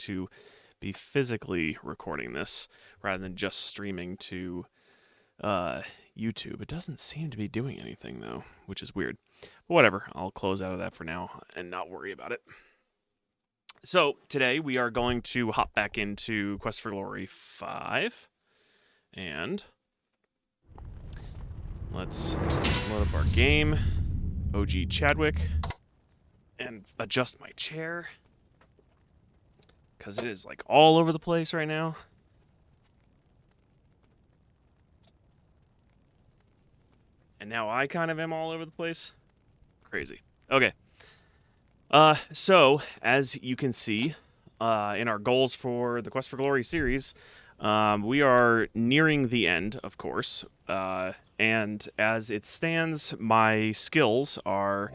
to be physically recording this rather than just streaming to YouTube. It doesn't seem to be doing anything, though, which is weird. But whatever, I'll close out of that for now and not worry about it. So today we are going to hop back into Quest for Glory 5. And let's load up our game. OG Chadwick. And adjust my chair. Because it is like all over the place right now. And now I kind of am all over the place. Crazy. Okay. So, as you can see, in our goals for the Quest for Glory series, we are nearing the end, of course. And as it stands, my skills are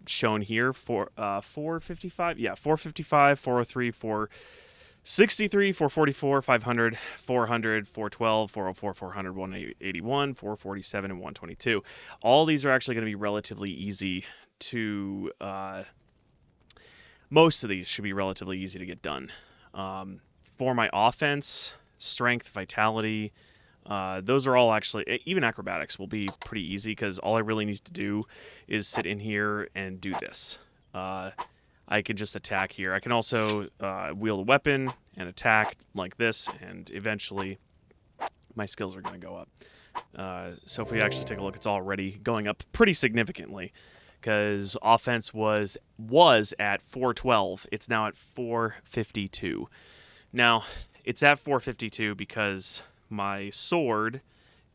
shown here for 455. Yeah, 455, 403, 463, 444, 500, 400, 412, 404, 400, 181, 447, and 122. All these are actually going to be relatively easy to... most of these should be relatively easy to get done. For my offense, strength, vitality, those are all actually... Even acrobatics will be pretty easy because all I really need to do is sit in here and do this. I can just attack here. I can also wield a weapon and attack like this, and eventually my skills are going to go up. So if we actually take a look, it's already going up pretty significantly because offense was at 412. It's now at 452. Now, it's at 452 because my sword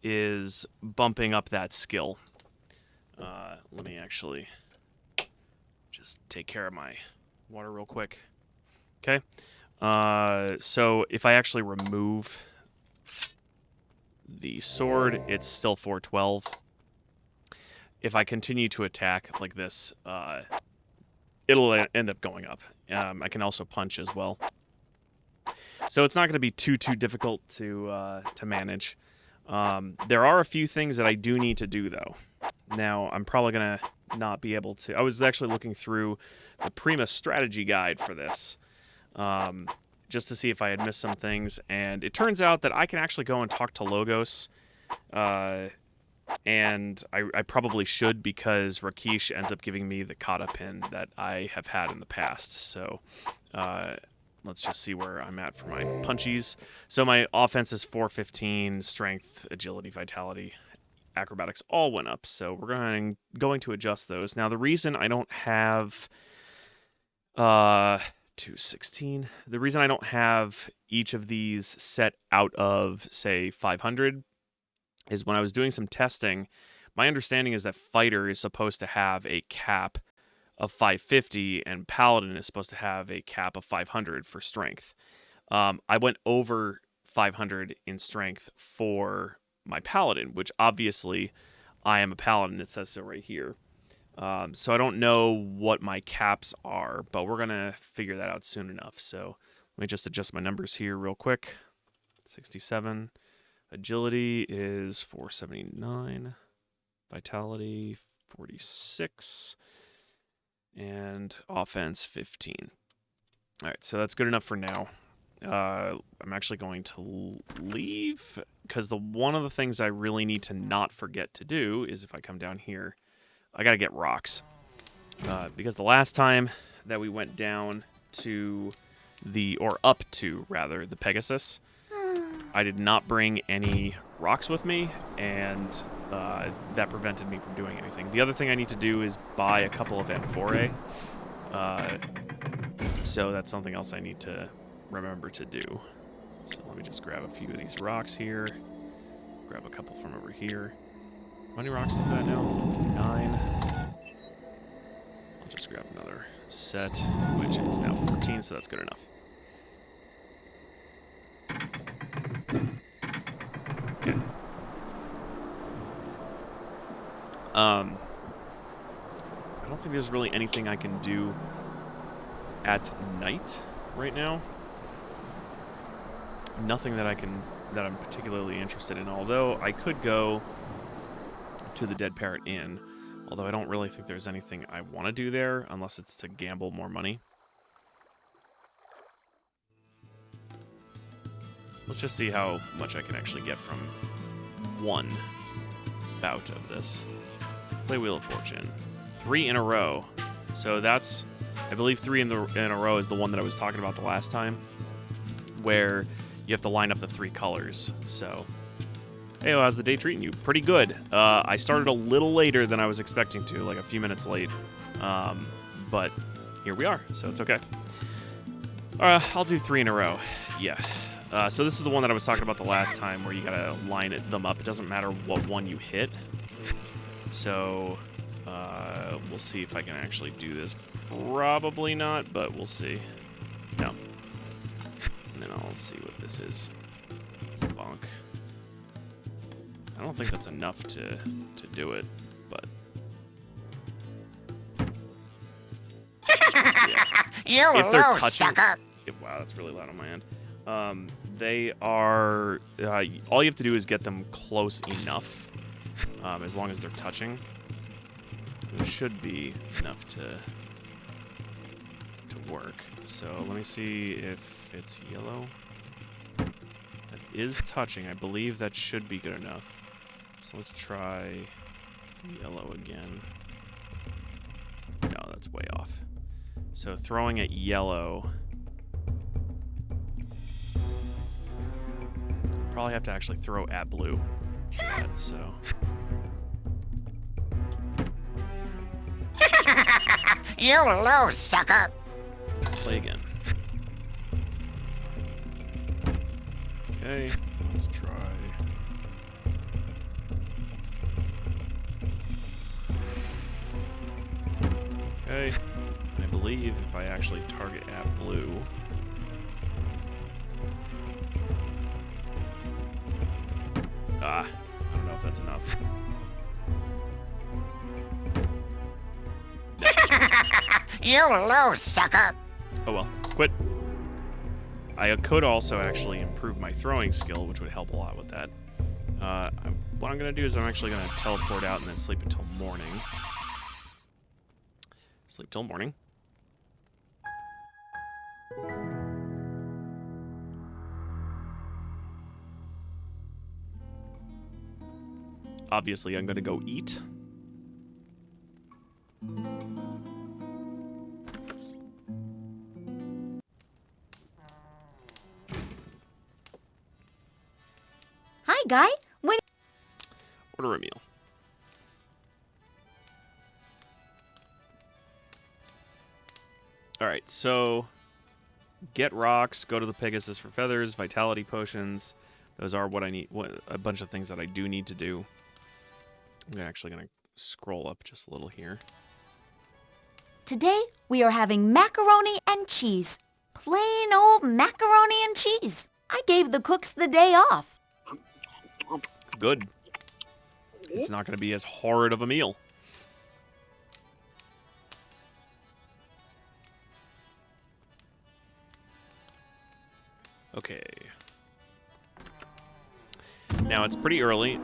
is bumping up that skill. Let me actually... just take care of my water real quick. Okay. So if I actually remove the sword, it's still 412. If I continue to attack like this, it'll end up going up. I can also punch as well. So it's not going to be too difficult to manage. There are a few things that I do need to do, though. Now, I'm probably going to not be able to... I was actually looking through the Prima strategy guide for this, just to see if I had missed some things, and it turns out that I can actually go and talk to Logos, and I probably should because Rakesh ends up giving me the kata pin that I have had in the past, so... let's just see where I'm at for my punchies. So my offense is 415, strength, agility, vitality, acrobatics all went up. So we're going to adjust those. Now the reason I don't have 216, the reason I don't have each of these set out of, say, 500 is when I was doing some testing, my understanding is that Fighter is supposed to have a cap of 550, and Paladin is supposed to have a cap of 500 for strength. I went over 500 in strength for my Paladin, which obviously I am a Paladin. It says so right here. So I don't know what my caps are, but we're going to figure that out soon enough. So let me just adjust my numbers here real quick. 67. Agility is 479. Vitality, 46. And offense, 15. All right, so that's good enough for now. I'm actually going to leave because one of the things I really need to not forget to do is if I come down here, I got to get rocks. Because the last time that we went down to up to the Pegasus, I did not bring any rocks with me, and that prevented me from doing anything. The other thing I need to do is buy a couple of amphorae. So that's something else I need to remember to do. So let me just grab a few of these rocks here. Grab a couple from over here. How many rocks is that now? 9. I'll just grab another set, which is now 14, so that's good enough. Okay. I don't think there's really anything I can do at night right now. Nothing that I'm particularly interested in, although I could go to the Dead Parrot Inn, although I don't really think there's anything I want to do there unless it's to gamble more money. let's just see how much I can actually get from one bout of this. Play Wheel of Fortune. 3 in a row. So that's, I believe 3 in a row is the one that I was talking about the last time, where you have to line up the 3 colors. So, hey, how's the day treating you? Pretty good. I started a little later than I was expecting to, like a few minutes late. But here we are, so it's okay. I'll do 3 in a row. Yeah. So this is the one that I was talking about the last time, where you gotta line them up. It doesn't matter what one you hit. So, we'll see if I can actually do this. Probably not, but we'll see. No. And then I'll see what this is. Bonk. I don't think that's enough to do it, but... Yeah. If they're touching... Wow, that's really loud on my end. They are... all you have to do is get them close enough, as long as they're touching. It should be enough to work. So let me see if it's yellow. That is touching. I believe that should be good enough. So let's try yellow again. No, that's way off. So throwing at yellow. Probably have to actually throw at blue for that, so. You lose, sucker. Play again. Okay, let's try. Okay, I believe if I actually target at blue. I don't know if that's enough. You lose, sucker. Oh well, quit. I could also actually improve my throwing skill, which would help a lot with that. What I'm going to do is I'm actually going to teleport out and then sleep until morning. Sleep till morning. Obviously, I'm going to go eat. Hi, Guy. Order a meal. Alright, so get rocks, go to the Pegasus for feathers, vitality potions. Those are what I need, a bunch of things that I do need to do. I'm actually going to scroll up just a little here. Today, we are having macaroni and cheese. Plain old macaroni and cheese. I gave the cooks the day off. Good. It's not going to be as horrid of a meal. Okay. Now, it's pretty early,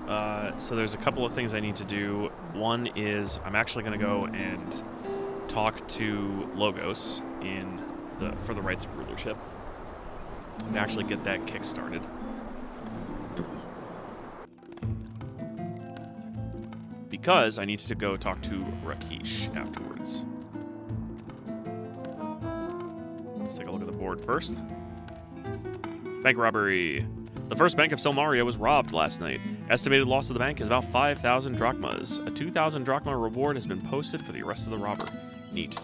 so there's a couple of things I need to do. One is I'm actually going to go and talk to Logos for the rights of rulership and actually get that kick-started. Because I need to go talk to Rakesh afterwards. Let's take a look at the board first. Bank robbery. The first bank of Silmaria was robbed last night. Estimated loss to the bank is about 5,000 drachmas. A 2,000 drachma reward has been posted for the arrest of the robber. Neat.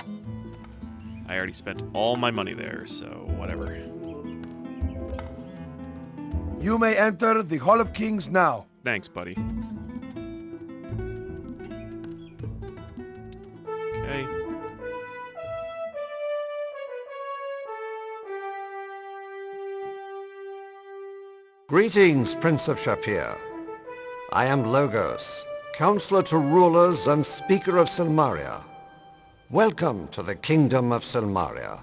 I already spent all my money there, so whatever. You may enter the Hall of Kings now. Thanks, buddy. Okay. Greetings, Prince of Shapir. I am Logos, Counselor to Rulers and Speaker of Silmaria. Welcome to the Kingdom of Silmaria.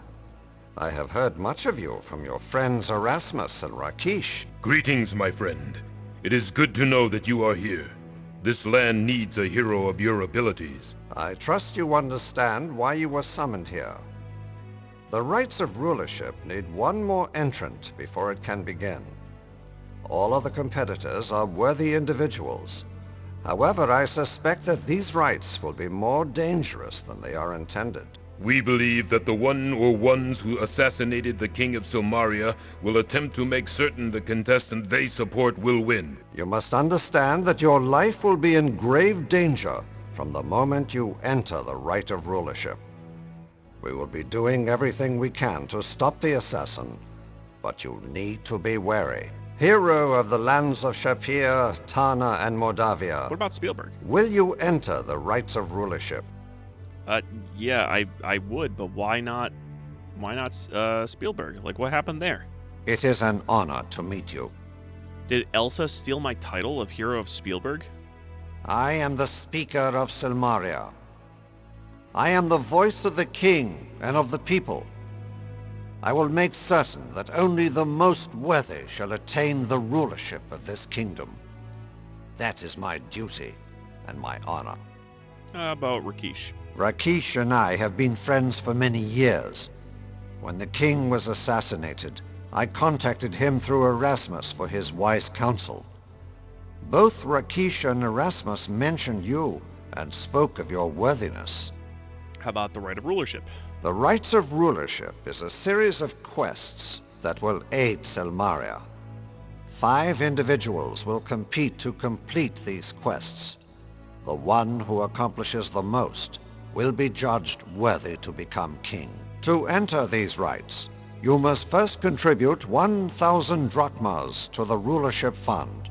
I have heard much of you from your friends Erasmus and Rakesh. Greetings, my friend. It is good to know that you are here. This land needs a hero of your abilities. I trust you understand why you were summoned here. The rights of rulership need one more entrant before it can begin. All other competitors are worthy individuals. However, I suspect that these rites will be more dangerous than they are intended. We believe that the one or ones who assassinated the King of Silmaria will attempt to make certain the contestant they support will win. You must understand that your life will be in grave danger from the moment you enter the rite of rulership. We will be doing everything we can to stop the assassin, but you need to be wary. Hero of the lands of Shapir, Tana, and Moldavia, What about Spielberg? will you enter the rites of rulership? Yeah, I would, but why not? Why not Spielberg? Like, what happened there? It is an honor to meet you. Did Elsa steal my title of Hero of Spielberg? I am the Speaker of Silmaria. I am the voice of the king and of the people. I will make certain that only the most worthy shall attain the rulership of this kingdom. That is my duty and my honor. How about Rakesh? Rakesh and I have been friends for many years. When the king was assassinated, I contacted him through Erasmus for his wise counsel. Both Rakesh and Erasmus mentioned you and spoke of your worthiness. How about the Right of Rulership? The Rites of Rulership is a series of quests that will aid Silmaria. 5 individuals will compete to complete these quests. The one who accomplishes the most will be judged worthy to become king. To enter these rites, you must first contribute 1,000 drachmas to the rulership fund.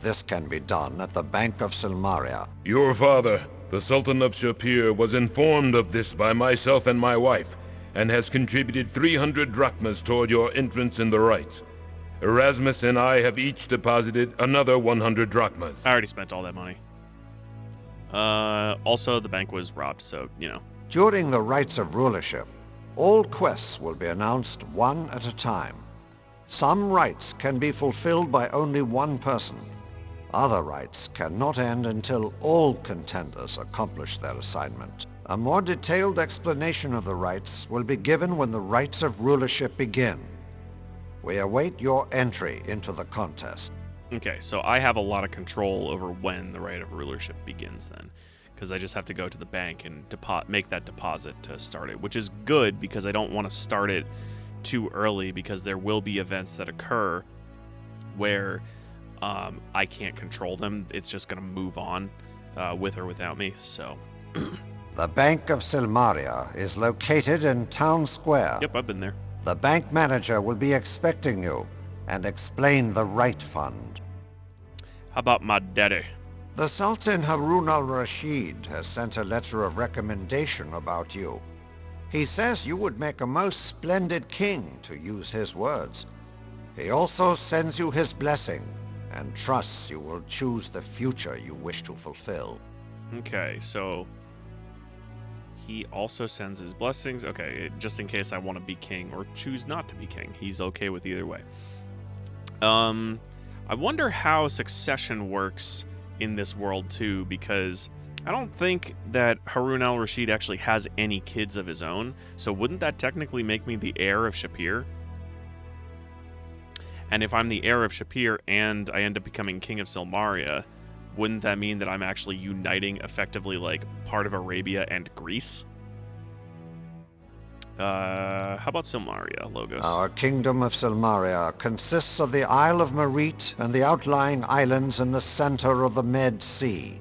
This can be done at the Bank of Silmaria. Your father, the Sultan of Shapir, was informed of this by myself and my wife, and has contributed 300 drachmas toward your entrance in the rites. Erasmus and I have each deposited another 100 drachmas. I already spent all that money. Also, the bank was robbed, so, you know. During the Rites of Rulership, all quests will be announced one at a time. Some rites can be fulfilled by only one person. Other rites cannot end until all contenders accomplish their assignment. A more detailed explanation of the rites will be given when the Rites of Rulership begin. We await your entry into the contest. Okay, so I have a lot of control over when the Right of Rulership begins then, because I just have to go to the bank and make that deposit to start it, which is good because I don't want to start it too early, because there will be events that occur where I can't control them. It's just going to move on with or without me, so... The Bank of Silmaria is located in Town Square. Yep, I've been there. The bank manager will be expecting you and explain the right fund. How about my daddy? The Sultan Harun al-Rashid has sent a letter of recommendation about you. He says you would make a most splendid king, to use his words. He also sends you his blessing and trusts you will choose the future you wish to fulfill. Okay, so he also sends his blessings. Okay, just in case I want to be king or choose not to be king. He's okay with either way. I wonder how succession works in this world too, because I don't think that Harun al-Rashid actually has any kids of his own. So wouldn't that technically make me the heir of Shapir? And if I'm the heir of Shapir and I end up becoming king of Silmaria, wouldn't that mean that I'm actually uniting effectively like part of Arabia and Greece? How about Silmaria, Logos? Our kingdom of Silmaria consists of the Isle of Merit and the outlying islands in the center of the Med Sea.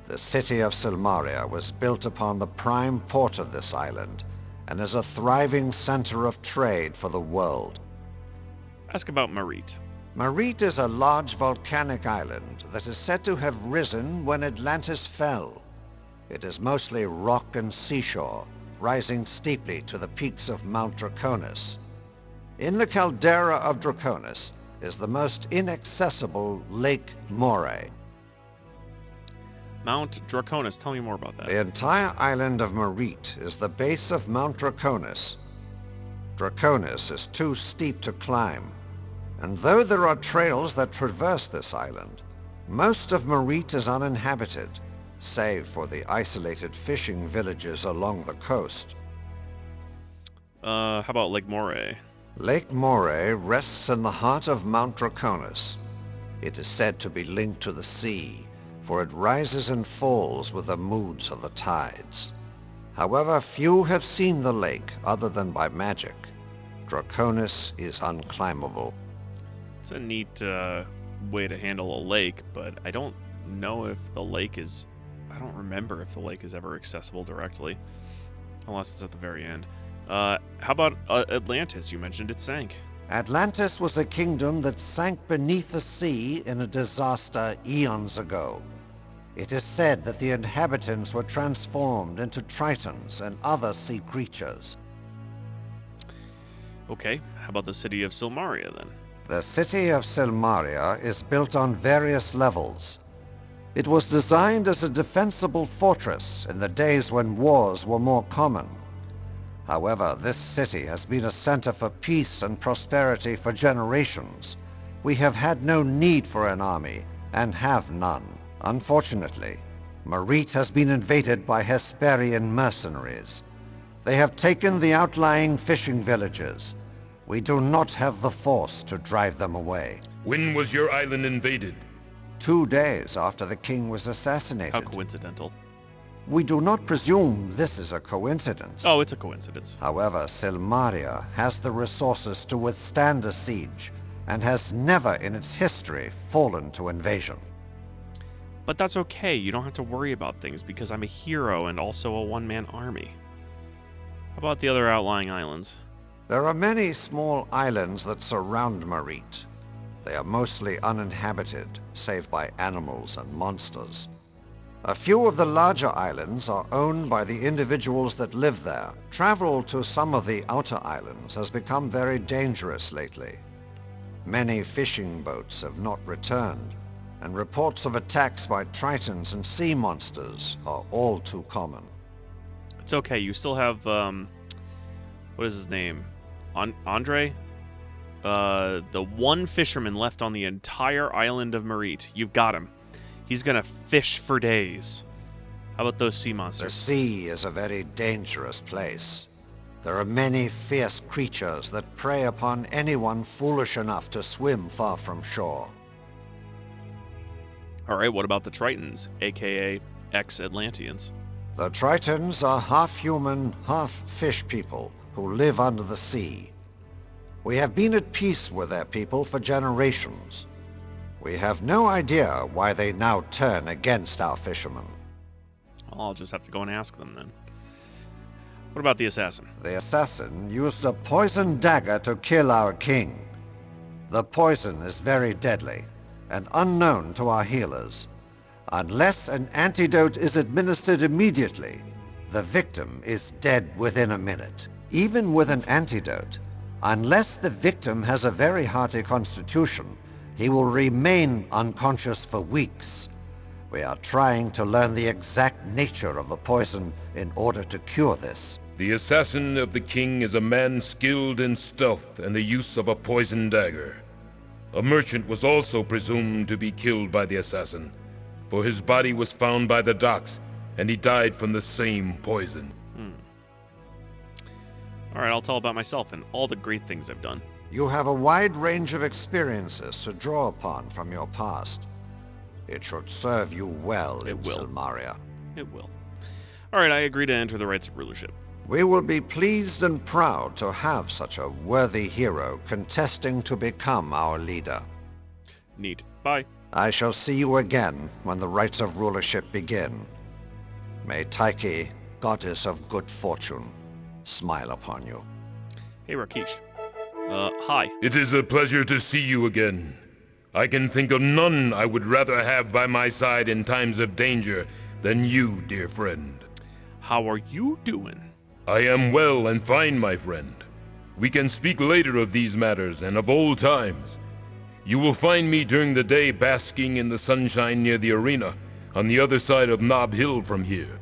The city of Silmaria was built upon the prime port of this island and is a thriving center of trade for the world. Ask about Merit. Merit is a large volcanic island that is said to have risen when Atlantis fell. It is mostly rock and seashore, rising steeply to the peaks of Mount Draconis. In the caldera of Draconis is the most inaccessible Lake Moray. Mount Draconis, tell me more about that. The entire island of Merit is the base of Mount Draconis. Draconis is too steep to climb, and though there are trails that traverse this island, most of Merit is uninhabited, save for the isolated fishing villages along the coast. How about Lake Moray? Lake Moray rests in the heart of Mount Draconis. It is said to be linked to the sea, for it rises and falls with the moods of the tides. However, few have seen the lake other than by magic. Draconis is unclimbable. It's a neat way to handle a lake, but I don't know if the lake is... I don't remember if the lake is ever accessible directly, unless it's at the very end. How about Atlantis? You mentioned it sank. Atlantis was a kingdom that sank beneath the sea in a disaster eons ago. It is said that the inhabitants were transformed into tritons and other sea creatures. Okay, how about the city of Silmaria then? The city of Silmaria is built on various levels. It was designed as a defensible fortress in the days when wars were more common. However, this city has been a center for peace and prosperity for generations. We have had no need for an army, and have none. Unfortunately, Marite has been invaded by Hesperian mercenaries. They have taken the outlying fishing villages. We do not have the force to drive them away. When was your island invaded? 2 days after the king was assassinated. How coincidental. We do not presume this is a coincidence. Oh, it's a coincidence. However, Silmaria has the resources to withstand a siege, and has never in its history fallen to invasion. But that's okay, you don't have to worry about things because I'm a hero and also a one-man army. How about the other outlying islands? There are many small islands that surround Marite. They are mostly uninhabited, save by animals and monsters. A few of the larger islands are owned by the individuals that live there. Travel to some of the outer islands has become very dangerous lately. Many fishing boats have not returned, and reports of attacks by tritons and sea monsters are all too common. It's okay, you still have, what is his name? Andre? The one fisherman left on the entire island of Marite. You've got him. He's gonna fish for days. How about those sea The monsters? sea is a very dangerous place. There are many fierce creatures that prey upon anyone foolish enough to swim far from shore. Alright, what about the Tritons, aka ex-Atlanteans? The Tritons are half-human, half-fish people who live under the sea. We have been at peace with their people for generations. We have no idea why they now turn against our fishermen. Well, I'll just have to go and ask them then. What about the assassin? The assassin used a poison dagger to kill our king. The poison is very deadly and unknown to our healers. Unless an antidote is administered immediately, the victim is dead within a minute. Even with an antidote, unless the victim has a very hearty constitution, he will remain unconscious for weeks. We are trying to learn the exact nature of the poison in order to cure this. The assassin of the king is a man skilled in stealth and the use of a poison dagger. A merchant was also presumed to be killed by the assassin, for his body was found by the docks, and he died from the same poison. Alright, I'll tell about myself and all the great things I've done. You have a wide range of experiences to draw upon from your past. It should serve you well in will. Silmaria. It will. Alright, I agree to enter the rights of rulership. We will be pleased and proud to have such a worthy hero contesting to become our leader. Neat. Bye. I shall see you again when the rites of rulership begin. May Tyche, goddess of good fortune, smile upon you. Hey, Rakesh. Hi. It is a pleasure to see you again. I can think of none I would rather have by my side in times of danger than you, dear friend. How are you doing? I am well and fine, my friend. We can speak later of these matters and of old times. You will find me during the day basking in the sunshine near the arena, on the other side of Nob Hill from here.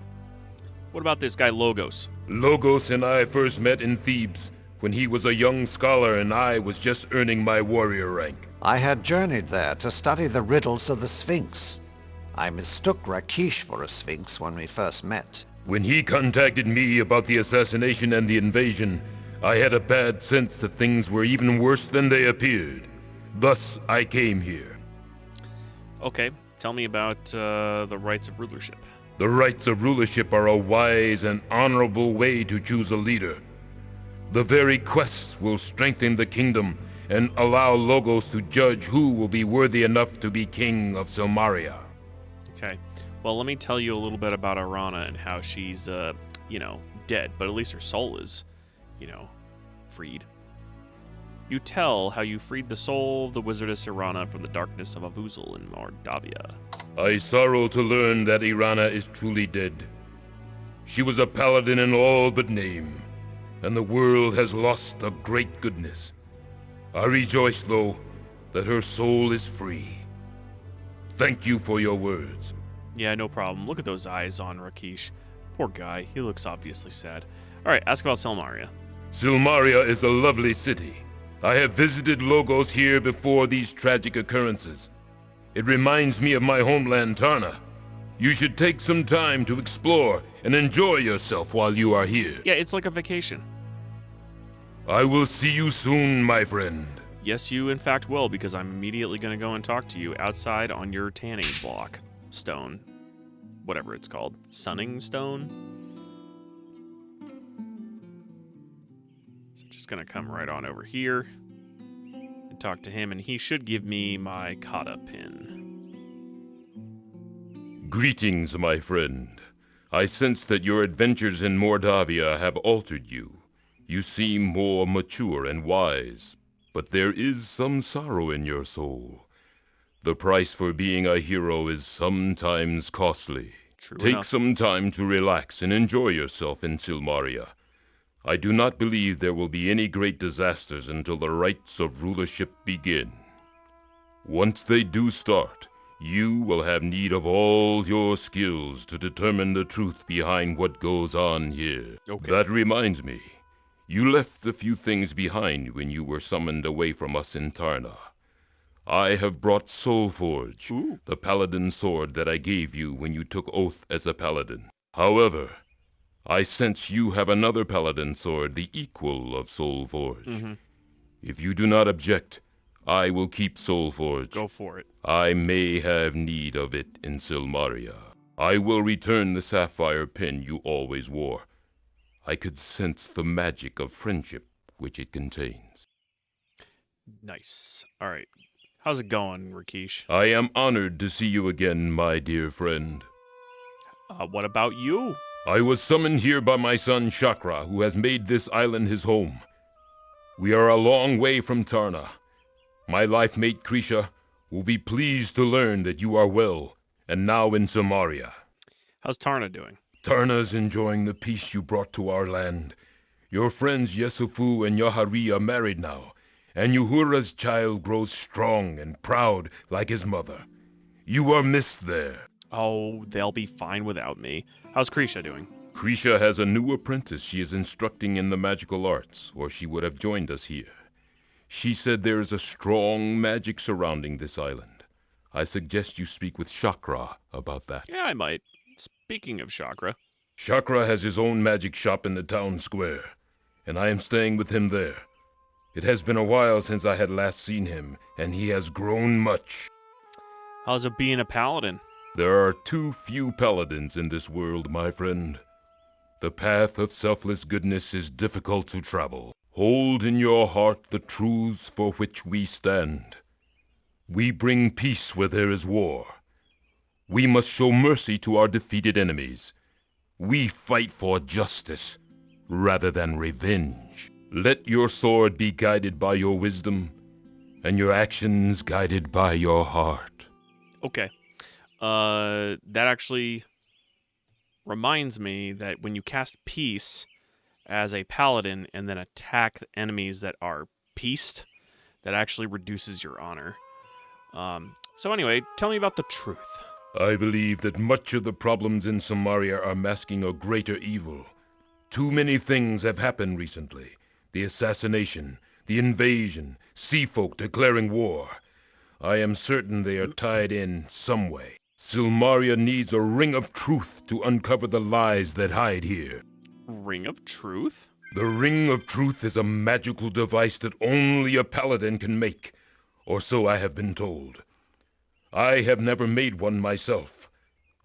What about this guy, Logos? Logos and I first met in Thebes, when he was a young scholar and I was just earning my warrior rank. I had journeyed there to study the riddles of the Sphinx. I mistook Rakesh for a Sphinx when we first met. When he contacted me about the assassination and the invasion, I had a bad sense that things were even worse than they appeared. Thus, I came here. Okay, tell me about the rights of rulership. The rights of rulership are a wise and honorable way to choose a leader. The very quests will strengthen the kingdom and allow Logos to judge who will be worthy enough to be king of Silmaria. Okay, well, let me tell you a little bit about Arana and how she's, dead, but at least her soul is, freed. You tell how you freed the soul of the wizardess Irana from the darkness of Avuzul in Mordavia. I sorrow to learn that Irana is truly dead. She was a paladin in all but name, and the world has lost a great goodness. I rejoice, though, that her soul is free. Thank you for your words. Yeah, no problem. Look at those eyes on Rakesh. Poor guy. He looks obviously sad. All right, ask about Silmaria. Silmaria is a lovely city. I have visited Logos here before these tragic occurrences. It reminds me of my homeland, Tarna. You should take some time to explore and enjoy yourself while you are here. Yeah, it's like a vacation. I will see you soon, my friend. Yes, you in fact will, because I'm immediately going to go and talk to you outside on your tanning block. Stone. Whatever it's called. Sunning stone? So just going to come right on over here and talk to him, and he should give me my kata pin. Greetings, my friend. I sense that your adventures in Mordavia have altered you. You seem more mature and wise, but there is some sorrow in your soul. The price for being a hero is sometimes costly. True Take enough. some time to relax and enjoy yourself in Silmaria. I do not believe there will be any great disasters until the rights of rulership begin. Once they do start, you will have need of all your skills to determine the truth behind what goes on here. Okay. That reminds me. You left a few things behind when you were summoned away from us in Tarna. I have brought Soulforge, Ooh. the paladin sword that I gave you when you took oath as a paladin. However, I sense you have another paladin sword, the equal of Soulforge. Mm-hmm. If you do not object, I will keep Soulforge. Go for it. I may have need of it in Silmaria. I will return the sapphire pin you always wore. I could sense the magic of friendship which it contains. Nice. All right. How's it going, Rakesh? I am honored to see you again, my dear friend. What about you? I was summoned here by my son Chakra, who has made this island his home. We are a long way from Tarna. My life mate Krisha will be pleased to learn that you are well, and now in Samaria. How's Tarna doing? Tarna's enjoying the peace you brought to our land. Your friends Yesufu and Yahari are married now, and Uhura's child grows strong and proud like his mother. You are missed there. Oh, they'll be fine without me. How's Krisha doing? Krisha has a new apprentice she is instructing in the magical arts, or she would have joined us here. She said there is a strong magic surrounding this island. I suggest you speak with Chakra about that. Yeah, I might. Speaking of chakra. Chakra has his own magic shop in the town square, and I am staying with him there. It has been a while since I had last seen him, and he has grown much. How's it being a paladin? There are too few paladins in this world, my friend. The path of selfless goodness is difficult to travel. Hold in your heart the truths for which we stand. We bring peace where there is war. We must show mercy to our defeated enemies. We fight for justice rather than revenge. Let your sword be guided by your wisdom, and your actions guided by your heart. Okay. That actually reminds me that when you cast peace as a paladin and then attack enemies that are peaced, that actually reduces your honor. So anyway, tell me about the truth. I believe that much of the problems in Samaria are masking a greater evil. Too many things have happened recently. The assassination, the invasion, sea folk declaring war. I am certain they are tied in some way. Silmaria needs a ring of truth to uncover the lies that hide here. Ring of truth? The Ring of Truth is a magical device that only a paladin can make, or so I have been told. I have never made one myself.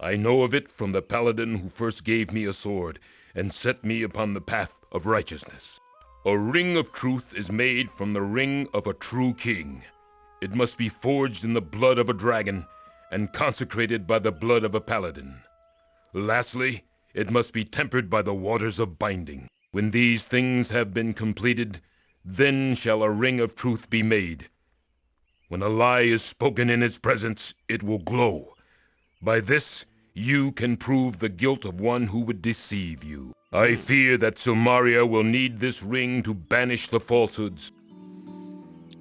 I know of it from the paladin who first gave me a sword and set me upon the path of righteousness. A Ring of Truth is made from the ring of a true king. It must be forged in the blood of a dragon and consecrated by the blood of a paladin. Lastly, it must be tempered by the waters of binding. When these things have been completed, then shall a Ring of Truth be made. When a lie is spoken in its presence, it will glow. By this, you can prove the guilt of one who would deceive you. I fear that Silmaria will need this ring to banish the falsehoods.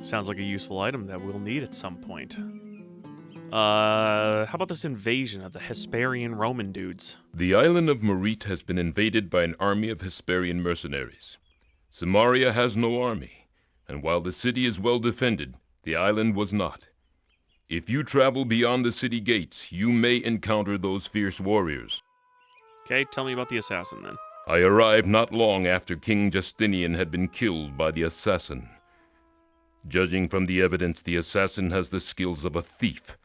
Sounds like a useful item that we'll need at some point. How about this invasion of the Hesperian Roman dudes? The island of Merit has been invaded by an army of Hesperian mercenaries. Silmaria has no army, and while the city is well defended, the island was not. If you travel beyond the city gates, you may encounter those fierce warriors. Okay, tell me about the assassin then. I arrived not long after King Justinian had been killed by the assassin. Judging from the evidence, the assassin has the skills of a thief,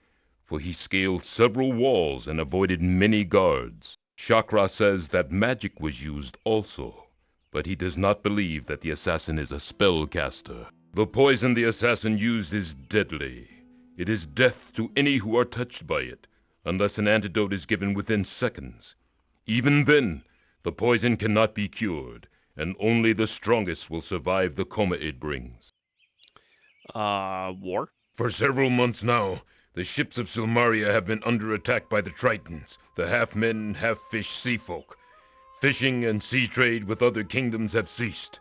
for he scaled several walls and avoided many guards. Chakra says that magic was used also, but he does not believe that the assassin is a spellcaster. The poison the assassin used is deadly. It is death to any who are touched by it, unless an antidote is given within seconds. Even then, the poison cannot be cured, and only the strongest will survive the coma it brings. War? For several months now, the ships of Silmaria have been under attack by the Tritons, the half-men, half-fish sea folk. Fishing and sea trade with other kingdoms have ceased.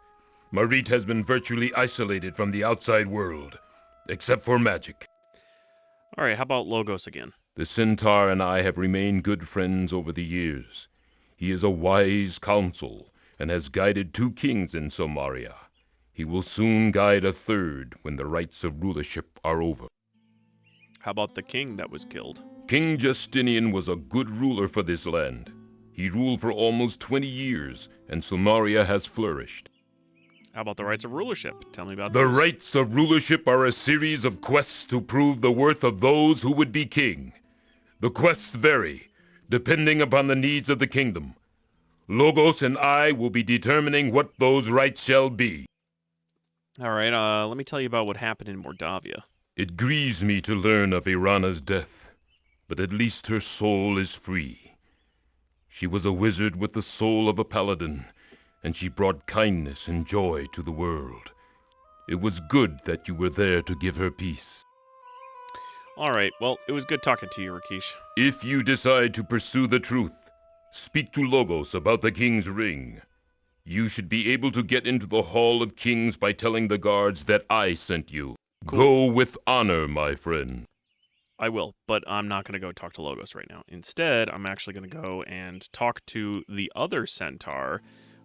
Merit has been virtually isolated from the outside world, except for magic. Alright, how about Logos again? The centaur and I have remained good friends over the years. He is a wise counsel, and has guided 2 kings in Silmaria. He will soon guide a 3rd when the rites of rulership are over. How about the king that was killed? King Justinian was a good ruler for this land. He ruled for almost 20 years, and Silmaria has flourished. How about the rights of rulership? Tell me about The those. rights of rulership are a series of quests to prove the worth of those who would be king. The quests vary, depending upon the needs of the kingdom. Logos and I will be determining what those rights shall be. Alright, let me tell you about what happened in Mordavia. It grieves me to learn of Irana's death, but at least her soul is free. She was a wizard with the soul of a paladin, and she brought kindness and joy to the world. It was good that you were there to give her peace. Alright, well, it was good talking to you, Rakesh. If you decide to pursue the truth, speak to Logos about the King's Ring. You should be able to get into the Hall of Kings by telling the guards that I sent you. Go with honor, my friend. I will, but I'm not going to go talk to Logos right now. Instead, I'm actually going to go and talk to the other centaur,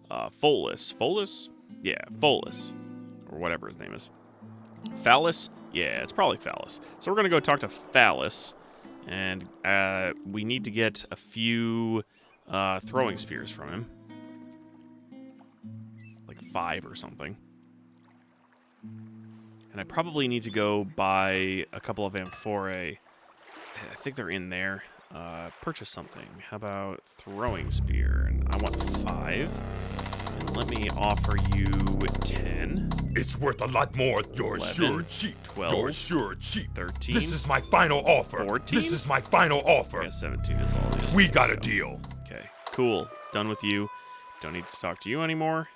Pholus. Pholus? Yeah, Pholus. Or whatever his name is. Phallus? Yeah, it's probably Phallus. So we're going to go talk to Phallus, and we need to get a few throwing spears from him. Like 5 or something. And I probably need to go buy a couple of amphorae. I think they're in there. Purchase something. How about throwing spear? And I want 5. And let me offer you 10. It's worth a lot more. You're 11, sure cheap. 12, You're sure cheap. 13. This is my final offer. 14? This is my final offer. I guess 17 is all it is. We got a So, deal. Okay, cool. Done with you. Don't need to talk to you anymore.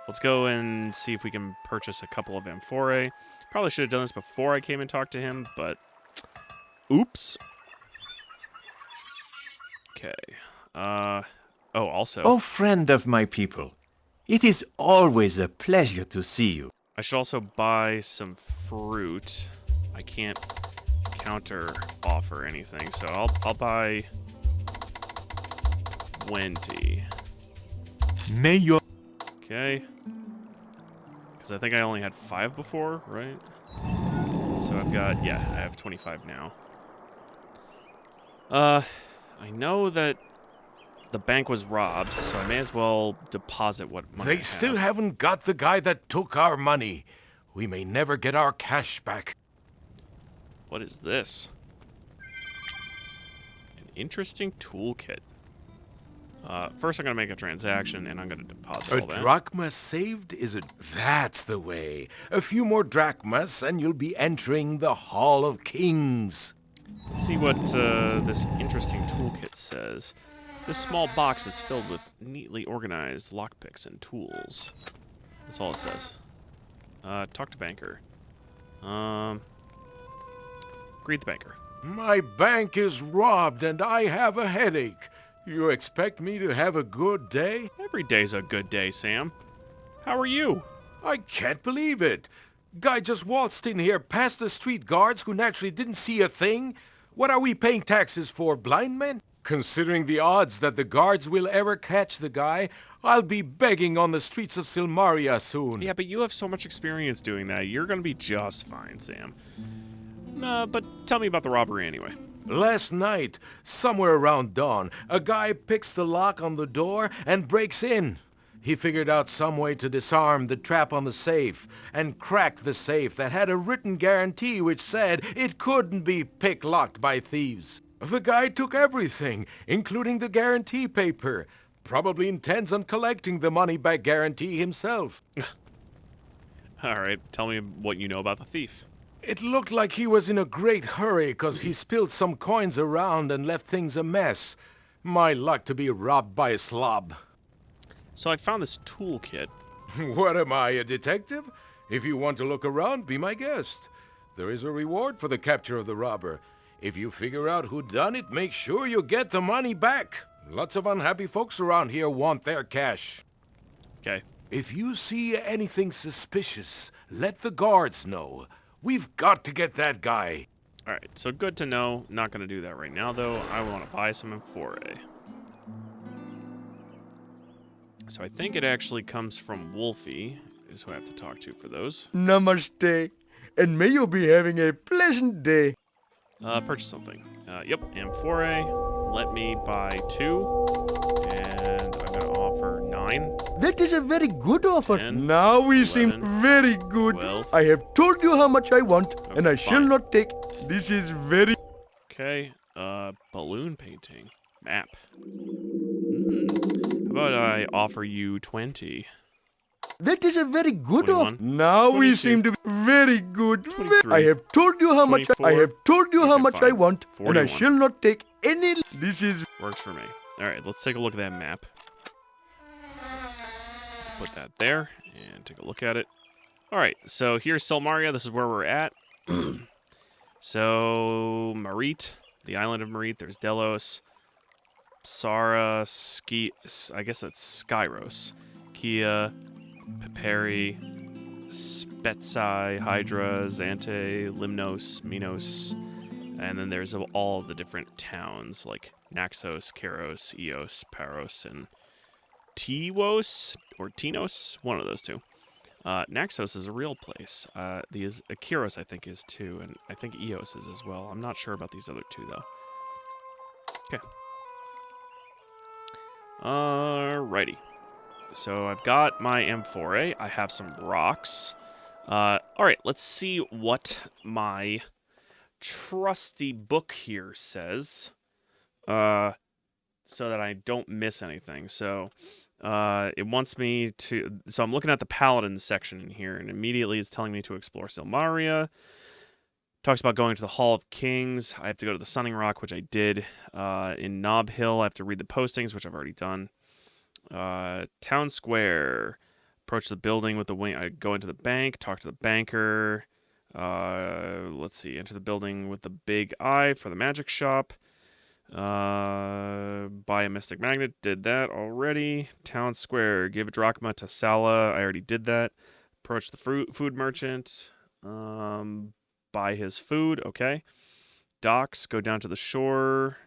Let's go and see if we can purchase a couple of amphorae. Probably should have done this before I came and talked to him, but oops. Okay. Also, O friend of my people, it is always a pleasure to see you. I should also buy some fruit. I can't counter offer anything, so I'll buy 20. May your Okay. Because I think I only had 5 before, right? So I've got, I have 25 now. I know that the bank was robbed, so I may as well deposit what money I They still have. haven't got the guy that took our money. We may never get our cash back. What is this? An interesting toolkit. First, I'm going to make a transaction, and I'm going to deposit A all that. drachma saved is a... That's the way. A few more drachmas and you'll be entering the Hall of Kings. Let's see what this interesting toolkit says. This small box is filled with neatly organized lockpicks and tools. That's all it says. Talk to banker. Greet the banker. My bank is robbed and I have a headache. You expect me to have a good day? Every day's a good day, Sam. How are you? I can't believe it. Guy just waltzed in here past the street guards who naturally didn't see a thing. What are we paying taxes for, blind men? Considering the odds that the guards will ever catch the guy, I'll be begging on the streets of Silmaria soon. Yeah, but you have so much experience doing that. You're going to be just fine, Sam. But tell me about the robbery anyway. Last night, somewhere around dawn, a guy picks the lock on the door and breaks in. He figured out some way to disarm the trap on the safe and cracked the safe that had a written guarantee which said it couldn't be pick-locked by thieves. The guy took everything, including the guarantee paper. Probably intends on collecting the money-back guarantee himself. All right, tell me what you know about the thief. It looked like he was in a great hurry because he spilled some coins around and left things a mess. My luck to be robbed by a slob. So I found this toolkit. What am I, a detective? If you want to look around, be my guest. There is a reward for the capture of the robber. If you figure out who done it, make sure you get the money back. Lots of unhappy folks around here want their cash. Okay. If you see anything suspicious, let the guards know. We've got to get that guy. All right, so good to know. Not going to do that right now, though. I want to buy some Amphora. So I think it actually comes from Wolfie, is who I have to talk to for those. Namaste, and may you be having a pleasant day. Purchase something. Yep, Amphora. Let me buy 2, and I'm going to offer 9. That is a very good offer. 10, Now we 11, seem very good. 12. I have told you how much I want, and I shall fine. not take. This is very... Okay, balloon painting. Map. How about I offer you 20? That is a very good 21, offer. Now we 22, seem to be very good. 23, I have told you how much. I 24. have told you how Okay, much I fine. want, and I 41. shall not take any. This is... Works for me. All right, let's take a look at that map. Let's put that there and take a look at it. All right, so here's Silmaria. This is where we're at. So, Marit, the island of Marit. There's Delos, Sara, I guess that's Skyros, Kia, Peperi, Spetsai, Hydra, Zante, Limnos, Minos, and then there's all of the different towns like Naxos, Keros, Eos, Paros, and Tiwos or Tinos, one of those two. Naxos is a real place. The Keros, I think, is too, and I think Eos is as well. I'm not sure about these other two, though. Okay. Alrighty. So I've got my Amphora. I have some rocks. Alright, let's see what my trusty book here says. So that I don't miss anything. So... it wants me to... So I'm looking at the Paladin section in here, and immediately it's telling me to explore Silmaria. Talks about going to the Hall of Kings. I have to go to the Sunning Rock, which I did. In Knob Hill, I have to read the postings, which I've already done. Town Square. Approach the building with the wing. I go into the bank, talk to the banker. Let's see. Enter the building with the big eye for the magic shop. Buy a mystic magnet, did that already. Town Square, give a drachma to Sala, I already did that. Approach the food merchant, buy his food, okay. Docks, go down to the shore.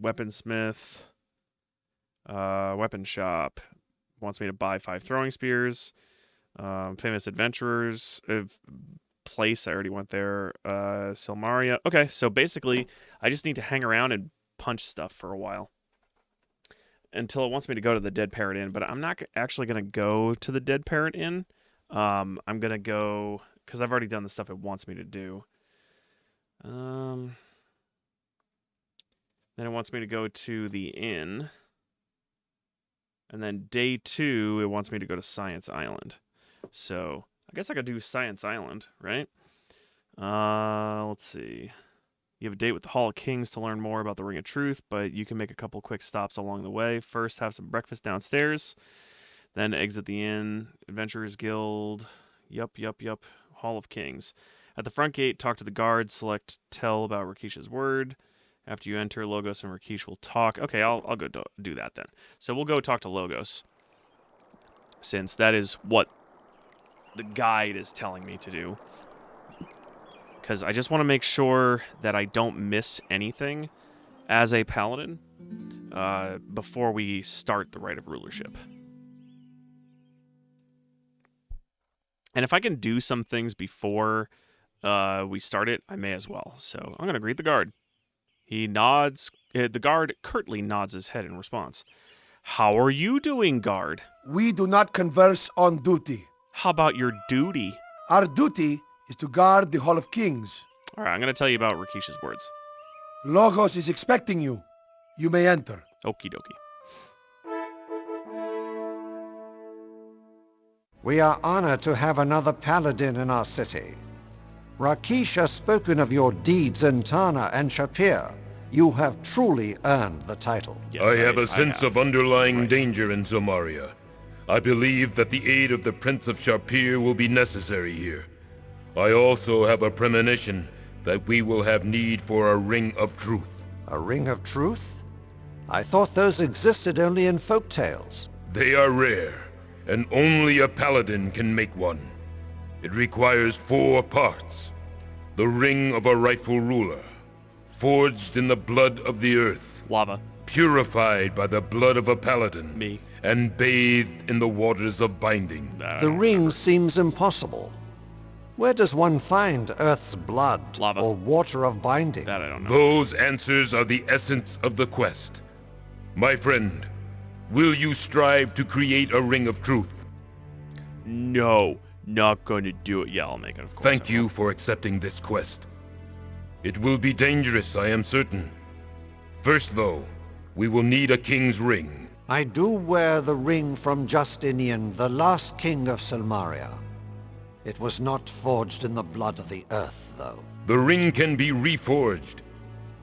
Weaponsmith, weapon shop, wants me to buy 5 throwing spears. Famous adventurers, place, I already went there. Silmaria, okay, so basically, I just need to hang around and punch stuff for a while. until it wants me to go to the Dead Parrot Inn, but I'm not actually going to go to the Dead Parrot Inn. I'm going to go, because I've already done the stuff it wants me to do. Then it wants me to go to the inn. And then day 2, it wants me to go to Science Island. So I guess I could do Science Island, right? Let's see. You have a date with the Hall of Kings to learn more about the Ring of Truth, but you can make a couple quick stops along the way. First, have some breakfast downstairs. Then exit the inn. Adventurers Guild. Yup. Hall of Kings. At the front gate, talk to the guard. Select tell about Rakish's word. After you enter, Logos and Rakish will talk. Okay, I'll go do that then. So we'll go talk to Logos, since that is what the guide is telling me to do. Because I just want to make sure that I don't miss anything as a paladin before we start the Rite of Rulership. And if I can do some things before we start it, I may as well. So I'm going to greet the guard. He nods. The guard curtly nods his head in response. How are you doing, guard? We do not converse on duty. How about your duty? Our duty is to guard the Hall of Kings. All right, I'm going to tell you about Rakish's words. Logos is expecting you. You may enter. Okie dokie. We are honored to have another paladin in our city. Rakish has spoken of your deeds in Tana and Shapir. You have truly earned the title. Yes, I have a sense of underlying danger in Zomaria. I believe that the aid of the Prince of Shapir will be necessary here. I also have a premonition that we will have need for a Ring of Truth. A Ring of Truth? I thought those existed only in folk tales. They are rare, and only a paladin can make one. It requires 4 parts. The ring of a rightful ruler, forged in the blood of the earth. Lava. Purified by the blood of a paladin. Me. And bathed in the waters of binding. The ring seems impossible. Where does one find Earth's blood Lava. or water of binding? That I don't know. Those answers are the essence of the quest. My friend, will you strive to create a Ring of Truth? No, not going to do it. Yeah, I'll make it, of course. Thank you for accepting this quest. It will be dangerous, I am certain. First, though, we will need a king's ring. I do wear the ring from Justinian, the last king of Silmaria. It was not forged in the blood of the earth, though. The ring can be reforged.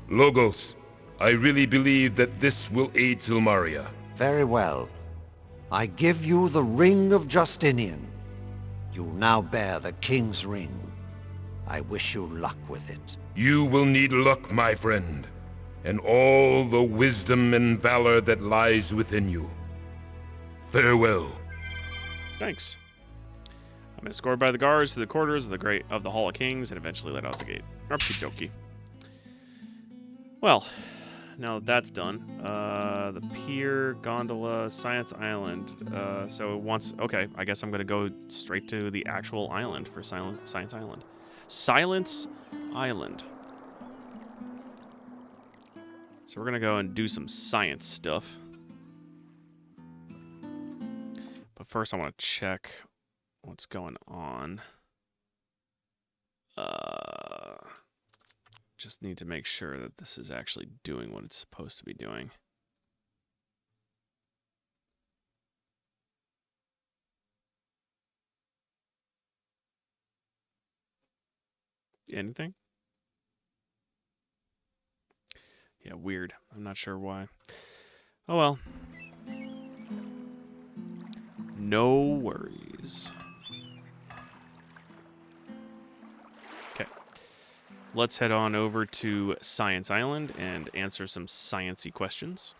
Logos, I really believe that this will aid Silmaria. Very well. I give you the ring of Justinian. You now bear the king's ring. I wish you luck with it. You will need luck, my friend, and all the wisdom and valor that lies within you. Farewell. Thanks. I'm escorted by the guards to the quarters of the Hall of Kings and eventually let out the gate. Okie dokie. Well, now that that's done, the pier, gondola, Science Island. So once, okay, I guess I'm gonna go straight to the actual island for Science Island. Silence Island. So we're gonna go and do some science stuff. But first I want to check what's going on. Just need to make sure that this is actually doing what it's supposed to be doing. Anything? Yeah, weird. I'm not sure why. Oh well. No worries. Okay. Let's head on over to Science Island and answer some science-y questions.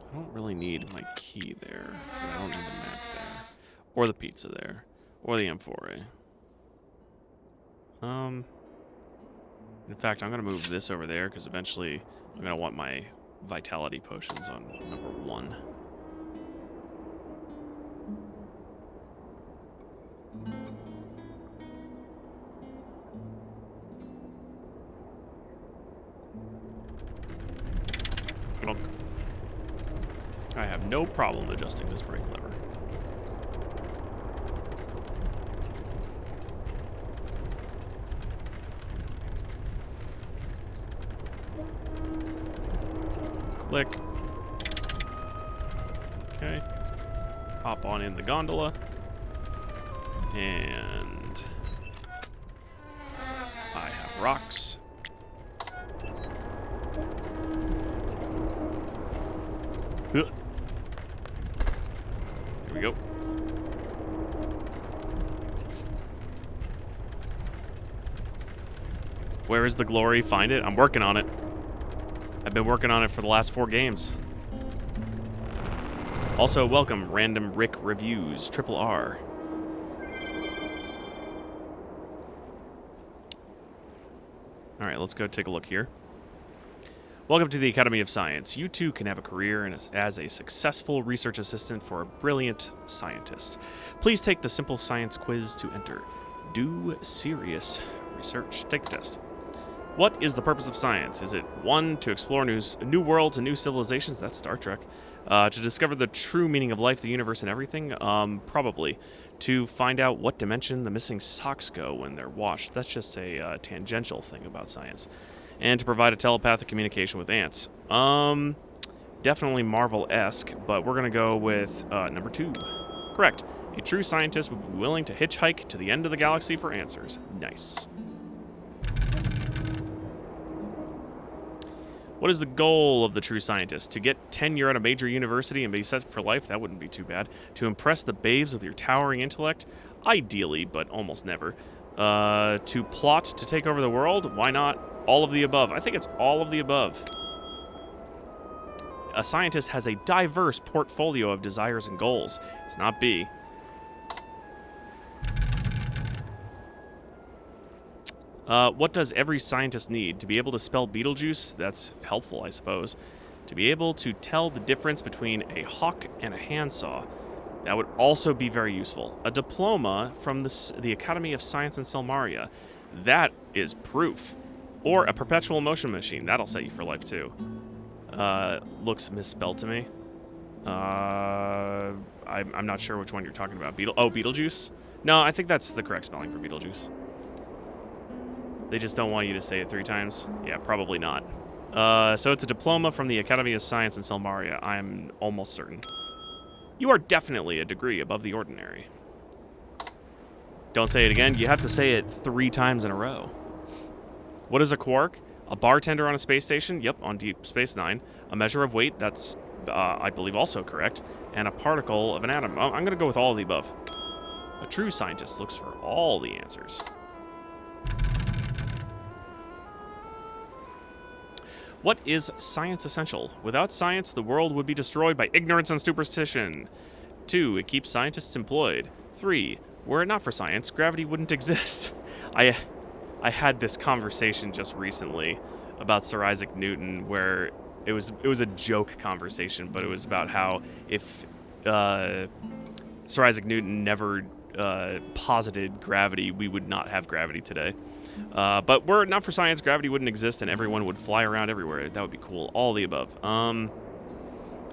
I don't really need my key there, but I don't need the map there, or the pizza there, or the amphora. In fact, I'm gonna move this over there because eventually I'm gonna want my vitality potions on number 1. Glunk. I have no problem adjusting this brake lever. Click. Okay. Hop on in the gondola. And I have rocks. Here we go. Where is the glory? Find it. I'm working on it. I've been working on it for the last 4 games. Also, welcome, Random Rick Reviews, Triple R. Alright, let's go take a look here. Welcome to the Academy of Science. You too can have a career as a successful research assistant for a brilliant scientist. Please take the simple science quiz to enter. Do serious research. Take the test. What is the purpose of science? Is it 1, to explore new worlds and new civilizations? That's Star Trek. To discover the true meaning of life, the universe, and everything? Probably. To find out what dimension the missing socks go when they're washed. That's just a tangential thing about science. And to provide a telepathic communication with ants. Definitely Marvel-esque, but we're going to go with number 2. Correct. A true scientist would be willing to hitchhike to the end of the galaxy for answers. Nice. What is the goal of the true scientist? To get tenure at a major university and be set for life? That wouldn't be too bad. To impress the babes with your towering intellect? Ideally, but almost never. To plot to take over the world? Why not? All of the above. I think it's all of the above. A scientist has a diverse portfolio of desires and goals. It's not B. What does every scientist need? To be able to spell Beetlejuice? That's helpful, I suppose. To be able to tell the difference between a hawk and a handsaw? That would also be very useful. A diploma from the Academy of Science in Selmaria? That is proof. Or a perpetual motion machine. That'll set you for life, too. Looks misspelled to me. I'm not sure which one you're talking about. Beetlejuice? No, I think that's the correct spelling for Beetlejuice. They just don't want you to say it 3 times? Yeah, probably not. So it's a diploma from the Academy of Science in Selmaria. I'm almost certain. You are definitely a degree above the ordinary. Don't say it again. You have to say it 3 times in a row. What is a quark? A bartender on a space station? Yep, on Deep Space Nine. A measure of weight? That's, I believe, also correct. And a particle of an atom. I'm going to go with all of the above. A true scientist looks for all the answers. What is science essential? Without science, the world would be destroyed by ignorance and superstition. 2, it keeps scientists employed. 3, were it not for science, gravity wouldn't exist. I had this conversation just recently about Sir Isaac Newton, where it was a joke conversation, but it was about how if Sir Isaac Newton never posited gravity, we would not have gravity today. But were it not for science, gravity wouldn't exist and everyone would fly around everywhere. That would be cool. All the above. I'm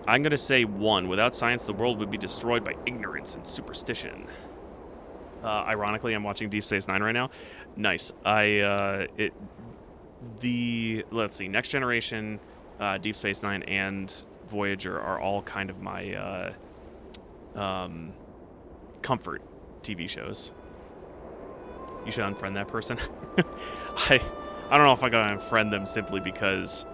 going to say 1. Without science, the world would be destroyed by ignorance and superstition. Ironically, I'm watching Deep Space Nine right now. Nice. Let's see, Next Generation, Deep Space Nine, and Voyager are all kind of my comfort TV shows. You should unfriend that person. I don't know if I gotta unfriend them simply because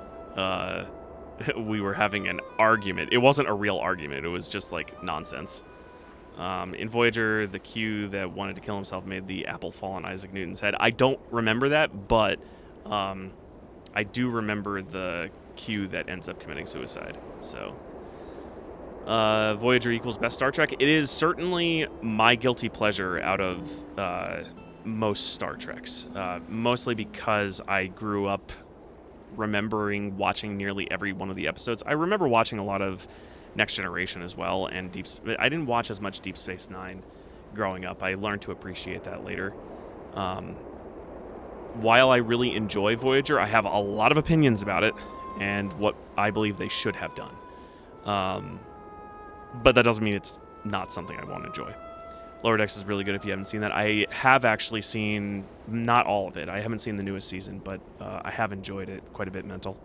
we were having an argument. It wasn't a real argument. It was just like nonsense. In Voyager, the Q that wanted to kill himself made the apple fall on Isaac Newton's head. I don't remember that, but I do remember the Q that ends up committing suicide. So, Voyager equals best Star Trek. It is certainly my guilty pleasure out of most Star Treks, mostly because I grew up remembering watching nearly every one of the episodes. I remember watching a lot of Next Generation as well, and I didn't watch as much Deep Space Nine growing up. I learned to appreciate that later. While I really enjoy Voyager, I have a lot of opinions about it, and what I believe they should have done. But that doesn't mean it's not something I won't enjoy. Lower Decks is really good if you haven't seen that. I have actually seen, not all of it. I haven't seen the newest season, but I have enjoyed it quite a bit, Mental.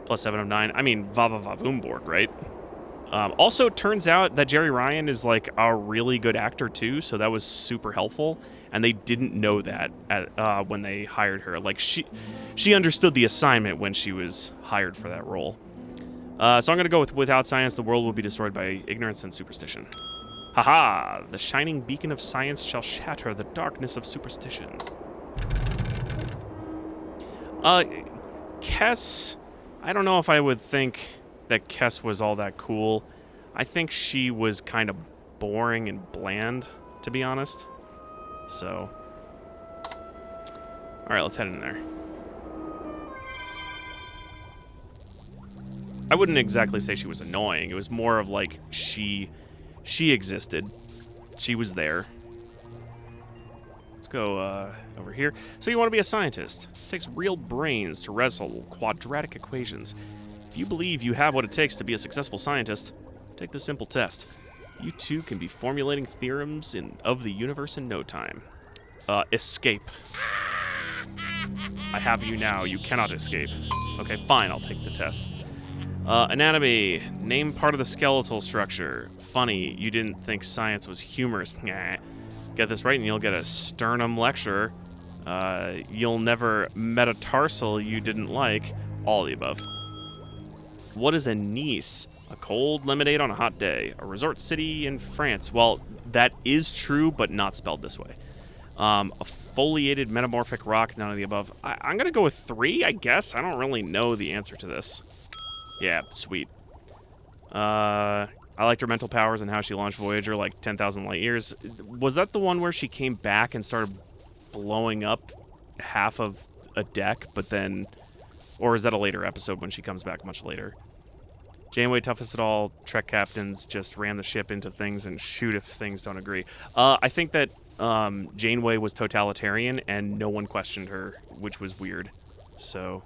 Plus 7 of 9. I mean, Vava Vavumborg, right? Also, it turns out that Jerry Ryan is like a really good actor too, so that was super helpful. And they didn't know that when they hired her. Like she understood the assignment when she was hired for that role. So I'm gonna go with without science, the world will be destroyed by ignorance and superstition. Haha! The shining beacon of science shall shatter the darkness of superstition. Kess, I don't know if I would think that Kess was all that cool. I think she was kind of boring and bland, to be honest. So, all right, let's head in there. I wouldn't exactly say she was annoying. It was more of like she existed. She was there. Let's go over here. So you want to be a scientist. It takes real brains to wrestle quadratic equations. If you believe you have what it takes to be a successful scientist, take this simple test. You too can be formulating theorems of the universe in no time. Escape. I have you now. You cannot escape. Okay, fine. I'll take the test. Anatomy. Name part of the skeletal structure. Funny, you didn't think science was humorous. Nah. Get this right and you'll get a sternum lecture. You'll never metatarsal you didn't like. All of the above. What is a Nice? A cold lemonade on a hot day. A resort city in France. Well, that is true, but not spelled this way. A foliated metamorphic rock. None of the above. I'm going to go with 3, I guess. I don't really know the answer to this. Yeah, sweet. I liked her mental powers and how she launched Voyager like 10,000 light years. Was that the one where she came back and started blowing up half of a deck, but then... Or is that a later episode when she comes back much later? Janeway, toughest at all, Trek captains just ram the ship into things and shoot if things don't agree. I think that Janeway was totalitarian and no one questioned her, which was weird. So...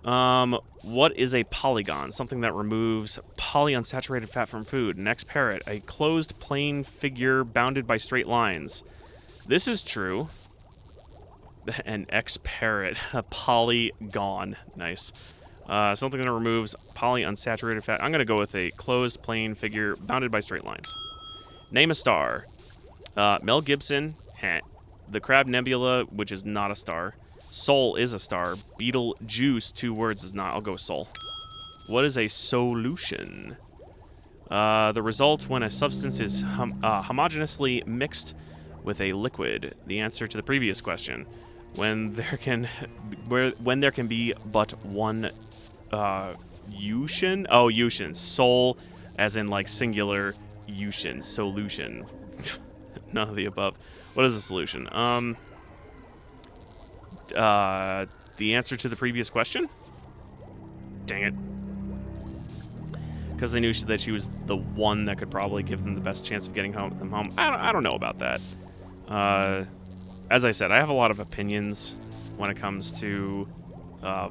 what is a polygon? Something that removes polyunsaturated fat from food. An X-parrot, a closed plane figure bounded by straight lines. This is true. An X-parrot, a polygon. Nice. Something that removes polyunsaturated fat. I'm gonna go with a closed plane figure bounded by straight lines. Name a star. Mel Gibson. The Crab Nebula, which is not a star. Sol is a star. Beetlejuice, 2 words, is not. I'll go with Sol. What is a solution? The result when a substance is homogeneously mixed with a liquid. The answer to the previous question. When there can be but one eution? Oh, eution. Sol, as in like singular eution. Solution. None of the above. What is a solution? The answer to the previous question? Dang it. Because they knew that she was the one that could probably give them the best chance of getting them home. I don't know about that. As I said, I have a lot of opinions when it comes to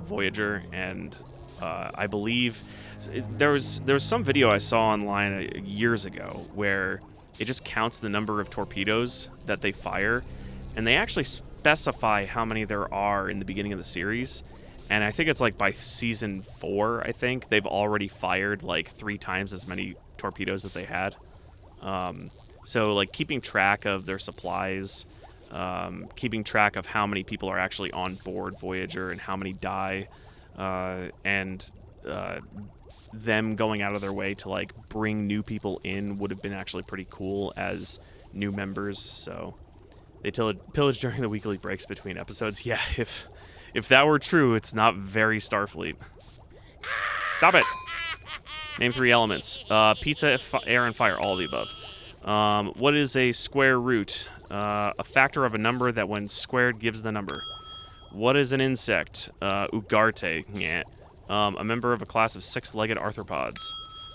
Voyager, and I believe there was some video I saw online years ago where it just counts the number of torpedoes that they fire, and they actually specify how many there are in the beginning of the series. And I think it's like by season 4, I think, they've already fired like 3 times as many torpedoes that they had. So like keeping track of their supplies, keeping track of how many people are actually on board Voyager and how many die, and them going out of their way to like bring new people in would have been actually pretty cool as new members. So they pillage during the weekly breaks between episodes. Yeah, if that were true, it's not very Starfleet. Stop it. Name 3 elements. Pizza, air, and fire. All of the above. What is a square root? A factor of a number that when squared gives the number. What is an insect? Ugarte. Yeah. A member of a class of 6-legged arthropods.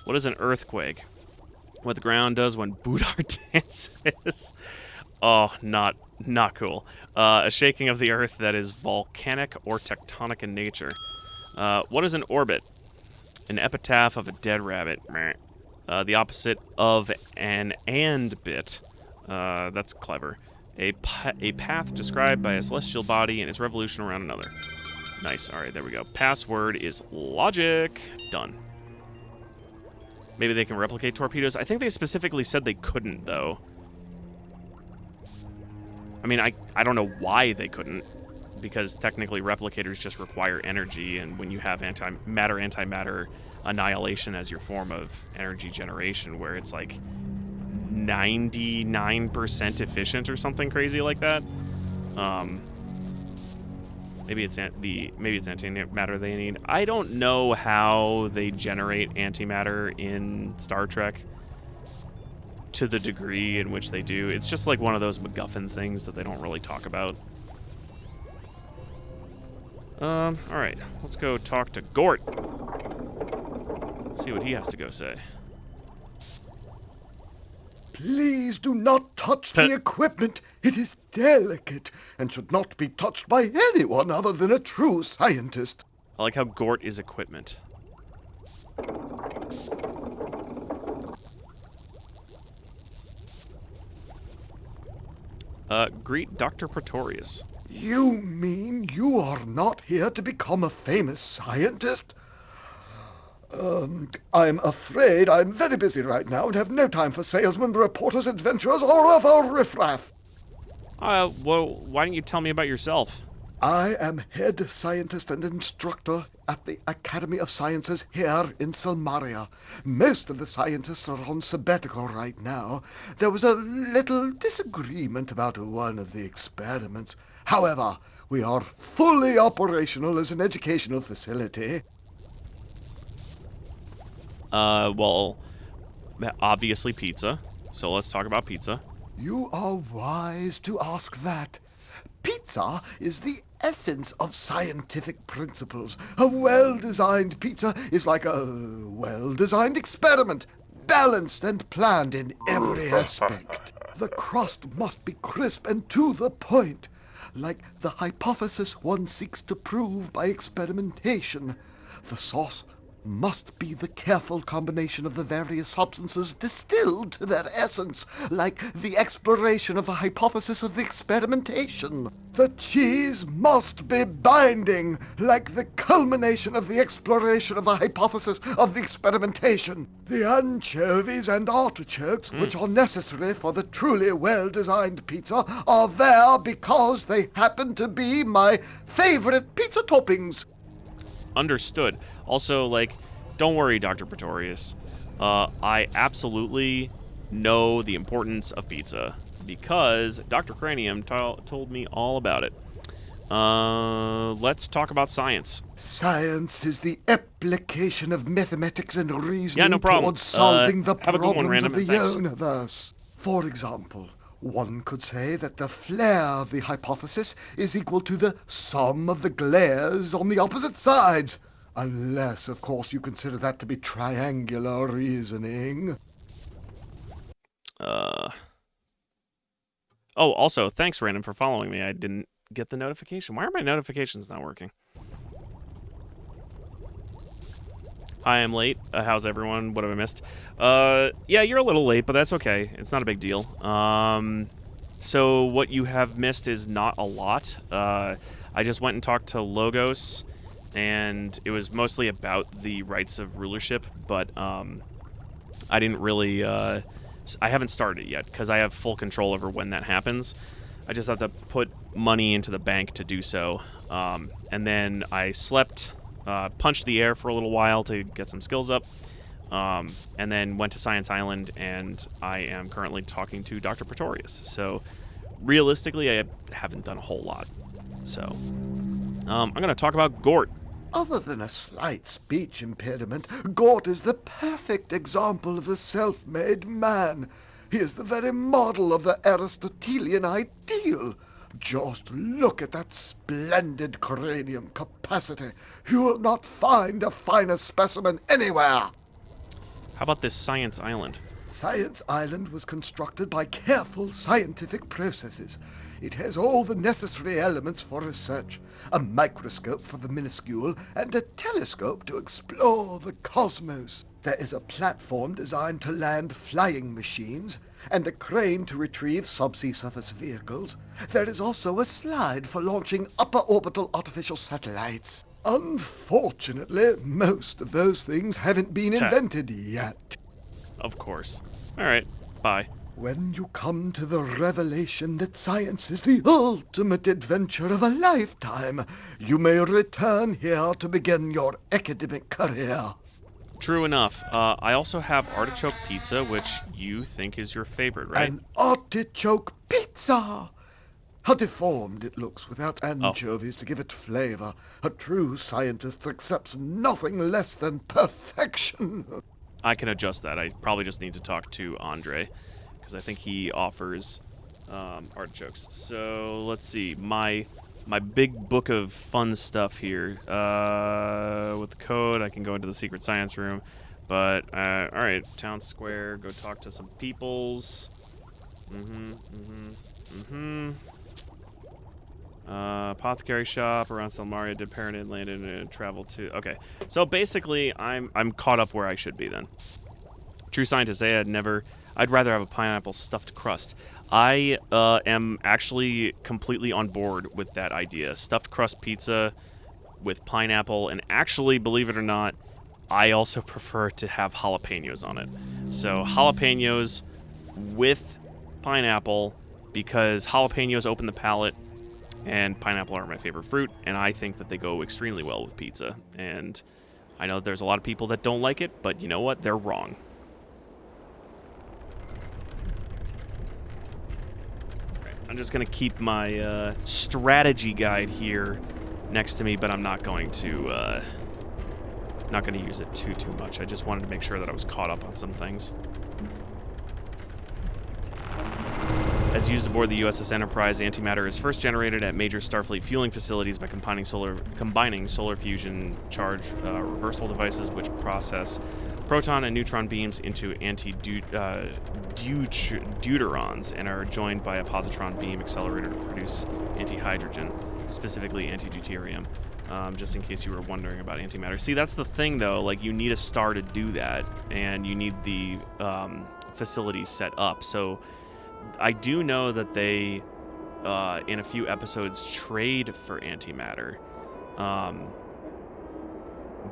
What is an earthquake? What the ground does when Boudar dances. Oh, not cool. A shaking of the earth that is volcanic or tectonic in nature. What is an orbit? An epitaph of a dead rabbit. Meh. The opposite of an and bit. That's clever. A path described by a celestial body and its revolution around another. Nice. All right, there we go. Password is logic. Done. Maybe they can replicate torpedoes. I think they specifically said they couldn't, though. I mean, I don't know why they couldn't, because technically replicators just require energy, and when you have antimatter annihilation as your form of energy generation, where it's like 99% efficient or something crazy like that. Maybe it's antimatter they need. I don't know how they generate antimatter in Star Trek to the degree in which they do. It's just like one of those MacGuffin things that they don't really talk about. Alright. Let's go talk to Gort. See what he has to go say. Please do not touch the equipment. It is delicate and should not be touched by anyone other than a true scientist. I like how Gort is equipment. Greet Dr. Pretorius. You mean you are not here to become a famous scientist? I'm afraid I'm very busy right now and have no time for salesmen, reporters, adventurers, or other riffraff. Well, why don't you tell me about yourself? I am head scientist and instructor at the Academy of Sciences here in Silmaria. Most of the scientists are on sabbatical right now. There was a little disagreement about one of the experiments. However, we are fully operational as an educational facility. Well, obviously pizza. So let's talk about pizza. You are wise to ask that. Pizza is the essence of scientific principles. A well-designed pizza is like a well-designed experiment, balanced and planned in every aspect. The crust must be crisp and to the point, like the hypothesis one seeks to prove by experimentation. The sauce must be the careful combination of the various substances distilled to their essence, like the exploration of a hypothesis of the experimentation. The cheese must be binding, like the culmination of the exploration of a hypothesis of the experimentation. The anchovies and artichokes, which are necessary for the truly well-designed pizza, are there because they happen to be my favorite pizza toppings. Understood. Also, like, don't worry, Dr. Pretorius. I absolutely know the importance of pizza because Dr. Cranium told me all about it. Let's talk about science. Science is the application of mathematics and reasoning no problem. towards solving the have a good one, problems Random, of the thanks. universe. For example, one could say that the flare of the hypothesis is equal to the sum of the glares on the opposite sides. Unless, of course, you consider that to be triangular reasoning. Oh, also, thanks, Random, for following me. I didn't get the notification. Why are my notifications not working? I am late. How's everyone? What have I missed? Yeah, you're a little late, but that's okay. It's not a big deal. So what you have missed is not a lot. I just went and talked to Logos, and it was mostly about the rights of rulership, but I didn't really... I haven't started it yet, because I have full control over when that happens. I just have to put money into the bank to do so. And then I slept... punched the air for a little while to get some skills up, and then went to Science Island, and I am currently talking to Dr. Pretorius. So, realistically, I haven't done a whole lot. So, I'm going to talk about Gort. Other than a slight speech impediment, Gort is the perfect example of the self-made man. He is the very model of the Aristotelian ideal. Just look at that splendid cranium capacity. You will not find a finer specimen anywhere. How about this Science Island? Science Island was constructed by careful scientific processes. It has all the necessary elements for research. A microscope for the minuscule and a telescope to explore the cosmos. There is a platform designed to land flying machines and a crane to retrieve subsea surface vehicles. There is also a slide for launching upper orbital artificial satellites. Unfortunately, most of those things haven't been invented yet. Of course. All right. Bye. When you come to the revelation that science is the ultimate adventure of a lifetime, you may return here to begin your academic career. True enough. I also have artichoke pizza, which you think is your favorite, right? An artichoke pizza! How deformed it looks without anchovies to give it flavor. A true scientist accepts nothing less than perfection. I can adjust that. I probably just need to talk to Andre, because I think he offers artichokes. So let's see. My big book of fun stuff here. With the code, I can go into the secret science room. But all right, town square. Go talk to some peoples. Apothecary shop around Selmaria, did Paladin landed and travel to. Okay, so basically, I'm caught up where I should be then. True scientist say I'd rather have a pineapple stuffed crust. I am actually completely on board with that idea. Stuffed crust pizza with pineapple, and actually, believe it or not, I also prefer to have jalapenos on it. So jalapenos with pineapple, because jalapenos open the palate, and pineapple are my favorite fruit, and I think that they go extremely well with pizza. And I know there's a lot of people that don't like it, but you know what? They're wrong. Right, I'm just going to keep my strategy guide here next to me, but I'm not going to use it too much. I just wanted to make sure that I was caught up on some things. As used aboard the USS Enterprise, antimatter is first generated at major Starfleet fueling facilities by combining solar fusion charge reversal devices, which process proton and neutron beams into deuterons and are joined by a positron beam accelerator to produce antihydrogen, specifically antideuterium. Just in case you were wondering about antimatter. See, that's the thing, though. Like, you need a star to do that, and you need the facilities set up. So I do know that they, in a few episodes, trade for antimatter.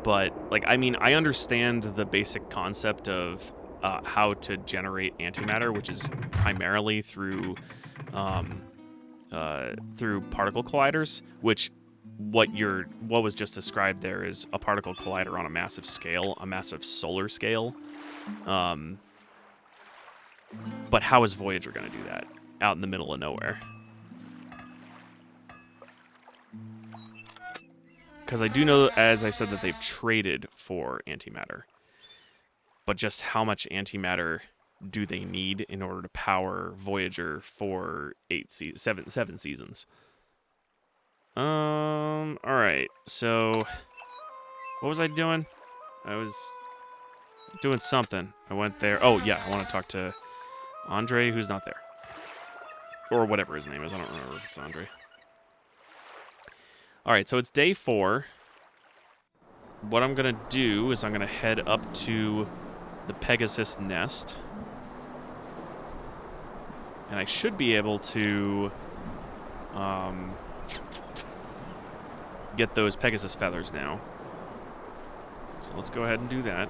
But, like, I mean, I understand the basic concept of how to generate antimatter, which is primarily through particle colliders, which what was just described there is a particle collider on a massive scale, a massive solar scale. But how is Voyager going to do that out in the middle of nowhere? Because I do know, as I said, that they've traded for antimatter. But just how much antimatter do they need in order to power Voyager for 7 seasons? Alright, so what was I doing? I was doing something. I went there. Oh, yeah, I want to talk to Andre, who's not there. Or whatever his name is. I don't remember if it's Andre. Alright, so it's day 4. What I'm going to do is I'm going to head up to the Pegasus nest. And I should be able to get those Pegasus feathers now. So let's go ahead and do that.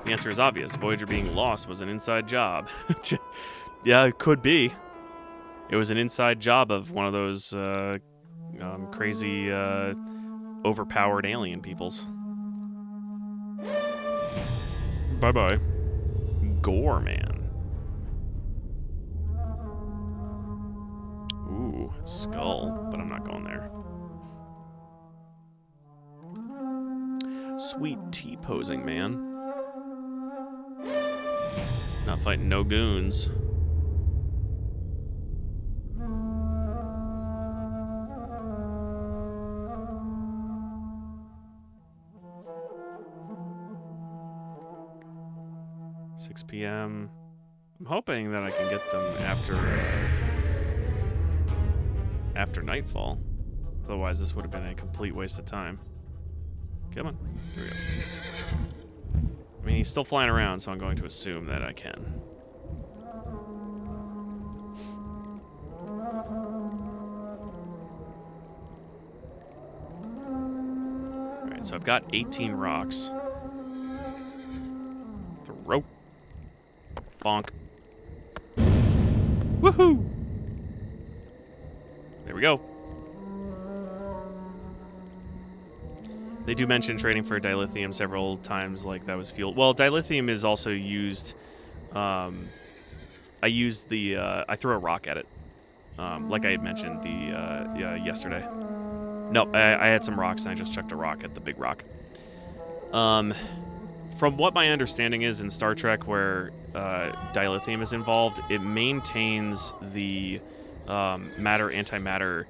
The answer is obvious. Voyager being lost was an inside job. Yeah, it could be. It was an inside job of one of those crazy, overpowered alien peoples. Bye-bye. Gorman. Ooh, skull, but I'm not going there. Sweet T-posing, man. Not fighting no goons. $6 p.m. I'm hoping that I can get them after nightfall. Otherwise, this would have been a complete waste of time. Come on. Here we go. I mean, he's still flying around, so I'm going to assume that I can. Alright, so I've got 18 rocks. Throw. Bonk. Woohoo! There we go. They do mention trading for dilithium several times, like that was fuel. Well, dilithium is also used. I used the. I threw a rock at it, like I had mentioned yesterday. No, I had some rocks and I just chucked a rock at the big rock. From what my understanding is in Star Trek, where dilithium is involved, it maintains the matter-antimatter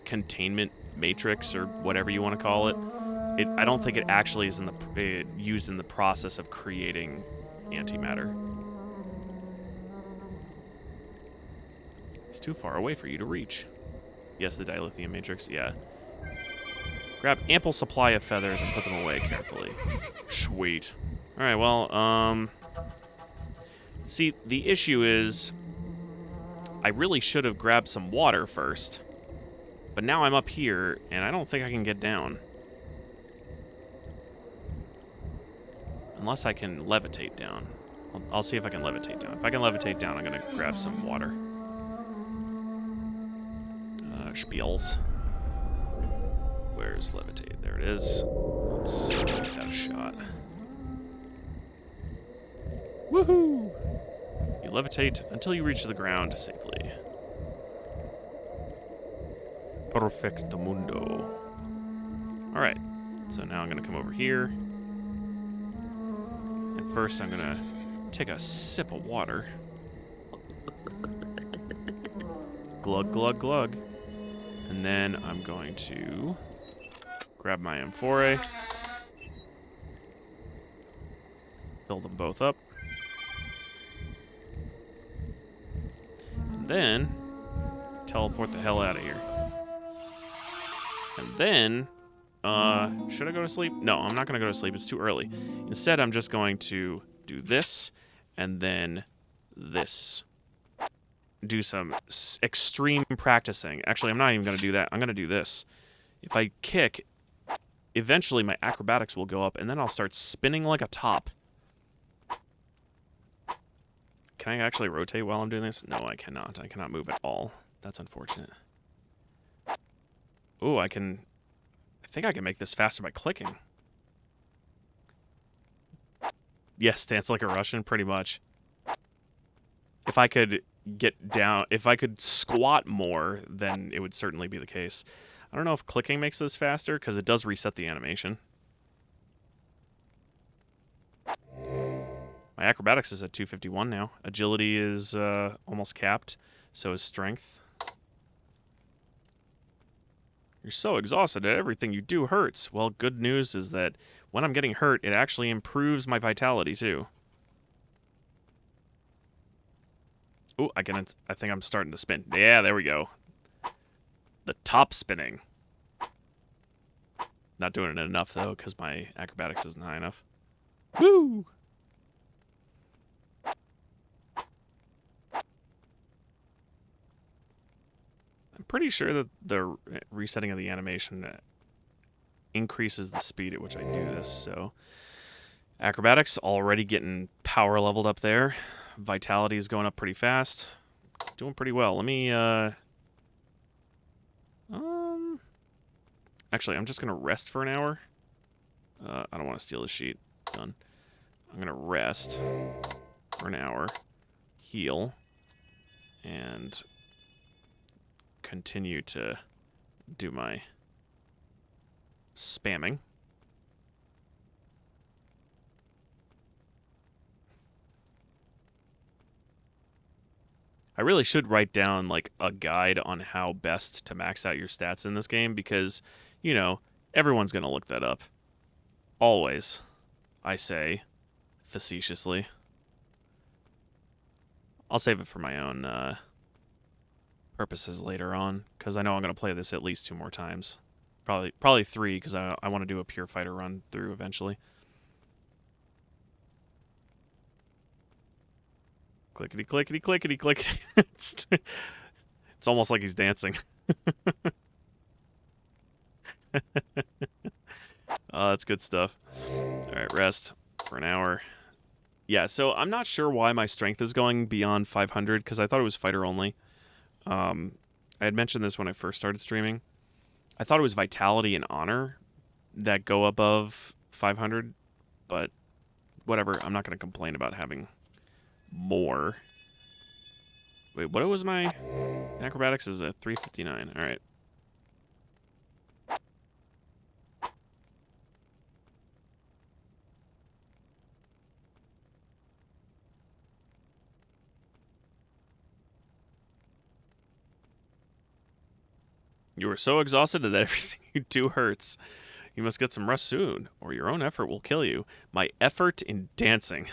containment matrix, or whatever you want to call it. I don't think it actually is used in the process of creating antimatter. It's too far away for you to reach. Yes, the dilithium matrix, yeah. Grab ample supply of feathers and put them away carefully. Sweet. Alright, well, see, the issue is I really should have grabbed some water first. But now I'm up here, and I don't think I can get down. Unless I can levitate down. I'll see if I can levitate down. If I can levitate down, I'm going to grab some water. Spiels. Where's levitate? There it is. Let's give that a shot. Woohoo! You levitate until you reach the ground safely. Perfectamundo. Alright, so now I'm going to come over here. And first I'm going to take a sip of water. Glug, glug, glug. And then I'm going to grab my amphora. Fill them both up. And then teleport the hell out of here. And then, should I go to sleep? No, I'm not going to go to sleep. It's too early. Instead, I'm just going to do this, and then this. Do some extreme practicing. Actually, I'm not even going to do that. I'm going to do this. If I kick, eventually my acrobatics will go up, and then I'll start spinning like a top. Can I actually rotate while I'm doing this? No, I cannot. I cannot move at all. That's unfortunate. Ooh, I think I can make this faster by clicking. Yes, dance like a Russian, pretty much. If I could get down, if I could squat more, then it would certainly be the case. I don't know if clicking makes this faster, because it does reset the animation. My acrobatics is at 251 now. Agility is almost capped, so is strength. You're so exhausted that everything you do hurts. Well, good news is that when I'm getting hurt, it actually improves my vitality, too. Ooh, I think I'm starting to spin. Yeah, there we go. The top spinning. Not doing it enough, though, because my acrobatics isn't high enough. Woo! I'm pretty sure that the resetting of the animation increases the speed at which I do this, so... Acrobatics already getting power leveled up there. Vitality is going up pretty fast. Doing pretty well. Let me, actually, I'm just going to rest for an hour. I don't want to steal the sheet. Done. I'm going to rest for an hour. Heal. And continue to do my spamming. I really should write down, like, a guide on how best to max out your stats in this game, because, you know, everyone's going to look that up. Always, I say, facetiously. I'll save it for my own purposes later on, because I know I'm going to play this at least 2 more times. Probably 3, because I want to do a pure fighter run through eventually. Clickety, clickety, clickety, clickety. It's almost like he's dancing. Oh, that's good stuff. Alright, rest for an hour. Yeah, so I'm not sure why my strength is going beyond 500, because I thought it was fighter only. I had mentioned this when I first started streaming. I thought it was vitality and honor that go above 500, but whatever. I'm not going to complain about having more. Wait, what was my acrobatics? Is at 359. All right. You are so exhausted that everything you do hurts. You must get some rest soon, or your own effort will kill you. My effort in dancing.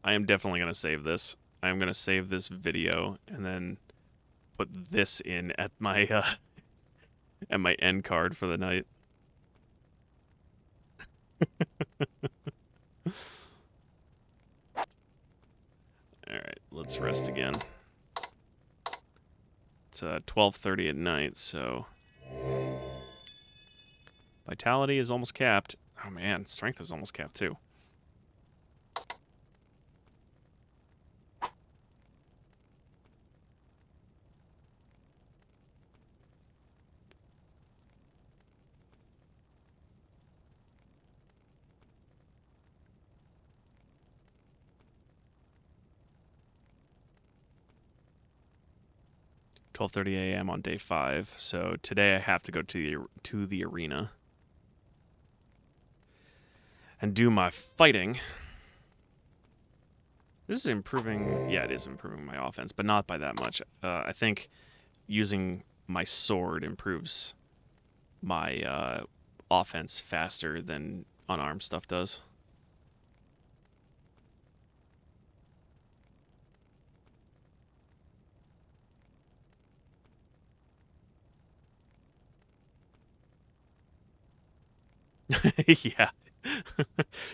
I am definitely going to save this. I am going to save this video and then put this in at my end card for the night. Alright, let's rest again. It's 12:30 at night, so vitality is almost capped. Oh man, strength is almost capped too. $12:30 a.m. on day 5. So today I have to go to the arena and do my fighting. This is improving. Yeah, it is improving my offense, but not by that much. I think using my sword improves my offense faster than unarmed stuff does. Yeah.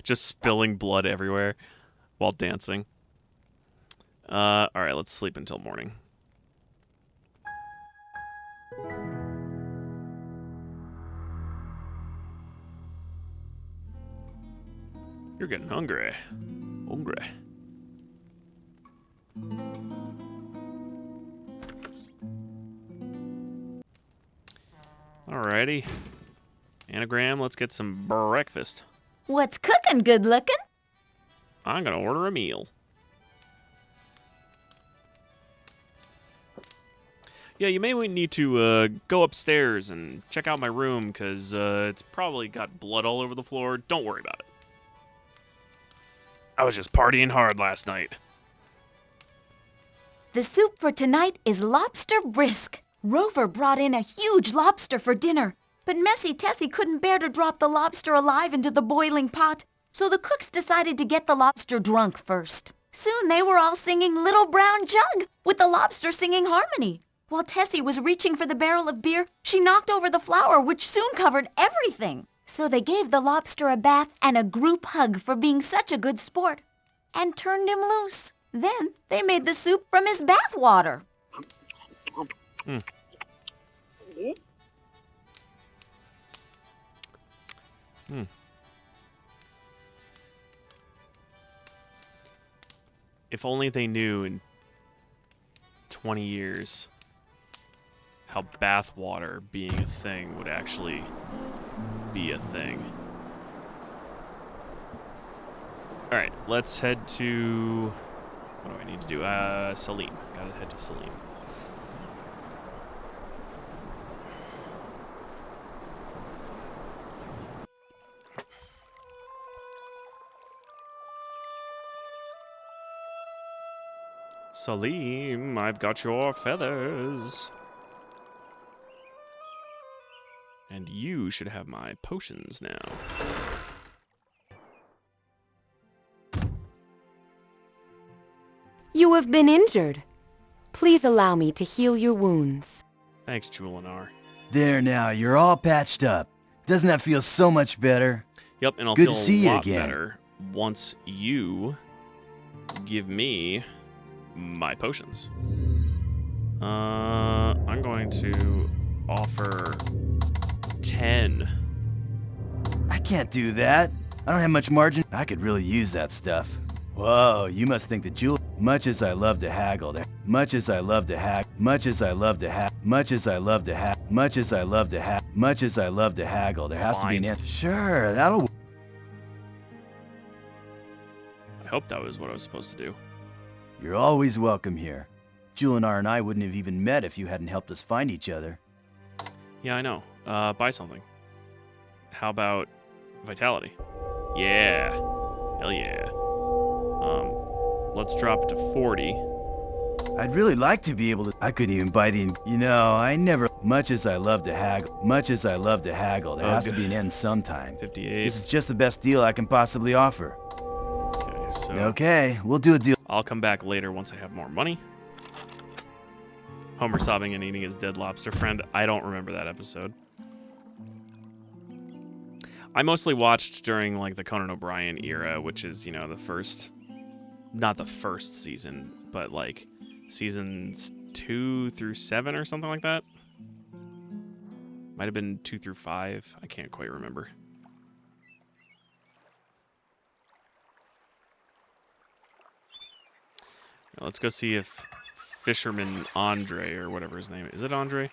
Just spilling blood everywhere while dancing. Alright, let's sleep until morning. You're getting hungry. Hungry. Alrighty. Anagram, let's get some breakfast. What's cooking, good looking? I'm gonna order a meal. Yeah, you may need to go upstairs and check out my room, because it's probably got blood all over the floor. Don't worry about it. I was just partying hard last night. The soup for tonight is lobster brisk. Rover brought in a huge lobster for dinner, but Messy Tessie couldn't bear to drop the lobster alive into the boiling pot, so the cooks decided to get the lobster drunk first. Soon they were all singing Little Brown Jug, with the lobster singing harmony. While Tessie was reaching for the barrel of beer, she knocked over the flour, which soon covered everything. So they gave the lobster a bath and a group hug for being such a good sport, and turned him loose. Then they made the soup from his bath water. If only they knew in 20 years how bath water being a thing would actually be a thing. Alright, let's head to... What do I need to do? Salim. Gotta head to Salim. Salim, I've got your feathers. And you should have my potions now. You have been injured. Please allow me to heal your wounds. Thanks, Julinar. There now, you're all patched up. Doesn't that feel so much better? Yep, and I'll Good feel to see a you lot again. better once you give me my potions. I'm going to offer 10. I can't do that. I don't have much margin. I could really use that stuff. Whoa, you must think that much as I love to haggle there. Much as I love to haggle. Much as I love to haggle. Much as I love to haggle. Much as I love to haggle. Much as I love to haggle. There has to be an end. Sure, that'll. I hope that was what I was supposed to do. You're always welcome here. Julinar and I wouldn't have even met if you hadn't helped us find each other. Yeah, I know. Buy something. How about vitality? Yeah. Hell yeah. Let's drop it to 40. I'd really like to be able to. I couldn't even buy the. You know, I never. Much as I love to haggle. Much as I love to haggle. There has to be an end sometime. 58. This is just the best deal I can possibly offer. Okay, so Okay, we'll do a deal. I'll come back later once I have more money. Homer sobbing and eating his dead lobster friend. I don't remember that episode. I mostly watched during like the Conan O'Brien era, which is, you know, the first, not the first season, but like seasons 2 through 7 or something like that. Might have been 2 through 5. I can't quite remember. Now let's go see if Fisherman Andre or whatever his name is. Is it Andre?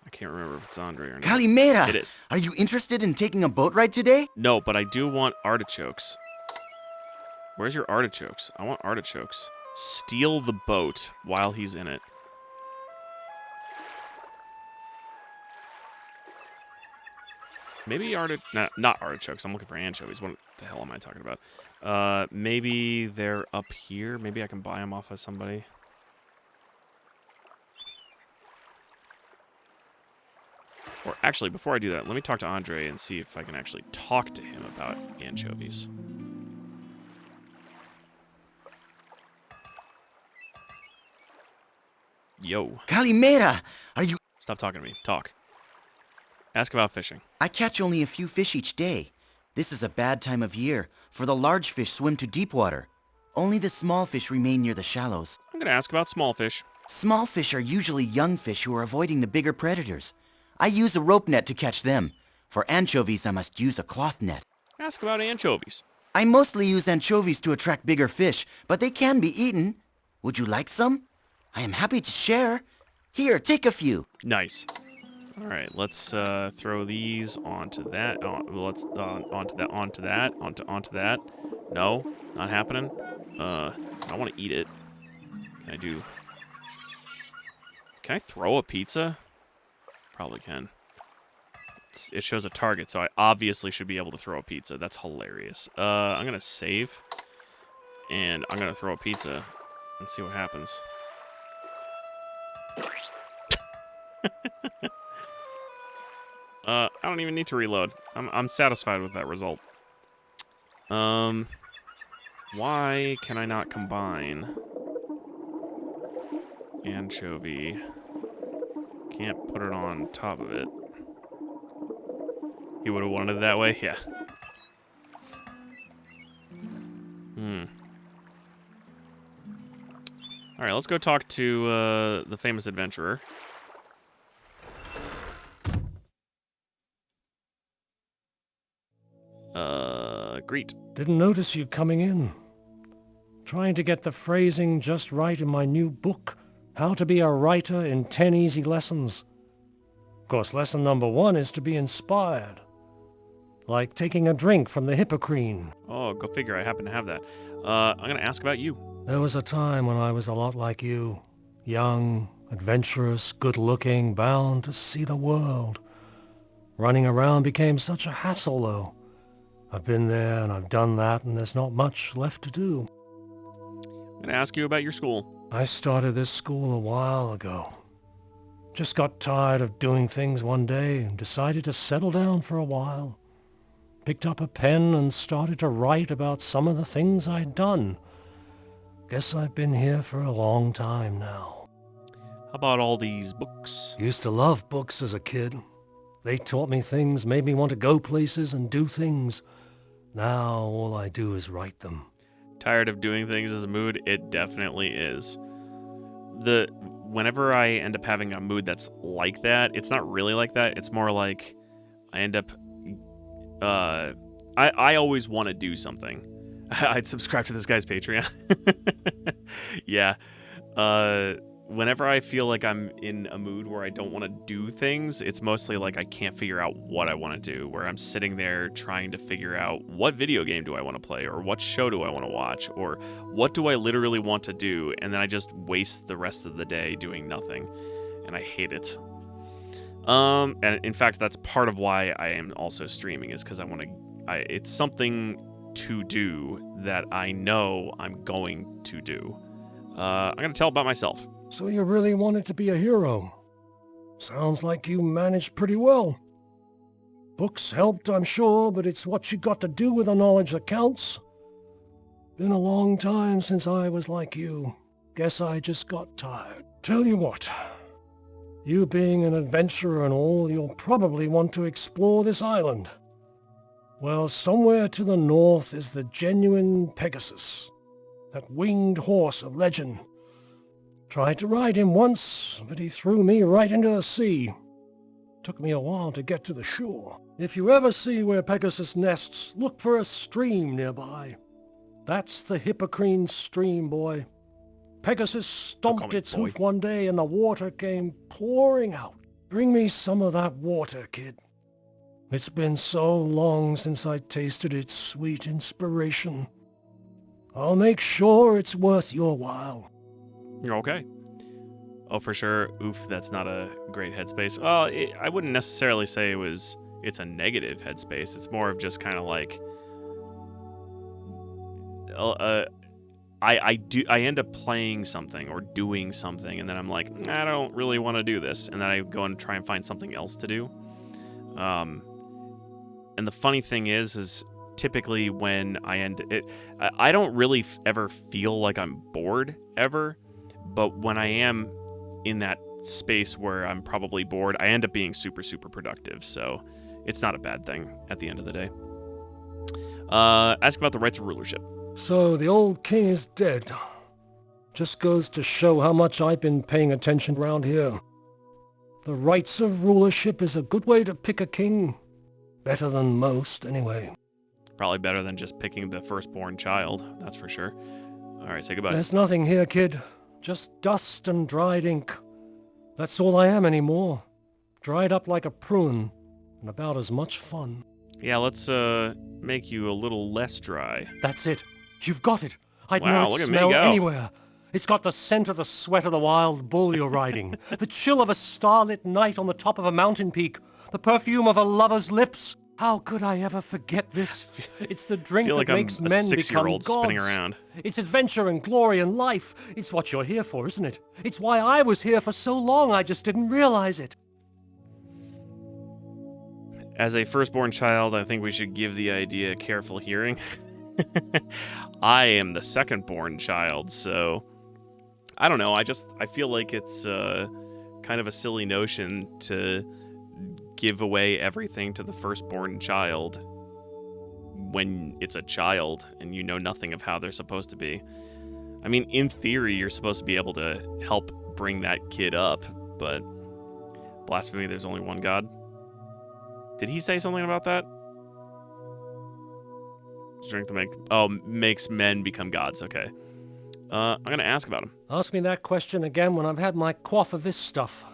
I can't remember if it's Andre or not. Calimera! It is. Are you interested in taking a boat ride today? No, but I do want artichokes. Where's your artichokes? I want artichokes. Steal the boat while he's in it. Maybe not artichokes. I'm looking for anchovies. What the hell am I talking about? Maybe they're up here. Maybe I can buy them off of somebody. Or actually, before I do that, let me talk to Andre and see if I can actually talk to him about anchovies. Yo. Calimera! Are you... Stop talking to me. Talk. Ask about fishing. I catch only a few fish each day. This is a bad time of year, for the large fish swim to deep water. Only the small fish remain near the shallows. I'm going to ask about small fish. Small fish are usually young fish who are avoiding the bigger predators. I use a rope net to catch them. For anchovies, I must use a cloth net. Ask about anchovies. I mostly use anchovies to attract bigger fish, but they can be eaten. Would you like some? I am happy to share. Here, take a few. Nice. All right, let's throw these onto that. Let's onto that. No, not happening. I want to eat it. Can I throw a pizza? Probably can. It shows a target, so I obviously should be able to throw a pizza. That's hilarious. I'm gonna save, and I'm gonna throw a pizza and see what happens. I don't even need to reload. I'm satisfied with that result. Why can I not combine anchovy? Can't put it on top of it. You would have wanted it that way? Yeah. Alright, let's go talk to the famous adventurer. Greet. Didn't notice you coming in. Trying to get the phrasing just right in my new book, How to Be a Writer in 10 Easy Lessons. Of course, lesson number 1 is to be inspired. Like taking a drink from the Hippocrene. Oh, go figure, I happen to have that. I'm gonna ask about you. There was a time when I was a lot like you. Young, adventurous, good-looking, bound to see the world. Running around became such a hassle, though. I've been there and I've done that, and there's not much left to do. I'm gonna ask you about your school. I started this school a while ago. Just got tired of doing things one day and decided to settle down for a while. Picked up a pen and started to write about some of the things I'd done. Guess I've been here for a long time now. How about all these books? Used to love books as a kid. They taught me things, made me want to go places and do things. Now all I do is write them. Tired of doing things as a mood? It definitely is. Whenever I end up having a mood that's like that, it's not really like that. It's more like I end up I always want to do something. I'd subscribe to this guy's Patreon. Yeah. Whenever I feel like I'm in a mood where I don't want to do things, it's mostly like I can't figure out what I want to do, where I'm sitting there trying to figure out what video game do I want to play, or what show do I want to watch, or what do I literally want to do, and then I just waste the rest of the day doing nothing, and I hate it. And in fact, that's part of why I am also streaming, is because it's something to do that I know I'm going to do. I'm going to tell about myself. So you really wanted to be a hero? Sounds like you managed pretty well. Books helped, I'm sure, but it's what you got to do with the knowledge that counts. Been a long time since I was like you. Guess I just got tired. Tell you what, you being an adventurer and all, you'll probably want to explore this island. Well, somewhere to the north is the genuine Pegasus, that winged horse of legend. Tried to ride him once, but he threw me right into the sea. Took me a while to get to the shore. If you ever see where Pegasus nests, look for a stream nearby. That's the Hippocrene stream, boy. Pegasus stomped its hoof one day and the water came pouring out. Bring me some of that water, kid. It's been so long since I tasted its sweet inspiration. I'll make sure it's worth your while. You're okay. Oh, for sure. Oof, that's not a great headspace. Well, I wouldn't necessarily say it's a negative headspace. It's more of just kind of like, I end up playing something or doing something, and then I'm like, I don't really want to do this, and then I go and try and find something else to do. And the funny thing is typically when I end it, I don't really ever feel like I'm bored ever. But when I am in that space where I'm probably bored, I end up being super, super productive. So it's not a bad thing at the end of the day. Ask about the rights of rulership. So the old king is dead. Just goes to show how much I've been paying attention around here. The rights of rulership is a good way to pick a king. Better than most, anyway. Probably better than just picking the firstborn child, that's for sure. All right, say goodbye. There's nothing here, kid. Just dust and dried ink. That's all I am anymore. Dried up like a prune, and about as much fun. Yeah, let's make you a little less dry. That's it. You've got it. I'd Wow, know look it at me smell go. anywhere. It's got the scent of the sweat of the wild bull you're riding, the chill of a starlit night on the top of a mountain peak, the perfume of a lover's lips. How could I ever forget this? It's the drink feel that like makes I'm a men become 6-year-old gods. spinning around. It's adventure and glory and life. It's what you're here for, isn't it? It's why I was here for so long I just didn't realize it. As a firstborn child, I think we should give the idea careful hearing. I am the secondborn child, so I don't know. I feel like it's kind of a silly notion to give away everything to the firstborn child when it's a child and you know nothing of how they're supposed to be. I mean, in theory, you're supposed to be able to help bring that kid up, but blasphemy, there's only one God. Did he say something about that? Strength to makes men become gods. Okay. I'm going to ask about him. Ask me that question again when I've had my quaff of this stuff.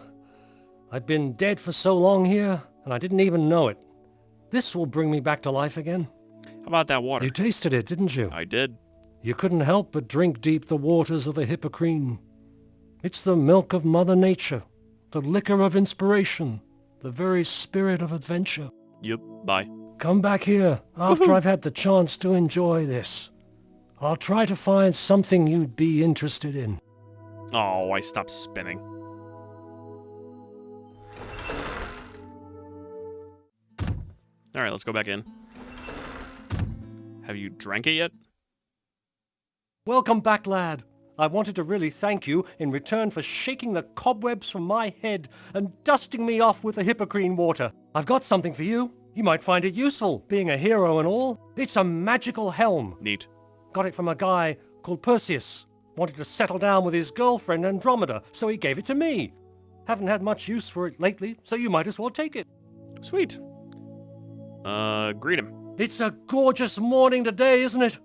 I've been dead for so long here, and I didn't even know it. This will bring me back to life again. How about that water? You tasted it, didn't you? I did. You couldn't help but drink deep the waters of the Hippocrene. It's the milk of Mother Nature, the liquor of inspiration, the very spirit of adventure. Yep, bye. Come back here after I've had the chance to enjoy this. I'll try to find something you'd be interested in. Oh, I stopped spinning. All right, let's go back in. Have you drank it yet? Welcome back, lad. I wanted to really thank you in return for shaking the cobwebs from my head and dusting me off with the hippocrene water. I've got something for you. You might find it useful, being a hero and all. It's a magical helm. Neat. Got it from a guy called Perseus. Wanted to settle down with his girlfriend Andromeda, so he gave it to me. Haven't had much use for it lately, so you might as well take it. Sweet. Greet him. It's a gorgeous morning today, isn't it?